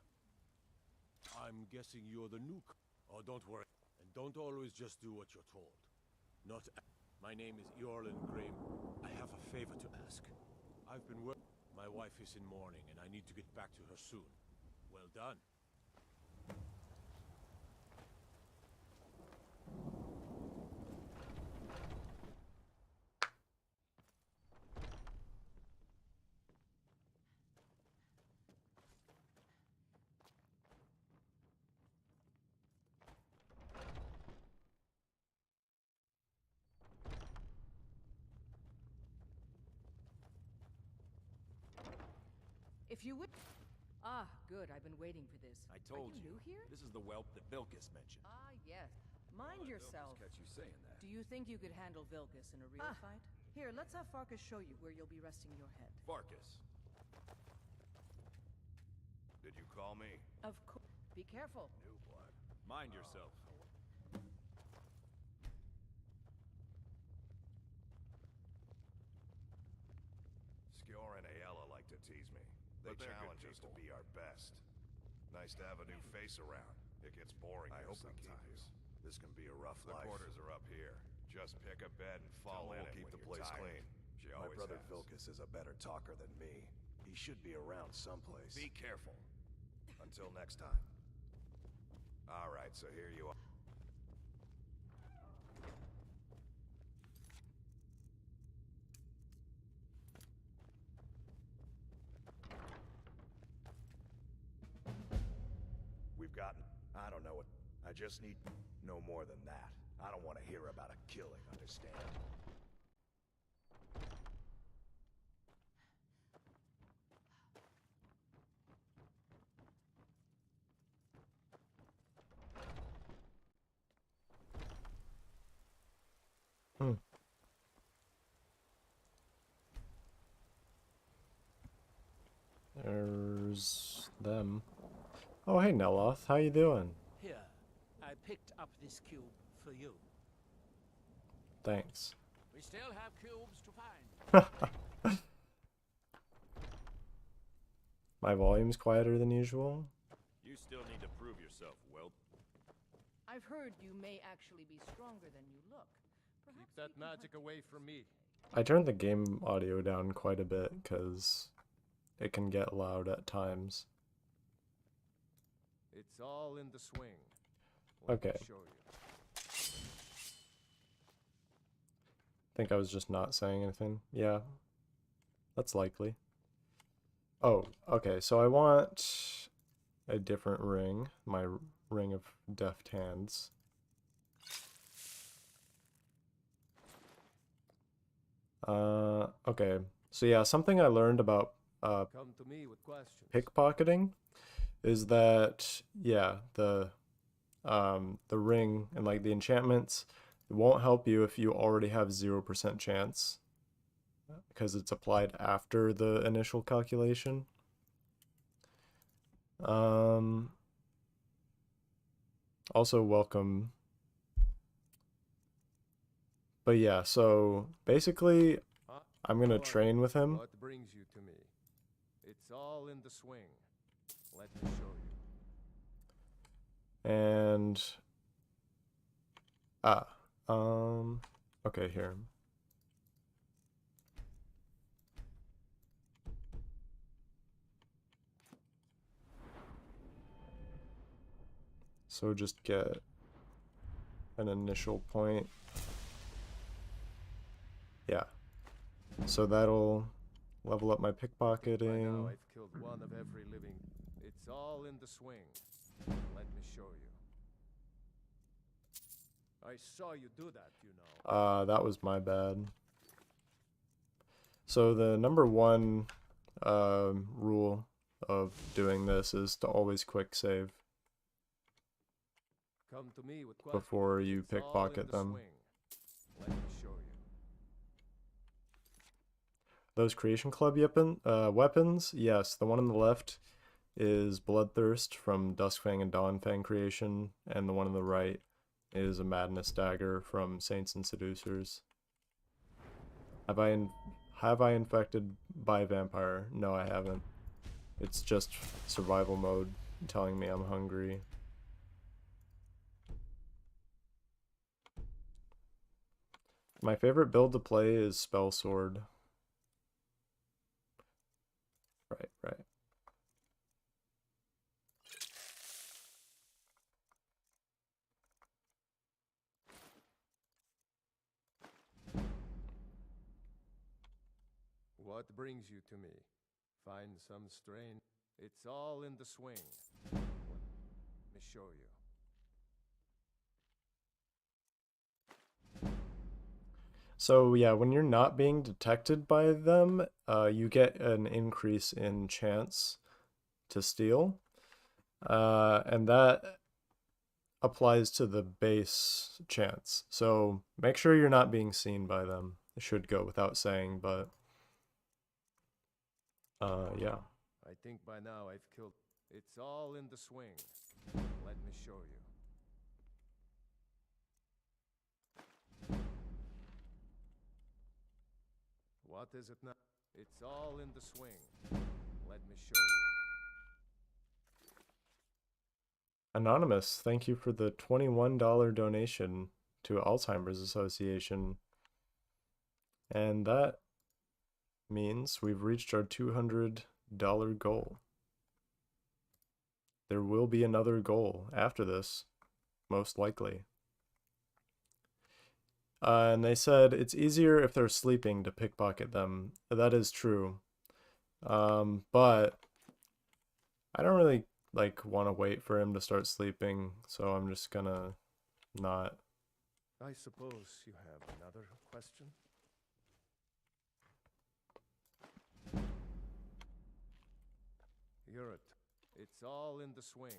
D: I'm guessing you're the new... Oh, don't worry. And don't always just do what you're told. Not... My name is Eorlin Graham. I have a favor to ask. I've been working... My wife is in mourning, and I need to get back to her soon. Well done.
B: If you would... Ah, good. I've been waiting for this.
J: I told
B: Are you new here?
J: This is the whelp that Vilcus mentioned.
B: Ah, yes. Mind yourself.
J: Catch you saying that.
B: Do you think you could handle Vilcus in a real fight? Here, let's have Farkas show you where you'll be resting your head.
J: Farkas. Did you call me?
B: Of course. Be careful.
J: New blood. Mind yourself.
K: Skjor and Aella like to tease me. They challenge us to be our best. Nice to have a new face around. It gets boring here sometimes. This can be a rough life. The quarters are up here. Just pick a bed and fall in. We'll keep the place clean. My brother Vilcus is a better talker than me. He should be around someplace. Be careful. Until next time. All right, so here you are. We've gotten... I don't know what... I just need... no more than that. I don't want to hear about a killing, understand?
A: There's them. Oh, hey Neloth, how you doing?
L: Here, I picked up this cube for you.
A: Thanks.
L: We still have cubes to find.
A: My volume's quieter than usual.
J: You still need to prove yourself, whelp.
B: I've heard you may actually be stronger than you look. Perhaps
C: Keep that magic away from me.
A: I turned the game audio down quite a bit because it can get loud at times.
C: It's all in the swing.
A: Okay.
C: Show you.
A: Think I was just not saying anything. Yeah, that's likely. Oh, okay, so I want a different ring. My ring of deft hands. Okay. So yeah, something I learned about
C: Come to me with questions.
A: pickpocketing is that yeah, the ring and like the enchantments, it won't help you if you already have 0% chance because it's applied after the initial calculation. Also welcome But yeah, so basically, I'm gonna train with him.
C: What brings you to me? It's all in the swing. Let me show you.
A: And okay, here. So just get an initial point. Yeah. So that'll level up my
C: By now
A: pickpocketing.
C: I've killed one of every living. It's all in the swing. Let me show you. I saw you do that, you know.
A: That was my bad. So the number one rule of doing this is to always quick save
C: Come to me with questions.
A: before you
C: It's all in
A: pickpocket
C: the
A: them.
C: swing. Let me show you.
A: Those Creation Club weapons, yes, the one on the left is Bloodthirst from Duskfang and Dawnfang Creation, and the one on the right is a Madness Dagger from Saints and Seducers. Have I infected by a vampire? No, I haven't. It's just survival mode telling me I'm hungry. My favorite build to play is Spell Sword. Right.
C: What brings you to me? Find some strain. It's all in the swing. Let me show you.
A: So yeah, when you're not being detected by them, you get an increase in chance to steal. And that applies to the base chance. So make sure you're not being seen by them. It should go without saying, but yeah.
C: I think by now I've killed. It's all in the swing. Let me show you. What is it now? It's all in the swing. Let me show you.
A: Anonymous, thank you for the $21 donation to Alzheimer's Association. And that means we've reached our $200 goal. There will be another goal after this, most likely. And they said it's easier if they're sleeping to pickpocket them. That is true. But I don't really want to wait for him to start sleeping, so I'm just gonna not.
C: I suppose you have another question? You're it. It's all in the swing.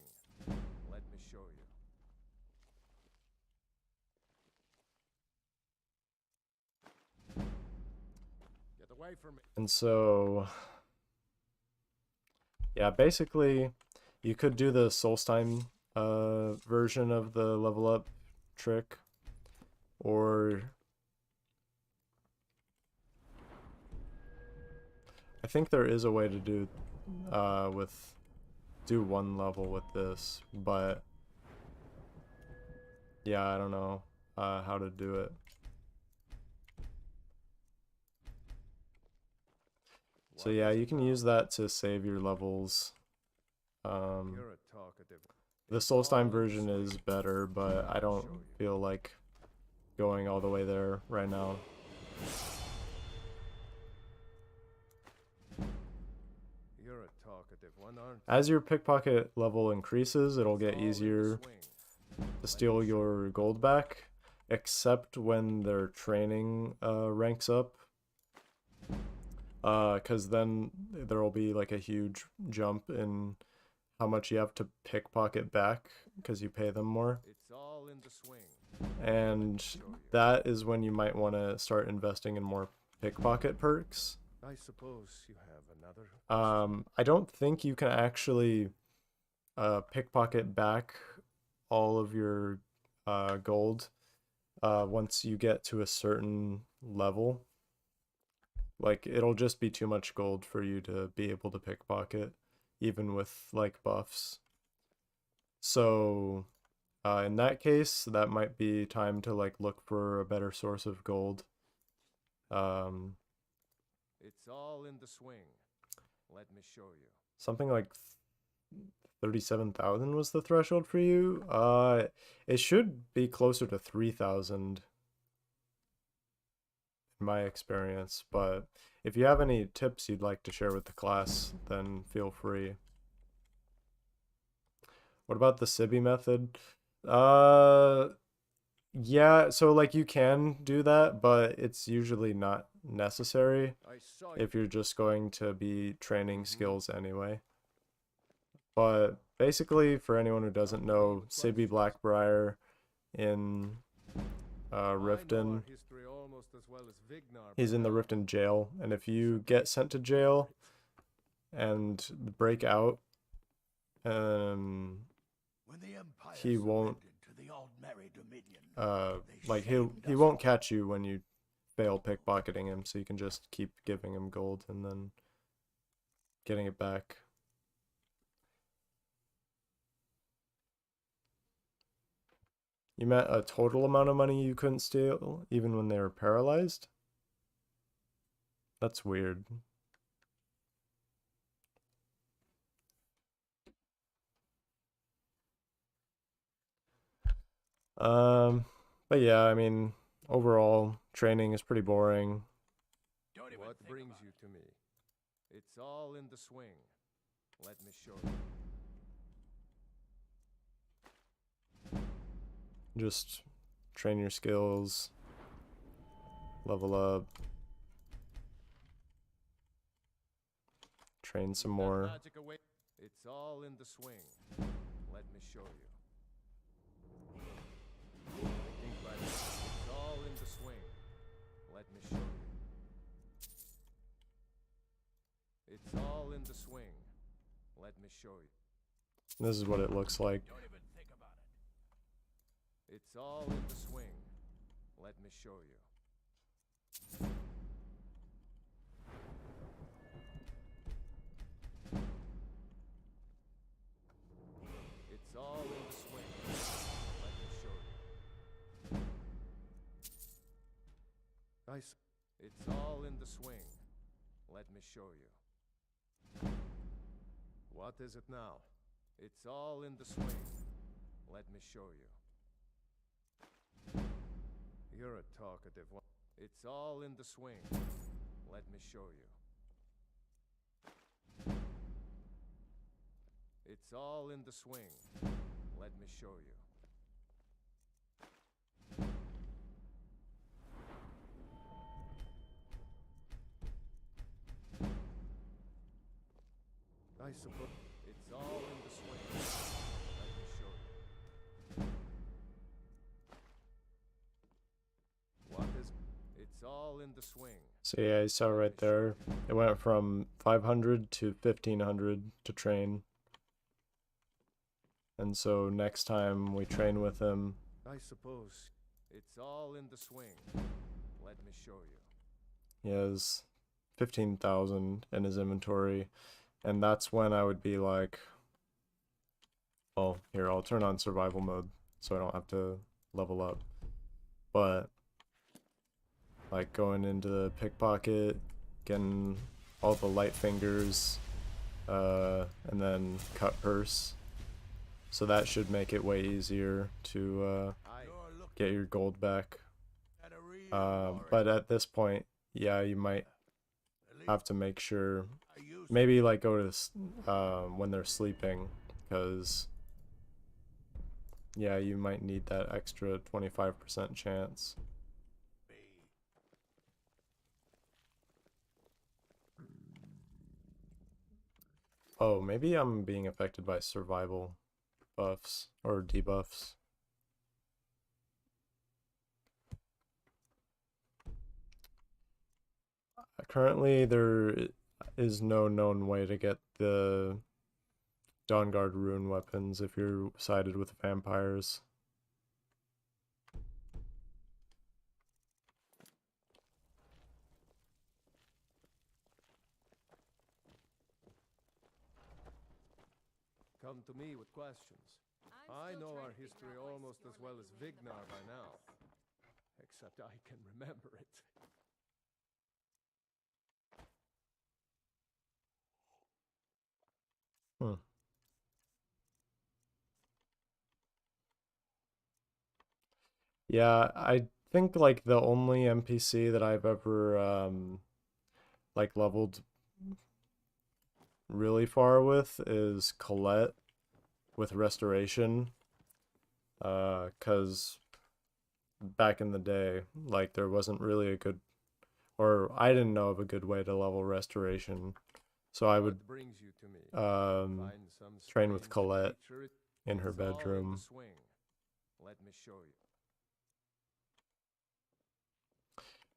C: Let me show you. Get away from me.
A: And so, yeah, basically, you could do the Solstheim version of the level up trick, or I think there is a way to do do one level with this, but yeah, I don't know how to do it. So yeah, you can use that to save your levels. The Solstheim version is better, but I don't feel like going all the way there right now.
C: You're a talkative one, aren't you?
A: As your pickpocket level increases, it'll get easier to steal your gold back, except when their training ranks up. Because then there will be like a huge jump in how much you have to pickpocket back because you pay them more.
C: It's all in the swing.
A: And that is when you might want to start investing in more pickpocket perks.
C: I suppose you have another.
A: I don't think you can actually pickpocket back all of your gold once you get to a certain level, like it'll just be too much gold for you to be able to pickpocket, even with like buffs. So in that case, that might be time to like look for a better source of gold.
C: It's all in the swing. Let me show you.
A: Something like 37,000 was the threshold for you. It should be closer to 3,000 in my experience, but if you have any tips you'd like to share with the class, then feel free. What about the Sibi method? Yeah, so like you can do that, but it's usually not necessary if you're just going to be training skills anyway. But basically, for anyone who doesn't know, Sibi Blackbriar in Riften, he's in the Riften jail, and if you get sent to jail and break out, he won't like he won't catch you when you fail pickpocketing him, so you can just keep giving him gold and then getting it back. You meant a total amount of money you couldn't steal even when they were paralyzed? That's weird. But yeah, I mean, overall, training is pretty boring.
C: What brings you to me? It's all in the swing. Let me show you.
A: Just train your skills, level up, train some more.
C: It's all in the swing. Let me show you. It's all in the swing. Let me show you. It's all in the swing. Let me show you.
A: This is what it looks like.
C: Don't even think about it. It's all in the swing. Let me show you. It's all in the swing. Let me show you. It's all in the swing. Let me show you. What is it now? It's all in the swing. Let me show you. You're a talkative one. It's all in the swing. Let me show you. It's all in the swing. Let me show you. I suppose it's all in the swing. Let me show you. What is? It's all in the swing.
A: So yeah, you saw right there. It went from 500 to 1500 to train. And so next time we train with him,
C: I suppose it's all in the swing. Let me show you.
A: He has 15,000 in his inventory. And that's when I would be like, well, here, I'll turn on survival mode so I don't have to level up. But, like, going into the pickpocket, getting all the light fingers, and then cut purse. So that should make it way easier to get your gold back. But at this point, yeah, you might have to make sure, maybe like go to when they're sleeping, because yeah, you might need that extra 25% chance. Oh, maybe I'm being affected by survival buffs or debuffs. Currently, there is no known way to get the Dawnguard rune weapons if you're sided with vampires.
C: come to me with questions. I know our history almost as well as Vignar by now. Except I can remember it.
A: Yeah, I think like the only NPC that I've ever like leveled really far with is Colette with Restoration. 'Cause back in the day, like there wasn't really a good, or I didn't know of a good way to level Restoration. So I would train with Colette in her bedroom.
C: Let me show you.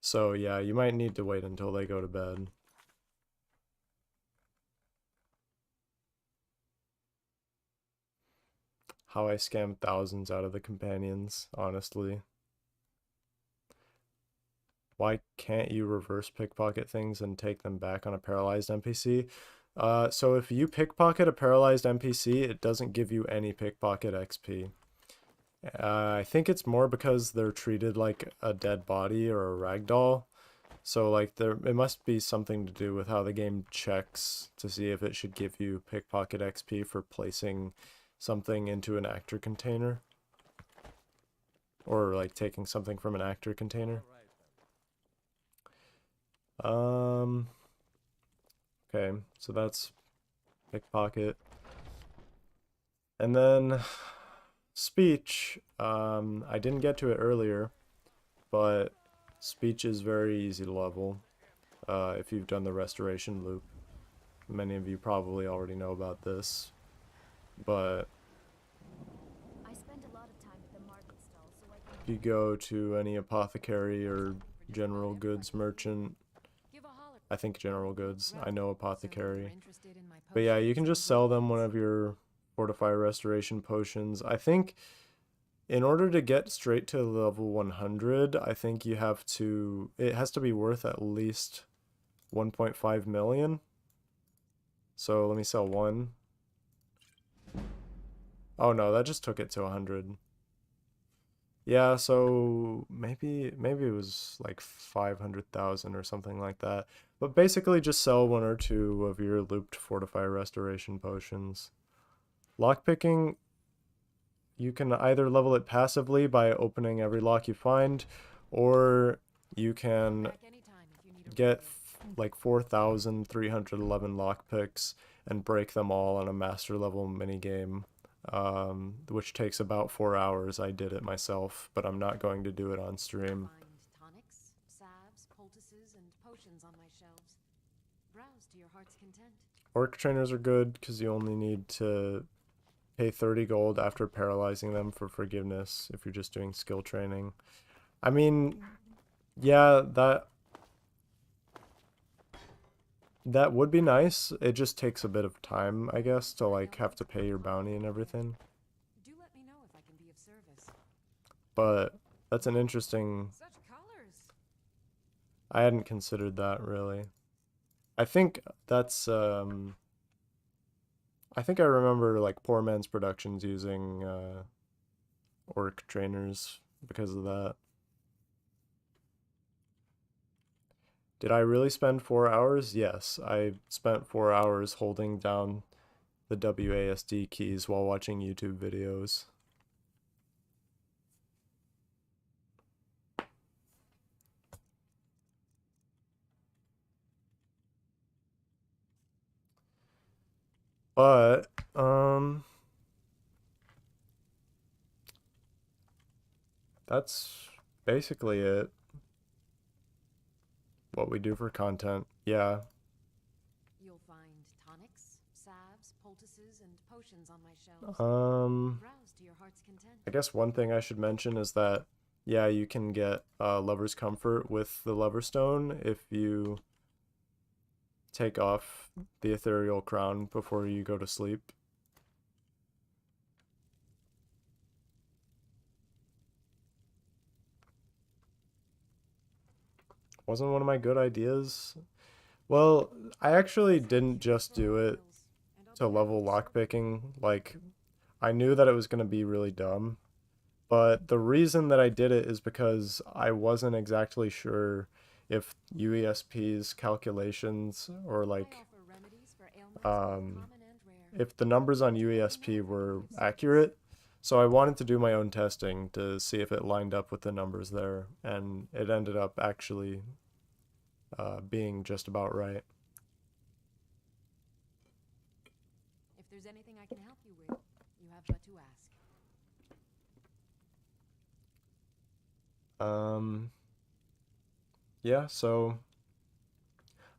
A: So yeah, you might need to wait until they go to bed. How I scammed thousands out of the companions, honestly. Why can't you reverse pickpocket things and take them back on a paralyzed NPC? So if you pickpocket a paralyzed NPC, it doesn't give you any pickpocket XP. I think it's more because they're treated like a dead body or a ragdoll. So like it must be something to do with how the game checks to see if it should give you pickpocket XP for placing something into an actor container. Or like taking something from an actor container. Okay, so that's pickpocket. And then speech. I didn't get to it earlier, but speech is very easy to level if you've done the restoration loop. Many of you probably already know about this, but if you go to any apothecary or general goods merchant, I think general goods, I know apothecary, but yeah, you can just sell them one of your fortify restoration potions. I think in order to get straight to level 100, I think you have to, it has to be worth at least 1.5 million. So let me sell one. Oh no, that just took it to 100. Yeah, so maybe it was like 500,000 or something like that. But basically just sell one or two of your looped fortify restoration potions. Lockpicking, you can either level it passively by opening every lock you find, or you can get like 4,311 lockpicks and break them all on a master level minigame, which takes about 4 hours. I did it myself, but I'm not going to do it on stream.
B: Tonics, salves, poultices, and potions on my shelves. Browse to your heart's content.
A: Orc trainers are good because you only need to pay 30 gold after paralyzing them for forgiveness if you're just doing skill training. I mean, yeah, that would be nice. It just takes a bit of time, I guess, to like have to pay your bounty and everything.
B: Do let me know if I can be of service.
A: But that's an interesting...
B: Such colors.
A: I hadn't considered that really. I think that's I think I remember like Poor Man's Productions using orc trainers because of that. Did I really spend 4 hours? Yes, I spent 4 hours holding down the WASD keys while watching YouTube videos. But, that's basically it. What we do for content, yeah.
B: You'll find tonics, salves, poultices, and potions on my shelves. Browse to your heart's content.
A: I guess one thing I should mention is that, yeah, you can get Lover's Comfort with the Lover Stone if you take off the Ethereal Crown before you go to sleep. Wasn't one of my good ideas? Well, I actually didn't just do it to level lockpicking. Like, I knew that it was going to be really dumb, but the reason that I did it is because I wasn't exactly sure if UESP's calculations or like if the numbers on UESP were accurate. So I wanted to do my own testing to see if it lined up with the numbers there, and it ended up actually being just about right.
B: If there's anything I can help you with, you have but to ask.
A: Yeah, so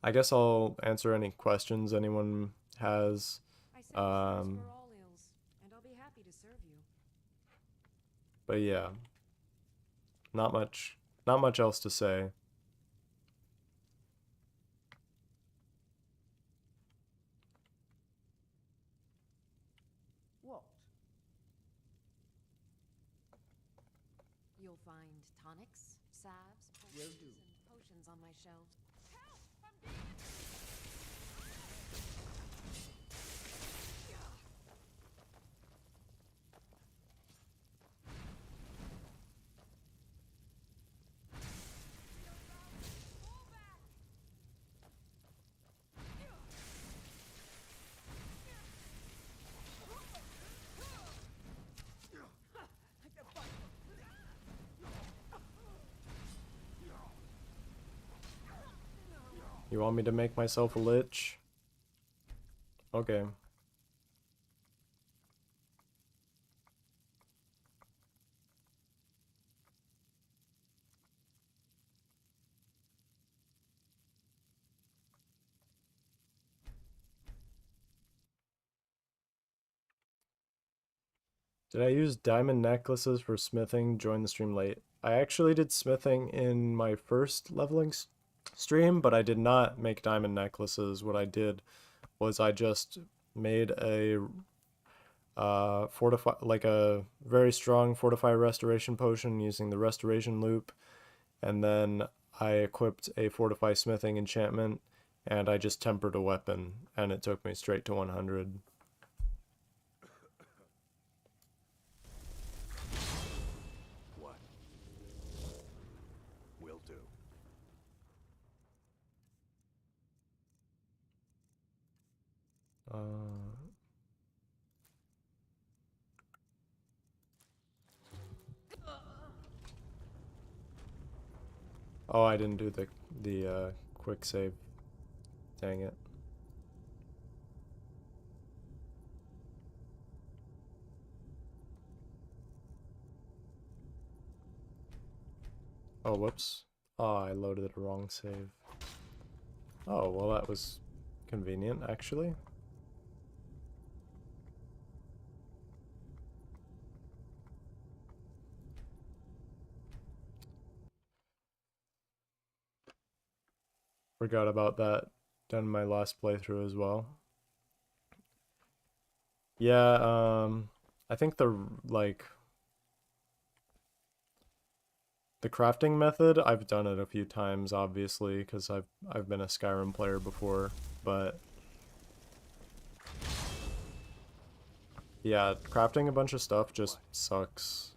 A: I guess I'll answer any questions anyone has.
B: I send cures for all ills, and I'll be happy to serve you.
A: But yeah, not much else to say.
H: What?
B: You'll find tonics, salves, poultices, and potions on my shelves. Help! I'm being
A: You want me to make myself a lich? Okay. Did I use diamond necklaces for smithing? Join the stream late. I actually did smithing in my first leveling stream, but I did not make diamond necklaces. What I did was I just made a like a very strong fortify restoration potion using the restoration loop, and then I equipped a fortify smithing enchantment, and I just tempered a weapon, and it took me straight to 100.
K: What? Will do.
A: Oh, I didn't do the quick save. Dang it. Oh, whoops. Oh, I loaded the wrong save. Oh, well that was convenient, actually. Forgot about that. Done my last playthrough as well. Yeah, I think the crafting method, I've done it a few times, obviously, because I've been a Skyrim player before, but yeah, crafting a bunch of stuff just sucks.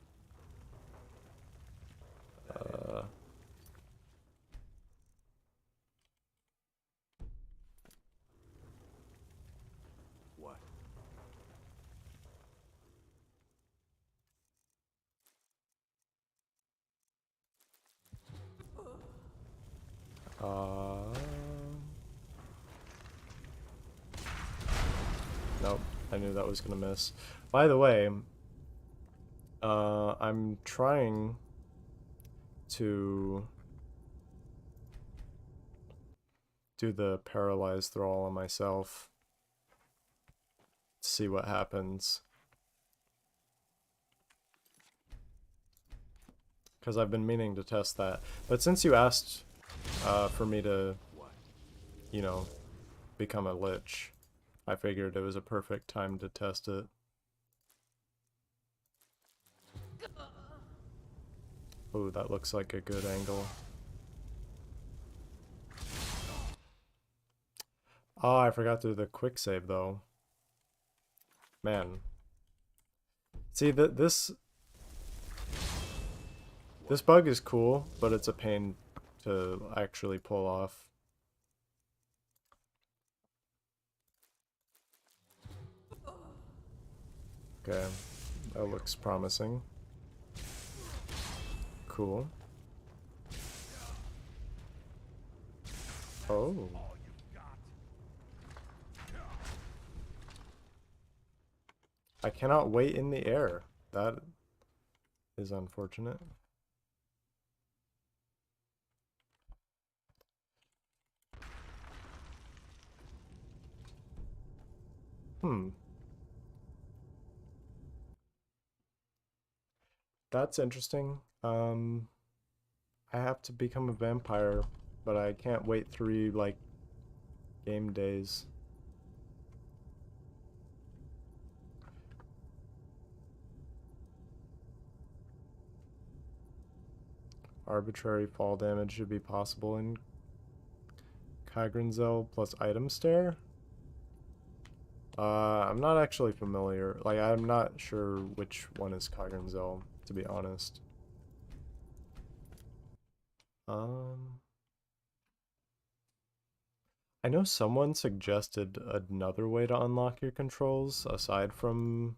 K: What?
A: Nope, I knew that was gonna miss. By the way, I'm trying to do the paralyzed thrall on myself. See what happens. Because I've been meaning to test that. But since you asked for me to, you know, become a lich, I figured it was a perfect time to test it. Ooh, that looks like a good angle. Oh, I forgot to do the quick save though. Man. See, this bug is cool, but it's a pain to actually pull off. Okay, that looks promising. Cool. Oh. I cannot wait in the air. That is unfortunate. That's interesting. I have to become a vampire, but I can't wait 3, like, game days. Arbitrary fall damage should be possible in Kagrenzel plus item stare? I'm not actually familiar. Like, I'm not sure which one is Kagrenzel, to be honest. I know someone suggested another way to unlock your controls aside from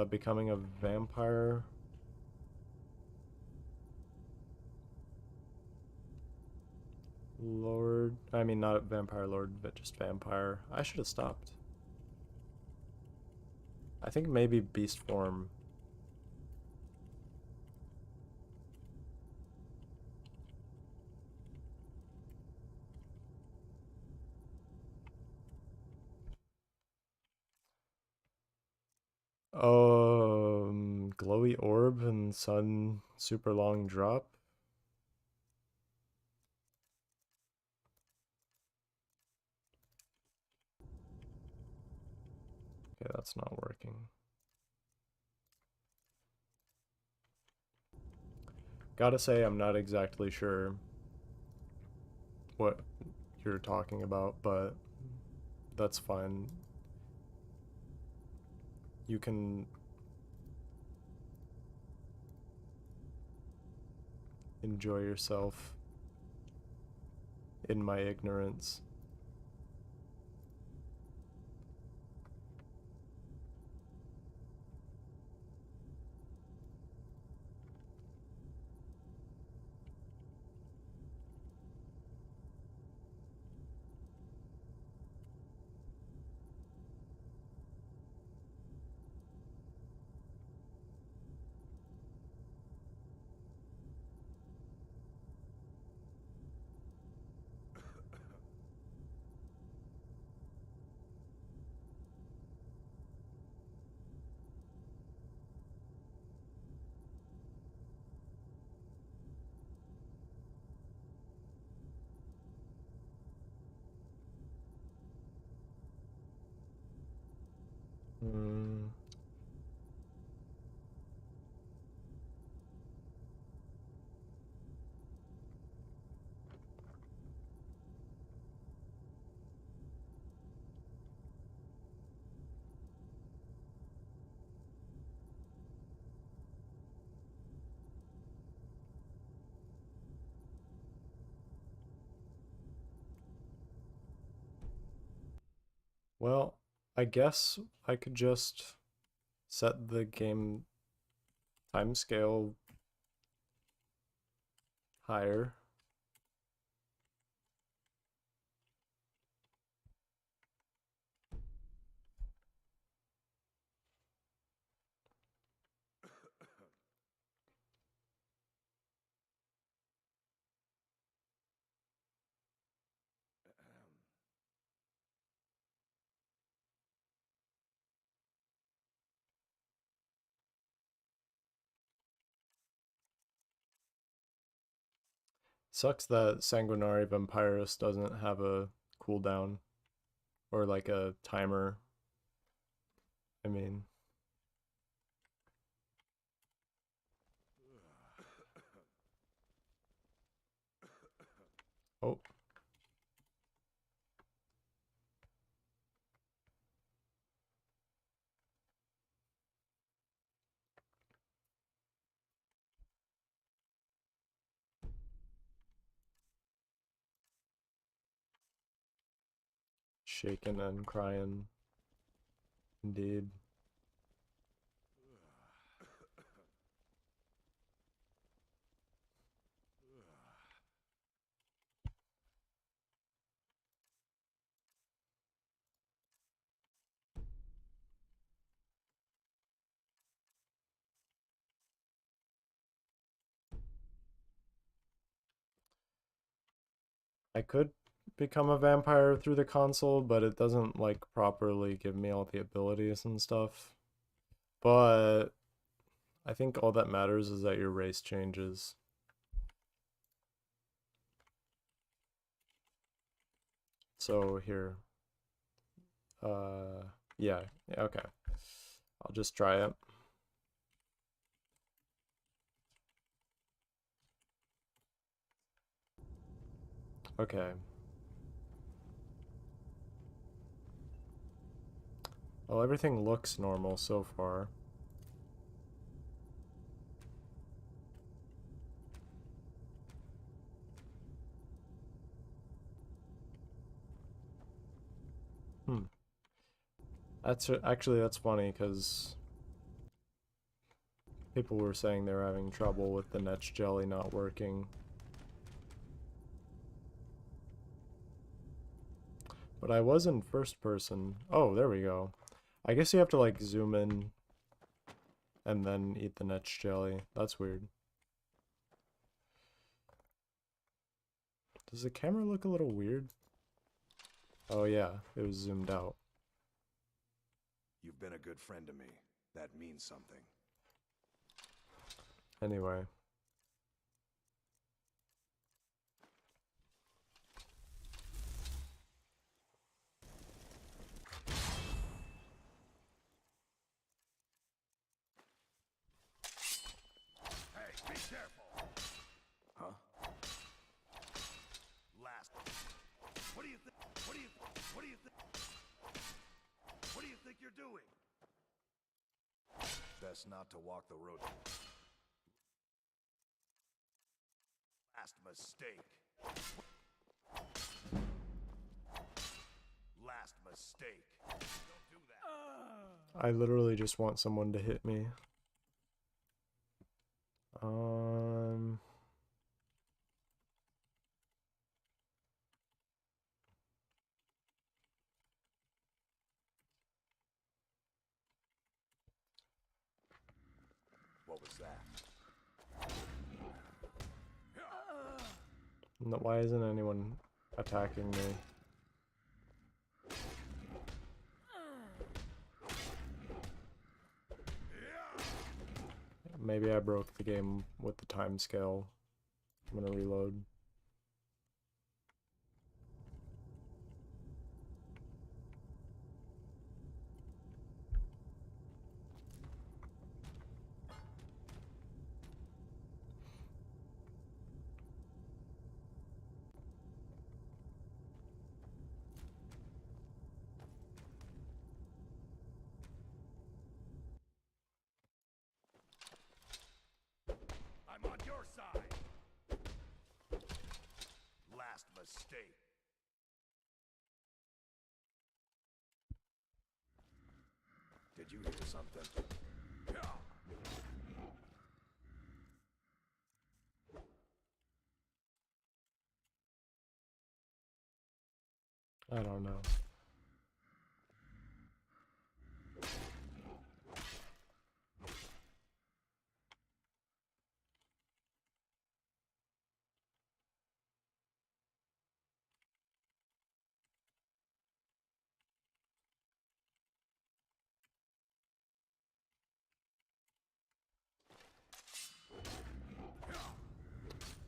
A: becoming a vampire. Lord, I mean not vampire lord, but just vampire. I should have stopped. I think maybe beast form. Glowy orb and sun super long drop. Okay, that's not working. Gotta say, I'm not exactly sure what you're talking about, but that's fine. You can enjoy yourself in my ignorance. Well, I guess I could just set the game timescale higher. Sucks that Sanguinari Vampirus doesn't have a cooldown or like a timer. I mean, oh. shaking and crying. Indeed. I could become a vampire through the console, but it doesn't like properly give me all the abilities and stuff. But I think all that matters is that your race changes. So here. Yeah, okay. I'll just try it. Okay. Well, everything looks normal so far. That's funny because people were saying they're having trouble with the Netch jelly not working. But I was in first person. Oh, there we go. I guess you have to like zoom in and then eat the Netch jelly. That's weird. Does the camera look a little weird? Oh yeah, it was zoomed out.
K: You've been a good friend to me. That means something.
A: Anyway.
K: Hey, be careful! Huh? Last. What do you think? What do you think? What do you think you're doing? Best not to walk the road. Last mistake. Last mistake. Don't do that.
A: I literally just want someone to hit me.
K: What was that?
A: No, why isn't anyone attacking me? Maybe I broke the game with the time scale. I'm gonna reload.
K: I'm on your side. Last mistake. Did you hear something?
A: I don't know.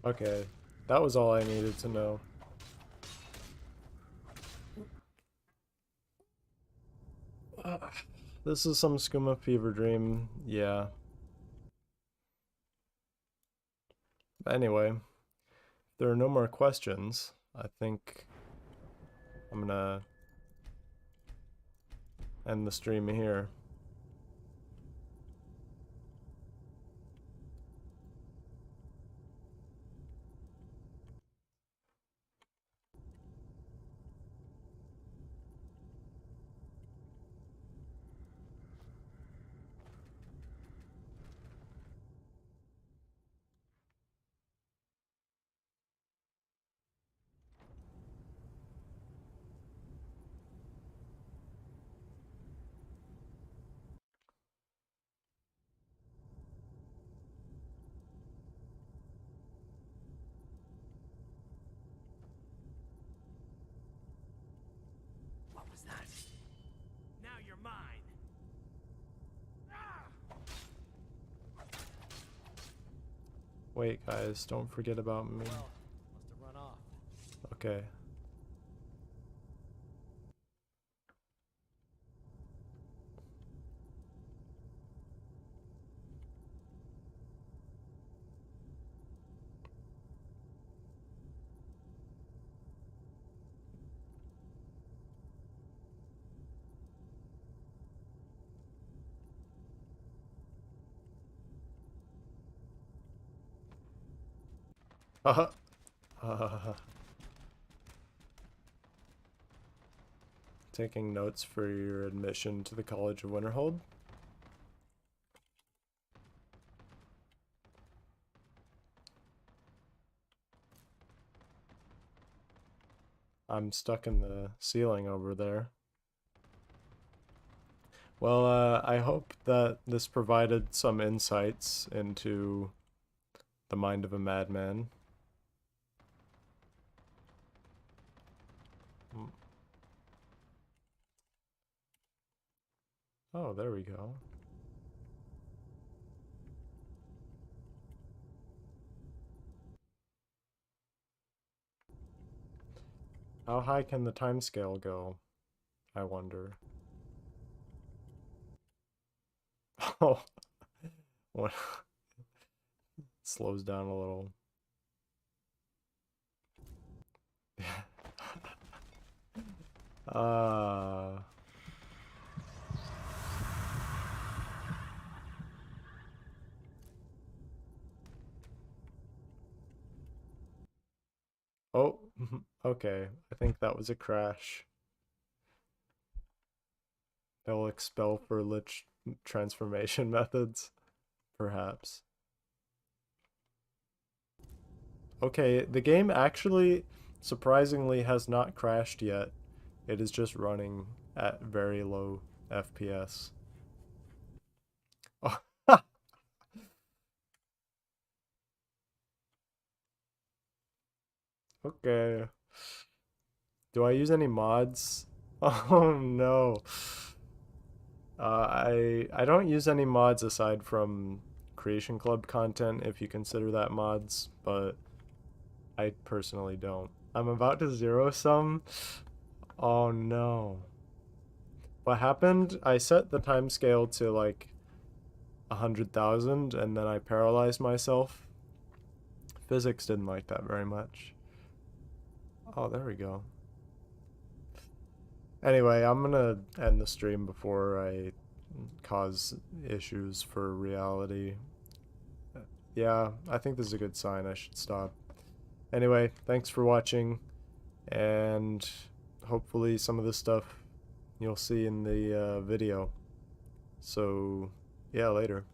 A: Okay, that was all I needed to know. This is some skooma fever dream, yeah. But anyway, if there are no more questions, I think I'm gonna end the stream here. Wait, guys, don't forget about me.
L: Well, must have run off.
A: Okay. Taking notes for your admission to the College of Winterhold. I'm stuck in the ceiling over there. Well, I hope that this provided some insights into the mind of a madman. Oh, there we go. How high can the timescale go? I wonder. Oh, what? Slows down a little. Oh, okay. I think that was a crash. They'll expel for lich transformation methods, perhaps. Okay, the game actually surprisingly has not crashed yet. It is just running at very low FPS. Oh. Okay. Do I use any mods? Oh no. I don't use any mods aside from Creation Club content, if you consider that mods, but I personally don't. I'm about to zero sum. Oh no. What happened? I set the timescale to like 100,000 and then I paralyzed myself. Physics didn't like that very much. Oh, there we go. Anyway, I'm gonna end the stream before I cause issues for reality. Yeah, I think this is a good sign. I should stop. Anyway, thanks for watching, and hopefully some of this stuff you'll see in the video. So, yeah, later.